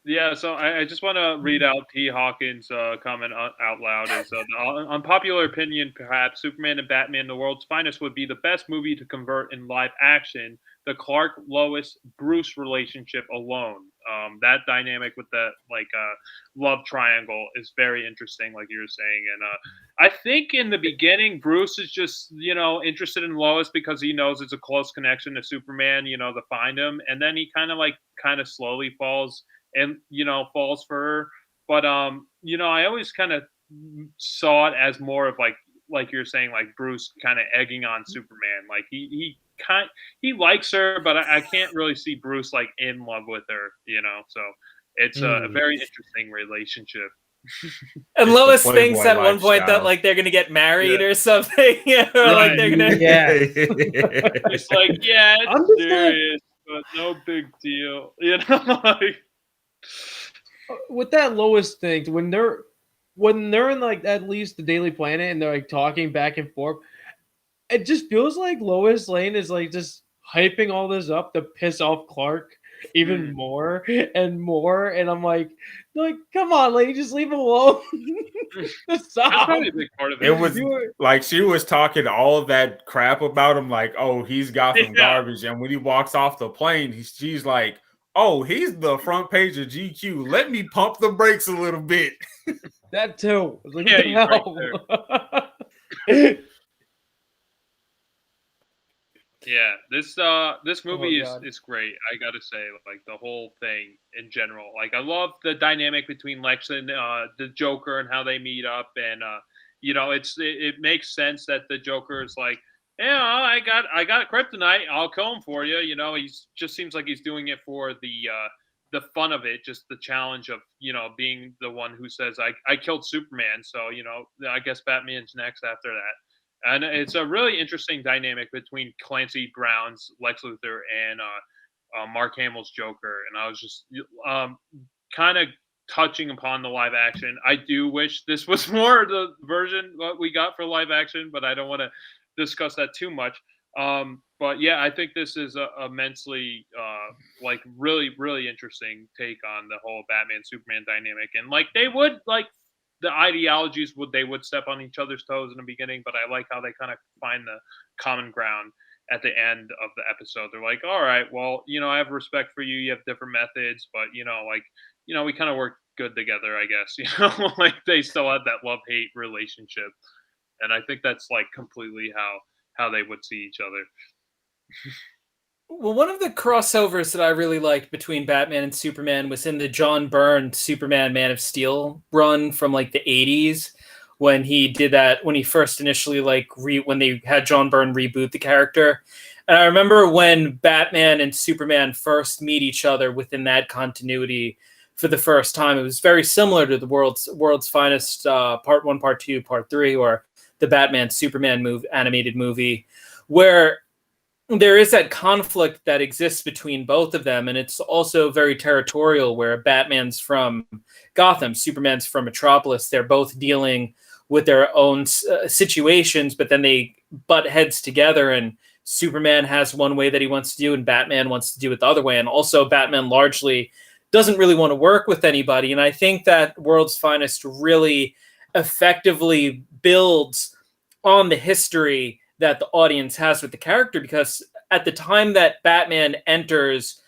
Yeah, so I just want to read out T. Hawkins' comment out loud. Is unpopular opinion, perhaps Superman and Batman, the world's finest, would be the best movie to convert in live action. The Clark, Lois, Bruce relationship alone, that dynamic with the love triangle is very interesting, like you were saying. And I think in the beginning, Bruce is just interested in Lois because he knows it's a close connection to Superman, to find him, and then he kind of slowly falls. And, falls for her. But, I always kind of saw it as more of like you're saying, like Bruce kind of egging on Superman. Like he likes her, but I can't really see Bruce like in love with her, So it's a very interesting relationship. And Lois thinks at one point that like they're gonna get married or something, or like they're gonna. Yeah. It's like, it's serious, but no big deal, like. With that Lois thing, when they're in like at least the Daily Planet and they're like talking back and forth, it just feels like Lois Lane is like just hyping all this up to piss off Clark even more and more. And I'm like, come on, lady, just leave him alone. That's probably a big part of it. It was like she was talking all of that crap about him, like, oh, he's Gotham garbage. And when he walks off the plane, she's like, oh, he's the front page of GQ. Let me pump the brakes a little bit. That too. Like, yeah, this movie is great. I gotta say, like the whole thing in general. Like I love the dynamic between Lex and the Joker and how they meet up, and it makes sense that the Joker is like Yeah, I got kryptonite. I'll kill him for you. You know, he's just seems like he's doing it for the fun of it, just the challenge of being the one who says I killed Superman. So I guess Batman's next after that, and it's a really interesting dynamic between Clancy Brown's Lex Luthor and Mark Hamill's Joker. And I was just kind of touching upon the live action. I do wish this was more the version what we got for live action, but I don't want to discuss that too much. But yeah, I think this is a immensely like really interesting take on the whole Batman Superman dynamic, and like they would like the ideologies would step on each other's toes in the beginning, but I like how they kind of find the common ground at the end of the episode. They're like, all right, well, I have respect for you. You have different methods, but we kind of work good together, I guess. Like they still had that love hate relationship, and I think that's like completely how they would see each other. Well, one of the crossovers that I really liked between Batman and Superman was in the John Byrne Superman Man of Steel run from like the 80s, when he did that, when he first initially when they had John Byrne reboot the character. And I remember when Batman and Superman first meet each other within that continuity for the first time, it was very similar to the World's Finest Part 1, Part 2, Part 3, or the Batman Superman animated movie, where there is that conflict that exists between both of them, and it's also very territorial, where Batman's from Gotham, Superman's from Metropolis. They're both dealing with their own situations, but then they butt heads together, and Superman has one way that he wants to do, and Batman wants to do it the other way. And also Batman largely doesn't really want to work with anybody. And I think that World's Finest really effectively builds on the history that the audience has with the character, because at the time that Batman enters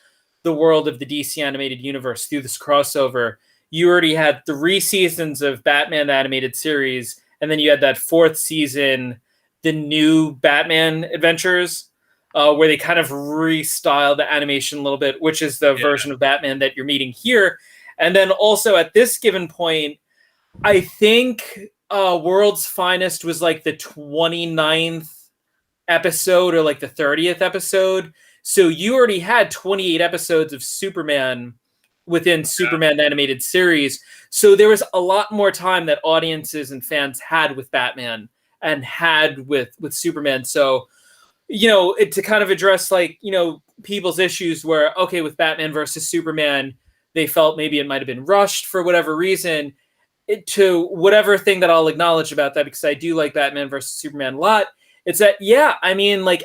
the world of the DC animated universe through this crossover, you already had 3 seasons of Batman the animated series, and then you had that 4th season, the new Batman adventures, where they kind of restyle the animation a little bit, which is the version of Batman that you're meeting here. And then also at this given point, I think World's Finest was like the 29th episode or like the 30th episode. So you already had 28 episodes of Superman within Superman the animated series. So there was a lot more time that audiences and fans had with Batman and had with Superman. So, to kind of address people's issues where, okay, with Batman versus Superman, they felt maybe it might have been rushed for whatever reason, to whatever thing that I'll acknowledge about that, because I do like Batman versus Superman a lot. It's that,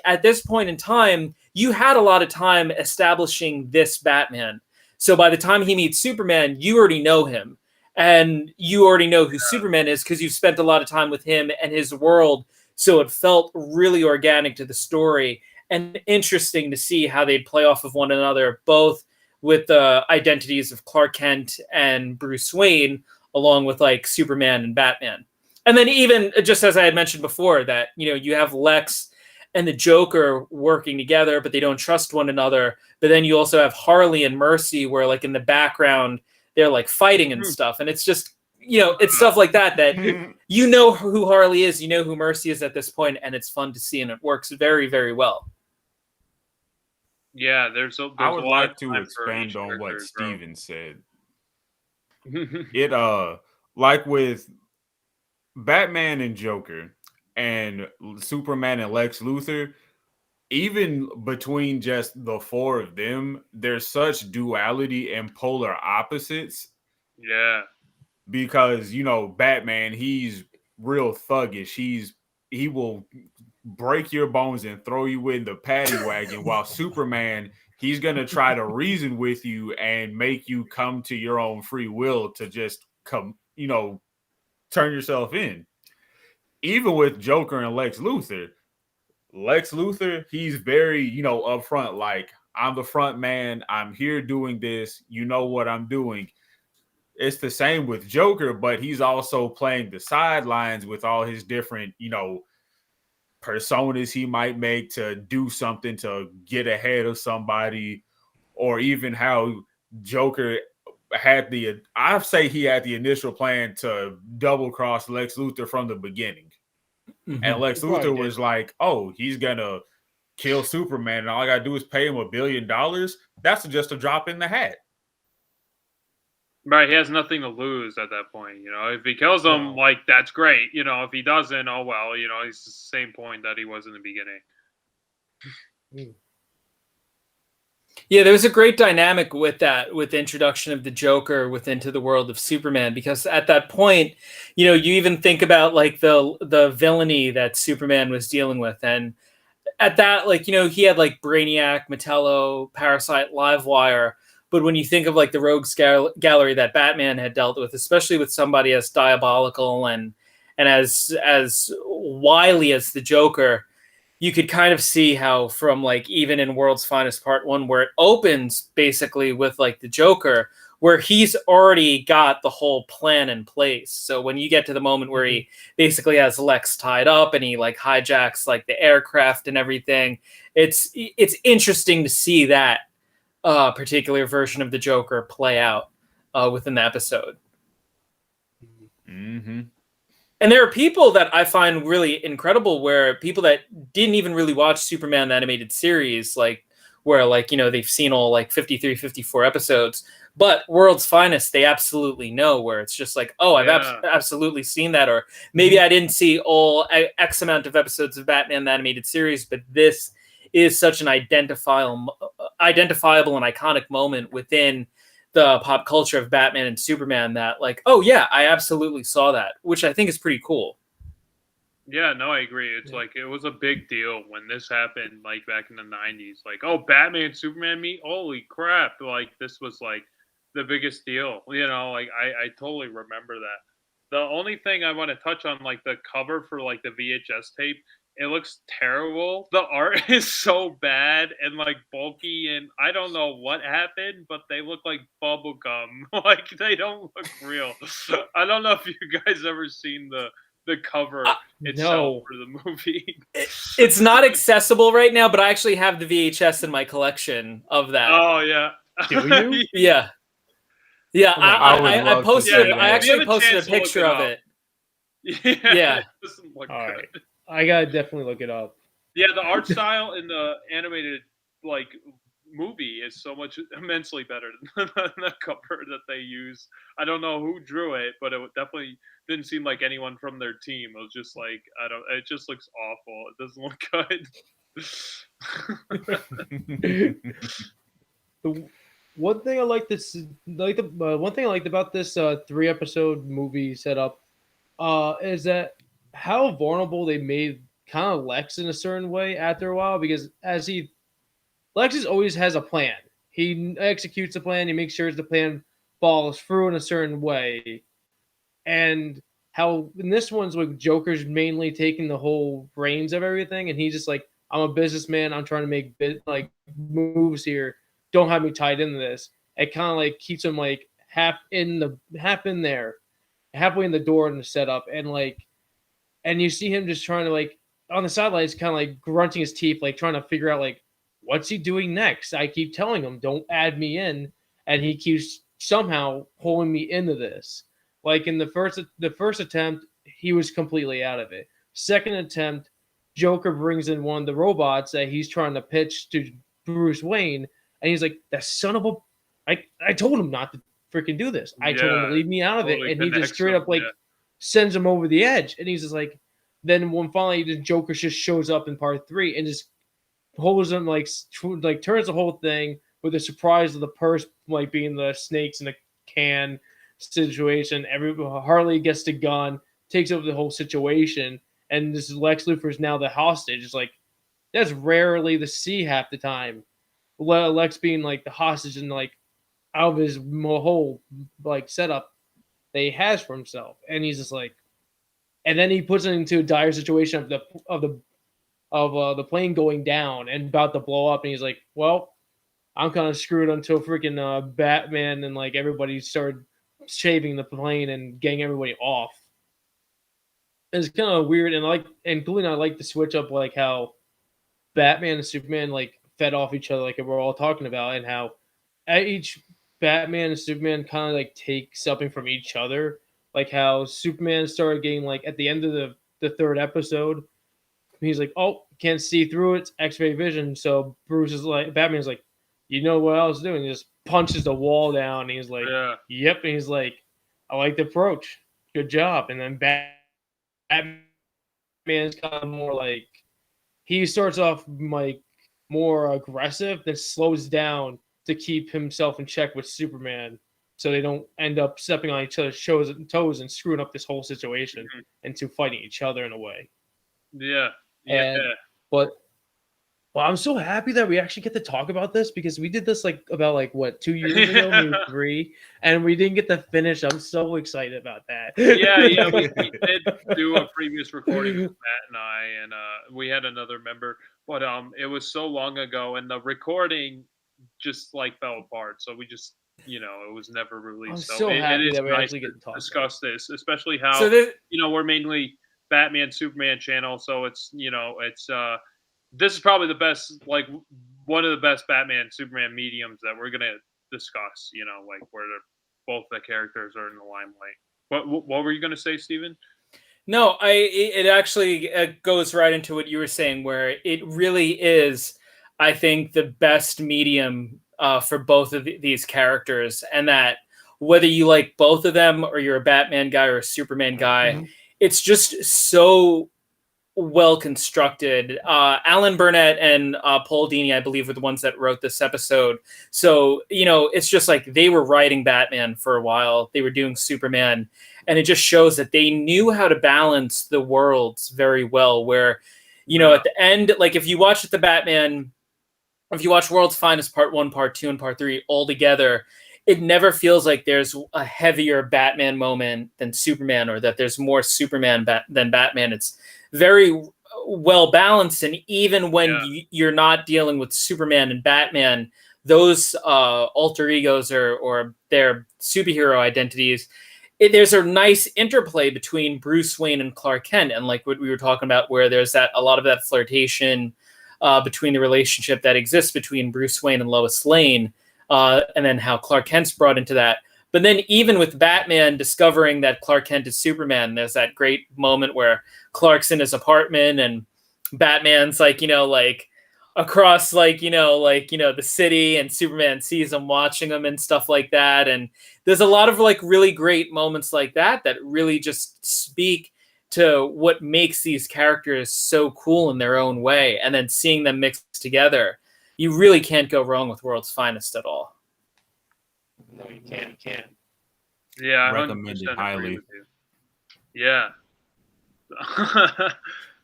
at this point in time, you had a lot of time establishing this Batman. So by the time he meets Superman, you already know him. And you already know who Superman is because you've spent a lot of time with him and his world. So it felt really organic to the story and interesting to see how they'd play off of one another, both with the identities of Clark Kent and Bruce Wayne, along with Superman and Batman. And then even just as I had mentioned before, that, you have Lex and the Joker working together, but they don't trust one another. But then you also have Harley and Mercy, where in the background, they're fighting and stuff. And it's just, it's stuff like that who Harley is, who Mercy is at this point, and it's fun to see, and it works very, very well. Yeah, there's I would like to expand on what Steven said. It like with Batman and Joker and Superman and Lex Luthor, even between just the 4 of them, there's such duality and polar opposites. Yeah. Because, Batman, he's real thuggish. He will break your bones and throw you in the paddy wagon, while Superman, he's going to try to reason with you and make you come to your own free will to just come, turn yourself in. Even with Joker and Lex Luthor, he's very, upfront, I'm the front man. I'm here doing this. You know what I'm doing. It's the same with Joker, but he's also playing the sidelines with all his different, personas he might make to do something to get ahead of somebody, or even how Joker I say he had the initial plan to double cross Lex Luthor from the beginning. And Lex Luthor was like, "Oh, he's gonna kill Superman, and all I gotta do is pay him $1 billion." That's just a drop in the hat. Right, he has nothing to lose at that point. If he kills him, like, that's great. If he doesn't, oh well. He's the same point that he was in the beginning. Yeah, there was a great dynamic with that, with the introduction of the Joker into the world of Superman, because at that point, you even think about like the villainy that Superman was dealing with, and at that, like, he had like Brainiac, Metello, Parasite, Livewire. But when you think of like the rogues gallery that Batman had dealt with, especially with somebody as diabolical and as wily as the Joker, you could kind of see how from like even in World's Finest Part 1, where it opens basically with like the Joker, where he's already got the whole plan in place. So when you get to the moment where he basically has Lex tied up and he like hijacks like the aircraft and everything, it's interesting to see that particular version of the Joker play out within the episode. Mm-hmm. And there are people that I find really incredible, where people that didn't even really watch Superman the animated series, like where like, they've seen all like 53, 54 episodes, but World's Finest, they absolutely know, where it's just like, oh, I've absolutely seen that. Or maybe I didn't see all X amount of episodes of Batman the animated series, but this is such an identifiable and iconic moment within the pop culture of Batman and Superman that like, oh yeah, I absolutely saw that, which I think is pretty cool. Yeah, no, I agree. It's like, it was a big deal when this happened, like back in the 90s. Like, oh, Batman and Superman meet? Holy crap. Like, this was like the biggest deal. Like, I totally remember that. The only thing I want to touch on, like the cover for like the VHS tape, it looks terrible. The art is so bad and like bulky, and I don't know what happened, but they look like bubble gum. Like, they don't look real. I don't know if you guys ever seen the cover itself for the movie. It's not accessible right now, but I actually have the VHS in my collection of that. Oh yeah. Do you? Yeah. Yeah, I posted. Yeah, I actually posted a picture of it. Yeah. It doesn't look All good. right. I gotta definitely look it up. Yeah, the art style in the animated like movie is so much immensely better than the cover that they use. I don't know who drew it, but it definitely didn't seem like anyone from their team. It was just like, it just looks awful. It doesn't look good. The one thing I like one thing I liked about this 3-episode movie setup is that how vulnerable they made kind of Lex in a certain way after a while, because Lex always has a plan. He executes the plan. He makes sure the plan follows through in a certain way. And how in this one's like Joker's mainly taking the whole reins of everything, and he's just like, I'm a businessman. I'm trying to make moves here. Don't have me tied into this. It kind of like keeps him like half in there, halfway in the door in the setup, and you see him just trying to like on the sidelines, kind of like grunting his teeth, like trying to figure out like what's he doing next. I keep telling him, don't add me in, and he keeps somehow pulling me into this. Like in the first attempt, he was completely out of it. Second attempt, Joker brings in one of the robots that he's trying to pitch to Bruce Wayne, and he's like, "That son of a! I told him not to freaking do this. I told him to leave me out of it," and he just straight up like sends him over the edge. And he's just like, then when finally the Joker just shows up in part 3 and just holds him like turns the whole thing with the surprise of the purse like being the snakes in a can situation. Harley gets the gun, takes over the whole situation, and this Lex Luthor is now the hostage. It's like that's rarely to see half the time. Lex being like the hostage and like out of his whole like setup that he has for himself, and he's just like, and then he puts it into a dire situation of the plane going down and about to blow up, and he's like, well, I'm kind of screwed until freaking Batman and like everybody started shaving the plane and getting everybody off. It's kind of weird, and including I like to switch up like how Batman and Superman like fed off each other, like we're all talking about, and how each Batman and Superman kind of like take something from each other. Like how Superman started getting like at the end of the the third episode. He's like, oh, can't see through it. It's X-ray vision. So Bruce is like, Batman's like, you know what I was doing? He just punches the wall down. And he's like, Yeah. yep. And he's like, I like the approach. Good job. And then Batman's kind of more like, he starts off like more aggressive, then slows down to keep himself in check with Superman, so they don't end up stepping on each other's toes and screwing up this whole situation into fighting each other in a way. Yeah. But I'm so happy that we actually get to talk about this, because we did this about 2 years ago, maybe 3, and we didn't get to finish. I'm so excited about that. Yeah, we did do a previous recording with Matt and I, and we had another member, but it was so long ago, and the recording just fell apart. So we just, it was never released. I'm so happy it is that we nice actually get to talk discuss this, especially how we're mainly Batman Superman channel, so it's this is probably the best, one of the best Batman Superman mediums that we're gonna discuss. Where both the characters are in the limelight. What were you gonna say, Steven? No, it actually goes right into what you were saying, where it really is, I think, the best medium for both of these characters, and that whether you like both of them or you're a Batman guy or a Superman guy, it's just so well constructed. Alan Burnett and Paul Dini, I believe, were the ones that wrote this episode. So, it's just like they were writing Batman for a while. They were doing Superman. And it just shows that they knew how to balance the worlds very well. Where, at the end, if you watch the Batman, if you watch World's Finest Part 1, Part 2, and Part 3 all together, it never feels like there's a heavier Batman moment than Superman, or that there's more Superman than Batman. It's very well balanced, and even when you're not dealing with Superman and Batman, those alter egos or their superhero identities, there's a nice interplay between Bruce Wayne and Clark Kent, and like what we were talking about, where there's a lot of that flirtation between the relationship that exists between Bruce Wayne and Lois Lane, and then how Clark Kent's brought into that. But then even with Batman discovering that Clark Kent is Superman, there's that great moment where Clark's in his apartment and Batman's across the city, and Superman sees him watching him and stuff like that. And there's a lot of really great moments like that really just speak to what makes these characters so cool in their own way. And then seeing them mixed together, you really can't go wrong with World's Finest at all. No, you can't. Yeah, I recommend it highly. Yeah.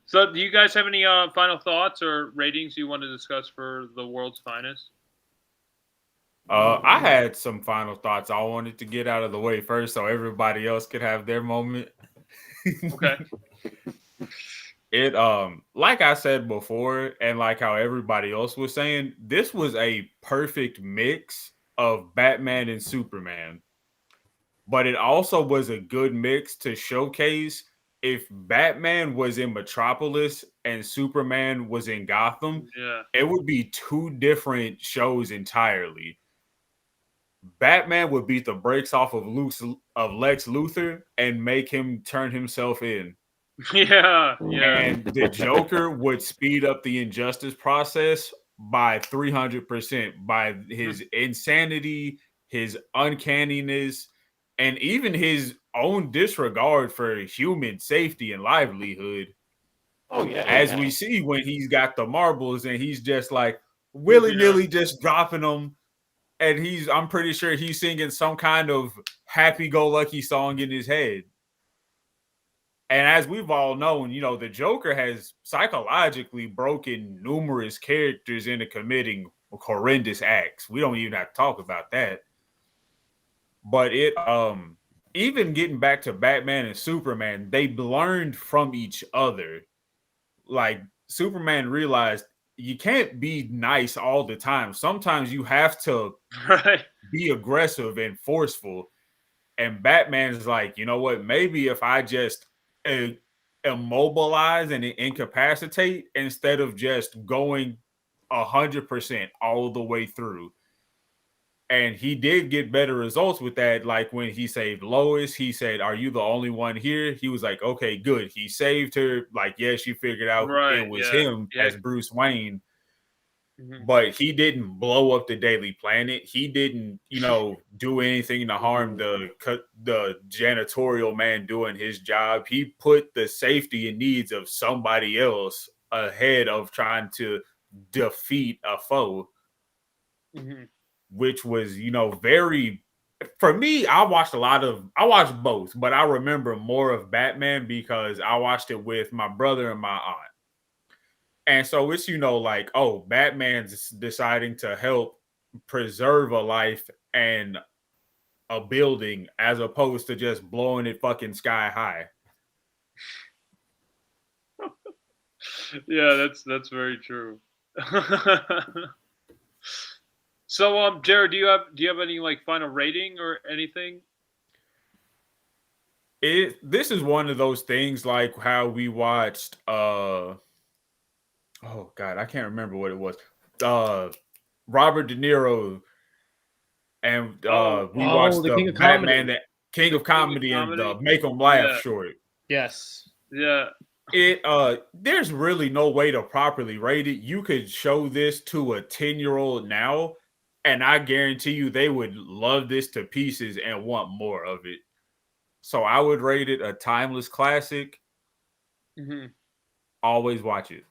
So, do you guys have any final thoughts or ratings you want to discuss for the World's Finest? I had some final thoughts I wanted to get out of the way first, so everybody else could have their moment. Okay. It like I said before, and like how everybody else was saying, this was a perfect mix of Batman and Superman. But it also was a good mix to showcase if Batman was in Metropolis and Superman was in Gotham, it would be two different shows entirely. Batman would beat the brakes off of Lex Luthor and make him turn himself in. Yeah. And the Joker would speed up the injustice process by 300% by his insanity, his uncanniness, and even his own disregard for human safety and livelihood. Oh, yeah. As we see when he's got the marbles and he's just willy-nilly just dropping them. And I'm pretty sure he's singing some kind of happy-go-lucky song in his head. And as we've all known, the Joker has psychologically broken numerous characters into committing horrendous acts. We don't even have to talk about that. But it, even getting back to Batman and Superman, they learned from each other. Superman realized you can't be nice all the time. Sometimes you have to be aggressive and forceful. And Batman's like, you know what? Maybe if I just immobilize and incapacitate instead of just going 100% all the way through. And he did get better results with that. Like when he saved Lois, he said, "Are you the only one here?" He was like, "Okay, good." He saved her. Like, yeah, she figured out Right. it was Yeah. him Yeah. as Bruce Wayne. Mhm. But he didn't blow up the Daily Planet. He didn't, do anything to harm the janitorial man doing his job. He put the safety and needs of somebody else ahead of trying to defeat a foe, Mhm. which was, very. For me, I watched both, but I remember more of Batman because I watched it with my brother and my aunt. And so it's, like, oh, Batman's deciding to help preserve a life and a building as opposed to just blowing it fucking sky high. Yeah, that's very true. So, Jared, do you have any like final rating or anything? This is one of those things like how we watched oh god, I can't remember what it was. Robert De Niro and we watched the the King of Batman, Comedy. King of Comedy, and Comedy? the Make 'Em Laugh Yeah. short. Yes. Yeah. There's really no way to properly rate it. You could show this to a 10-year-old now, and I guarantee you they would love this to pieces and want more of it. So I would rate it a timeless classic. Hmm. Always watch it.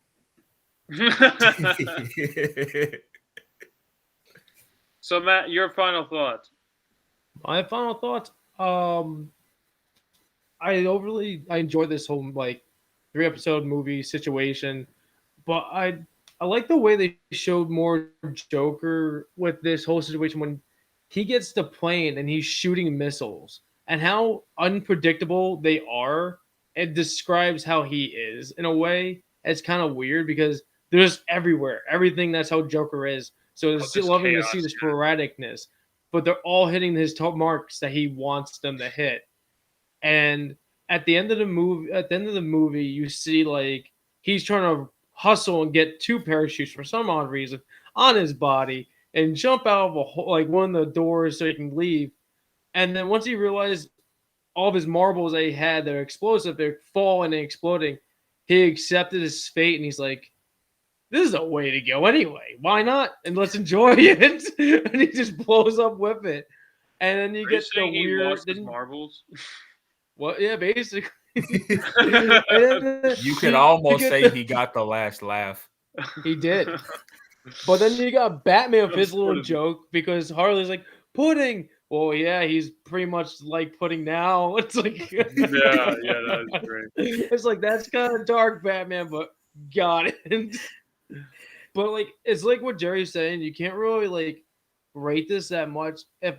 So, Matt, your final thoughts? My final thoughts. I enjoyed this whole like 3-episode movie situation, but I like the way they showed more Joker with this whole situation when he gets the plane and he's shooting missiles and how unpredictable they are. It describes how he is in a way. It's kind of weird because they're just everywhere. Everything, that's how Joker is. So it's this loving to chaos, see the yeah. sporadicness, but they're all hitting his top marks that he wants them to hit. And at the end of the movie, you see like he's trying to hustle and get 2 parachutes for some odd reason on his body and jump out of like one of the doors so he can leave. And then once he realized all of his marbles that he had that are explosive, they're falling and exploding, he accepted his fate and he's like, "This is a way to go anyway. Why not? And let's enjoy it." And he just blows up with it. And then you Are get you the saying he weird. lost his marbles? What? Yeah, basically. You could almost say he got the last laugh. He did. But then you got Batman with his little Pudding. joke because Harley's like, "Pudding." Well, yeah, he's pretty much like pudding now. It's like, Yeah, that is great. It's like that's kind of dark, Batman, but got it. But like, it's like what Jerry's saying. You can't really like rate this that much. If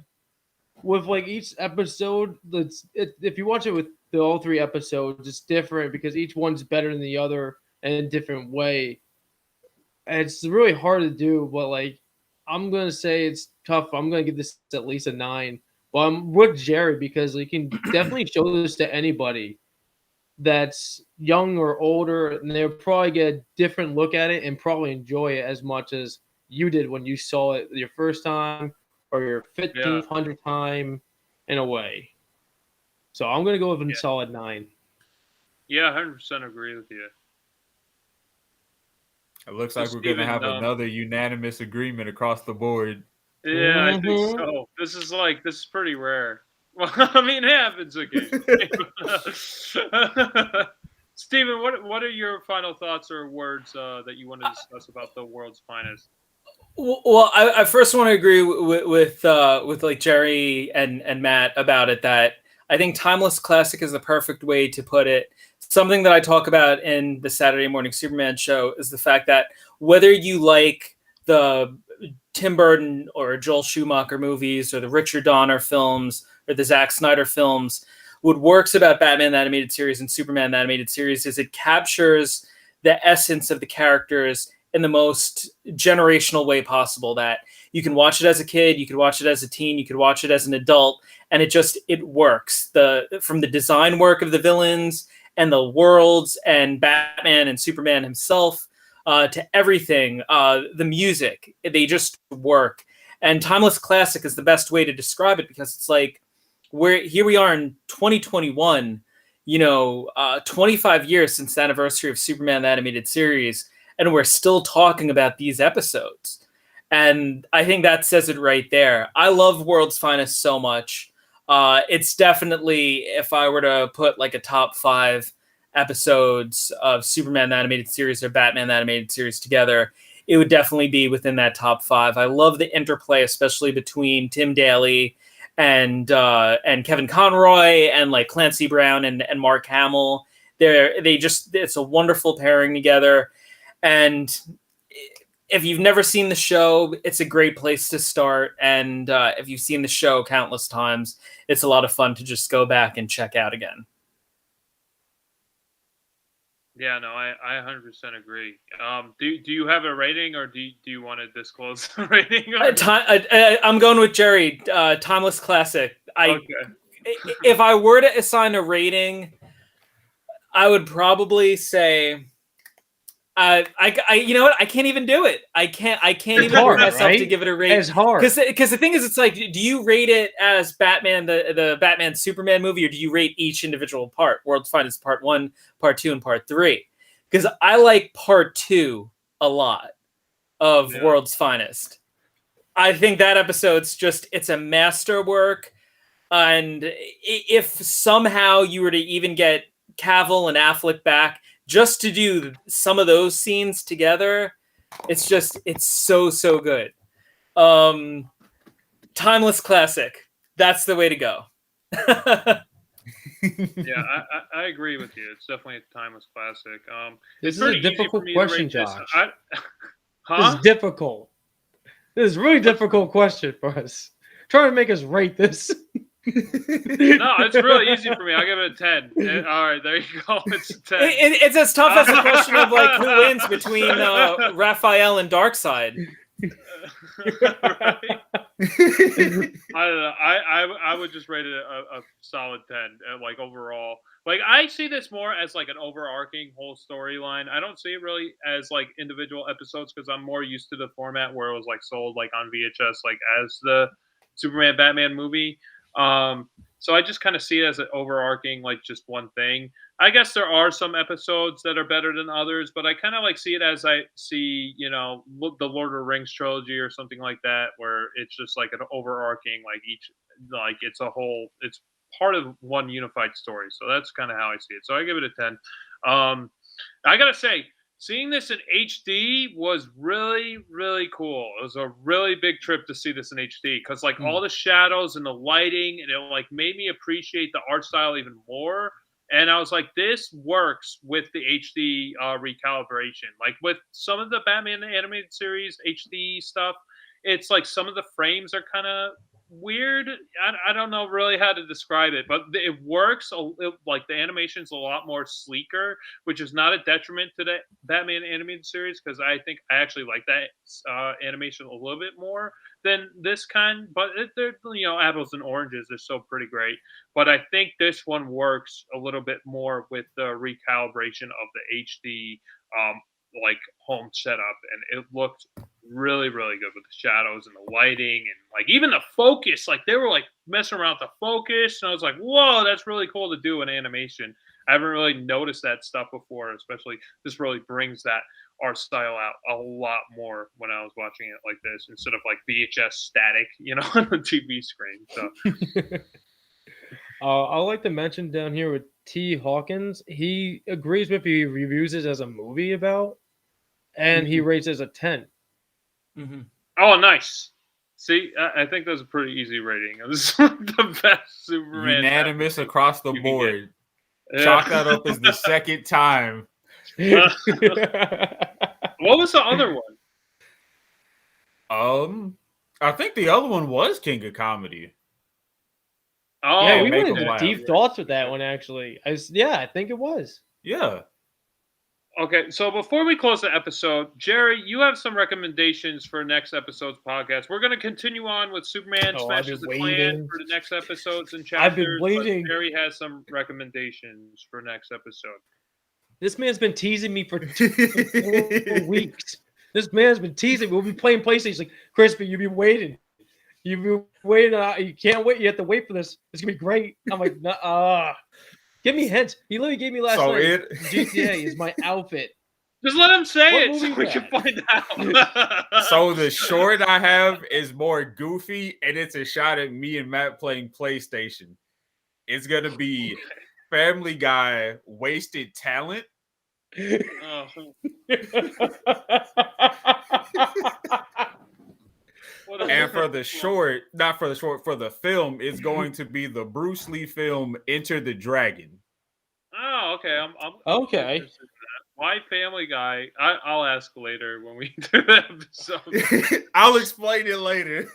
with like each episode, if you watch it with all 3 episodes, it's different because each one's better than the other in a different way. And it's really hard to do, but like I'm gonna say it's tough. I'm gonna give this at least a 9. But I'm with Jerry because you can definitely show this to anybody that's young or older, and they'll probably get a different look at it and probably enjoy it as much as you did when you saw it your first time or your 1500th time in a way. So I'm gonna go with a solid 9. Yeah, 100% agree with you. It looks like we're going to have another unanimous agreement across the board. Yeah, I think so. This is pretty rare. Well, I mean, it happens again. Steven, what are your final thoughts or words that you want to discuss about the world's finest? Well, I first want to agree with like Jerry and Matt about it, that I think timeless classic is the perfect way to put it. Something that I talk about in the Saturday Morning Superman show is the fact that whether you like the Tim Burton or Joel Schumacher movies or the Richard Donner films or the Zack Snyder films, what works about Batman the Animated Series and Superman the Animated Series is it captures the essence of the characters in the most generational way possible, that you can watch it as a kid, you could watch it as a teen, you could watch it as an adult, and it works. From the design work of the villains and the worlds and Batman and Superman himself to everything, the music, they just work. And timeless classic is the best way to describe it, because it's like here we are in 2021, 25 years since the anniversary of Superman the Animated Series, and we're still talking about these episodes. And I think that says it right there. I love World's Finest so much. It's definitely, if I were to put like a top 5 episodes of Superman the Animated Series or Batman the Animated Series together, it would definitely be within that top 5. I love the interplay, especially between Tim Daly and Kevin Conroy and like Clancy Brown and Mark Hamill. It's a wonderful pairing together. And if you've never seen the show, it's a great place to start. And if you've seen the show countless times, it's a lot of fun to just go back and check out again. Yeah, no, I 100% agree. Do you have a rating, or do you want to disclose the rating? I'm going with Jerry. Timeless classic. Okay. If I were to assign a rating, I would probably say, you know what? I can't even do it. I can't even bring myself to give it a rating. It's hard because the thing is, it's like, do you rate it as Batman, the Batman Superman movie, or do you rate each individual part? World's Finest Part 1, Part 2, and Part 3. Because I like Part 2 a lot of World's Finest. I think that episode's it's a masterwork. And if somehow you were to even get Cavill and Affleck back just to do some of those scenes together, it's so good. Timeless classic. That's the way to go. Yeah, I agree with you. It's definitely a timeless classic. This it's is a difficult question, Josh. This is difficult. This is a really difficult question for us. Trying to make us rate this. No, it's really easy for me. I'll give it a 10. All right, there you go. It's a 10. It's as tough as the question of like who wins between Raphael and Darkseid. Right? I don't know. I would just rate it a solid 10. Like overall, like I see this more as like an overarching whole storyline. I don't see it really as like individual episodes, because I'm more used to the format where it was like sold like on VHS, like as the Superman Batman movie. So I just kind of see it as an overarching, like just one thing. I guess there are some episodes that are better than others, but I kind of like see it as I see, the Lord of the Rings trilogy or something like that, where it's just like an overarching, like each, like it's a whole, it's part of one unified story. So that's kind of how I see it. So I give it a 10. I gotta say, seeing this in HD was really, really cool. It was a really big trip to see this in HD, because like all the shadows and the lighting, and it like made me appreciate the art style even more. And I was like, this works with the HD recalibration. Like with some of the Batman animated series HD stuff, it's like some of the frames are kind of weird. I don't know really how to describe it, but it works. Like the animation's a lot more sleeker, which is not a detriment to the Batman animated series, because I think I actually like that animation a little bit more than this kind. But they're apples and oranges. They're so pretty great. But I think this one works a little bit more with the recalibration of the HD like home setup, and it looked really, really good with the shadows and the lighting, and like even the focus. Like they were like messing around with the focus, and I was like, whoa, that's really cool to do in animation. I haven't really noticed that stuff before. Especially this really brings that art style out a lot more when I was watching it like this, instead of like VHS static, on the TV screen. So I'd like to mention down here with T. Hawkins, he agrees with you. He reviews it as a movie and he rates it as a 10. Mm-hmm. Oh, nice. See, I think that's a pretty easy rating. This is the best Superman. Unanimous across the board. Chalk that up as the second time. What was the other one? I think the other one was King of Comedy. Oh, yeah, we went into deep thoughts with that one, actually. I think it was. Yeah. Okay, so before we close the episode, Jerry, you have some recommendations for next episode's podcast. We're going to continue on with Superman Smashes the Klan for the next episodes and chapters. I've been waiting. But Jerry has some recommendations for next episode. This man's been teasing me for 2 weeks. This man's been teasing. We'll be playing PlayStation. Like, Crispy, you've been waiting. You've been waiting. You can't wait. You have to wait for this. It's gonna be great. I'm like, give me hints. He literally gave me last night. GTA is my outfit. Just let him say What it so movie we is can that? find out. So the short I have is more goofy, and it's a shot at me and Matt playing PlayStation. It's gonna be Family Guy wasted talent. Oh. And for the short, not for the short, for the film, it's going to be the Bruce Lee film Enter the Dragon. Oh, okay. I'm Okay. interested in that. Why Family Guy? I'll ask later when we do the episode. I'll explain it later.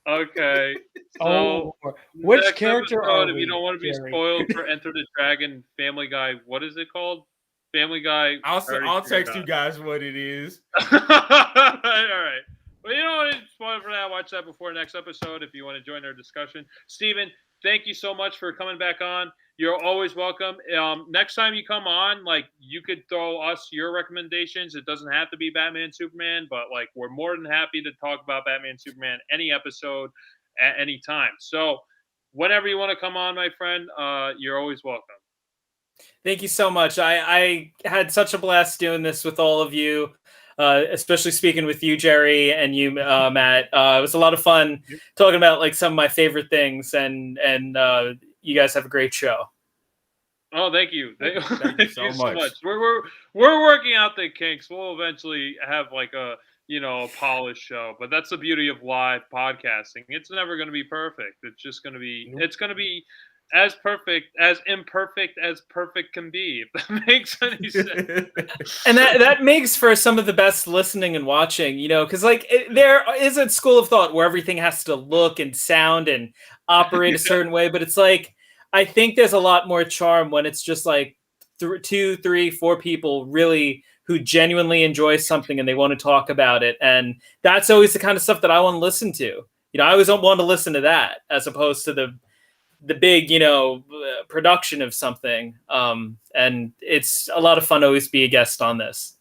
Okay. So which next character episode, are if you we, don't want to be Jerry? spoiled for Enter the Dragon, Family Guy, what is it called? Family Guy. I'll text you guys what it is. All right. Well, you don't want to spoil for that. Watch that before next episode if you want to join our discussion. Steven, thank you so much for coming back on. You're always welcome. Next time you come on, like, you could throw us your recommendations. It doesn't have to be Batman Superman, but like, we're more than happy to talk about Batman Superman any episode at any time. So whenever you want to come on, my friend, you're always welcome. Thank you so much. I had such a blast doing this with all of you, especially speaking with you, Jerry, and you, Matt. It was a lot of fun talking about like some of my favorite things, and you guys have a great show. Oh, thank you. Thank you so much. We're working out the kinks. We'll eventually have like a polished show, but that's the beauty of live podcasting. It's never going to be perfect. It's just going to be. It's going to be as imperfect as perfect can be, if that makes any sense. And that makes for some of the best listening and watching, because like there is a school of thought where everything has to look and sound and operate a certain way, but it's like I think there's a lot more charm when it's just like 2, 3, 4 people really who genuinely enjoy something and they want to talk about it, and that's always the kind of stuff that I want to listen to. I always want to listen to that as opposed to the big, production of something. And it's a lot of fun to always be a guest on this.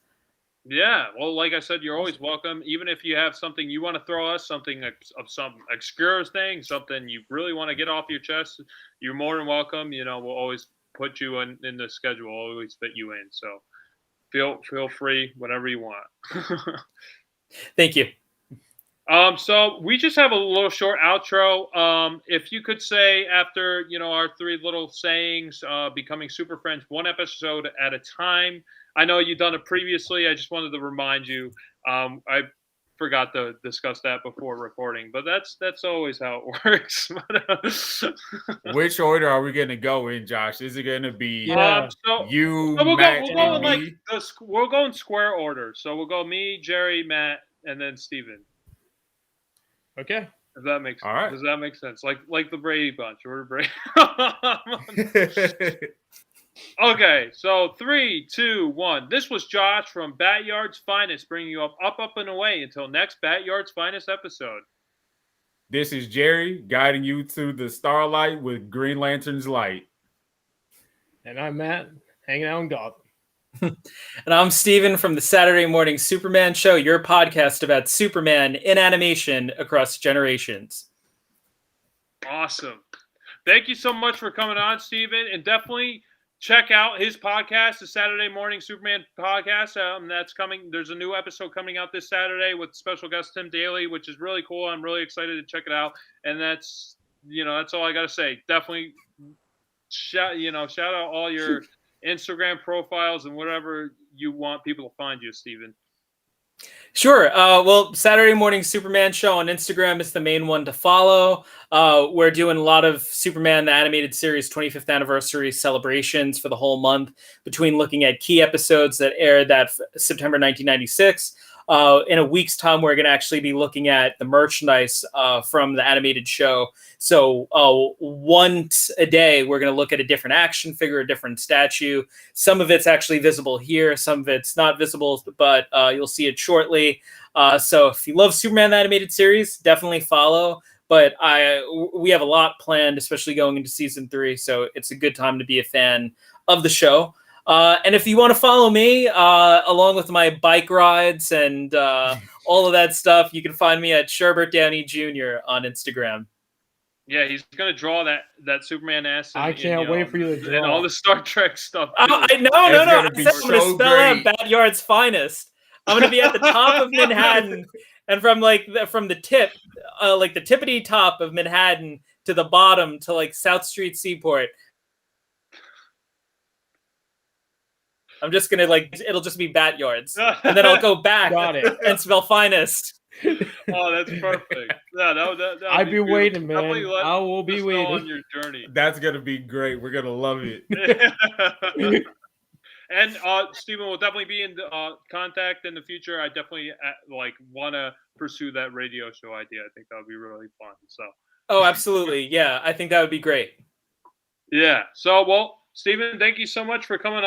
Yeah. Well, like I said, you're always welcome. Even if you have something you want to throw us, something of some obscure thing, something you really want to get off your chest, you're more than welcome. We'll always put you in the schedule, always fit you in. So feel free whenever you want. Thank you. So we just have a little short outro. If you could say after, our 3 little sayings, becoming super friends, 1 episode at a time. I know you've done it previously. I just wanted to remind you. I forgot to discuss that before recording, but that's always how it works. Which order are we going to go in, Josh? Is it going to be you, we'll Matt, go and me? We'll go in square order. So we'll go me, Jerry, Matt, and then Steven. Okay. If that makes sense. All right. Does that make sense? Like the Brady Bunch or Brady. Okay, so 3, 2, 1. This was Josh from Batyard's Finest, bringing you up, and away until next Batyard's Finest episode. This is Jerry guiding you to the starlight with Green Lantern's light. And I'm Matt, hanging out in Gotham. And I'm Steven from the Saturday Morning Superman Show, your podcast about Superman in animation across generations. Awesome. Thank you so much for coming on, Steven. And definitely check out his podcast, the Saturday Morning Superman podcast. That's coming. There's a new episode coming out this Saturday with special guest Tim Daly, which is really cool. I'm really excited to check it out. And that's all I got to say. Definitely shout out all your Instagram profiles and whatever you want people to find you, Steven. Sure. Well, Saturday Morning Superman Show on Instagram is the main one to follow. We're doing a lot of Superman the Animated Series 25th anniversary celebrations for the whole month, between looking at key episodes that aired that September 1996. In a week's time, we're going to actually be looking at the merchandise from the animated show. So once a day, we're going to look at a different action figure, a different statue. Some of it's actually visible here. Some of it's not visible, but you'll see it shortly. So if you love Superman the Animated Series, definitely follow. But we have a lot planned, especially going into season 3. So it's a good time to be a fan of the show. And if you want to follow me, along with my bike rides and all of that stuff, you can find me at Sherbert Downey Jr. on Instagram. Yeah, he's gonna draw that Superman ass. I can't wait for you to draw. and all the Star Trek stuff. No. It's I'm gonna be gonna so spell out great. Batyard's finest. I'm gonna be at the top of Manhattan, and from the tip, like the tippity top of Manhattan to the bottom to like South Street Seaport. I'm just gonna it'll just be Batyards, and then I'll go back Got it. and spell finest. Oh, that's perfect. Yeah, that I'd be waiting, man. Definitely let I will be us know on waiting. your journey. That's gonna be great. We're gonna love it. And Stephen will definitely be in contact in the future. I definitely want to pursue that radio show idea. I think that would be really fun. So. Oh, absolutely. Yeah, I think that would be great. Yeah. So, well, Stephen, thank you so much for coming on.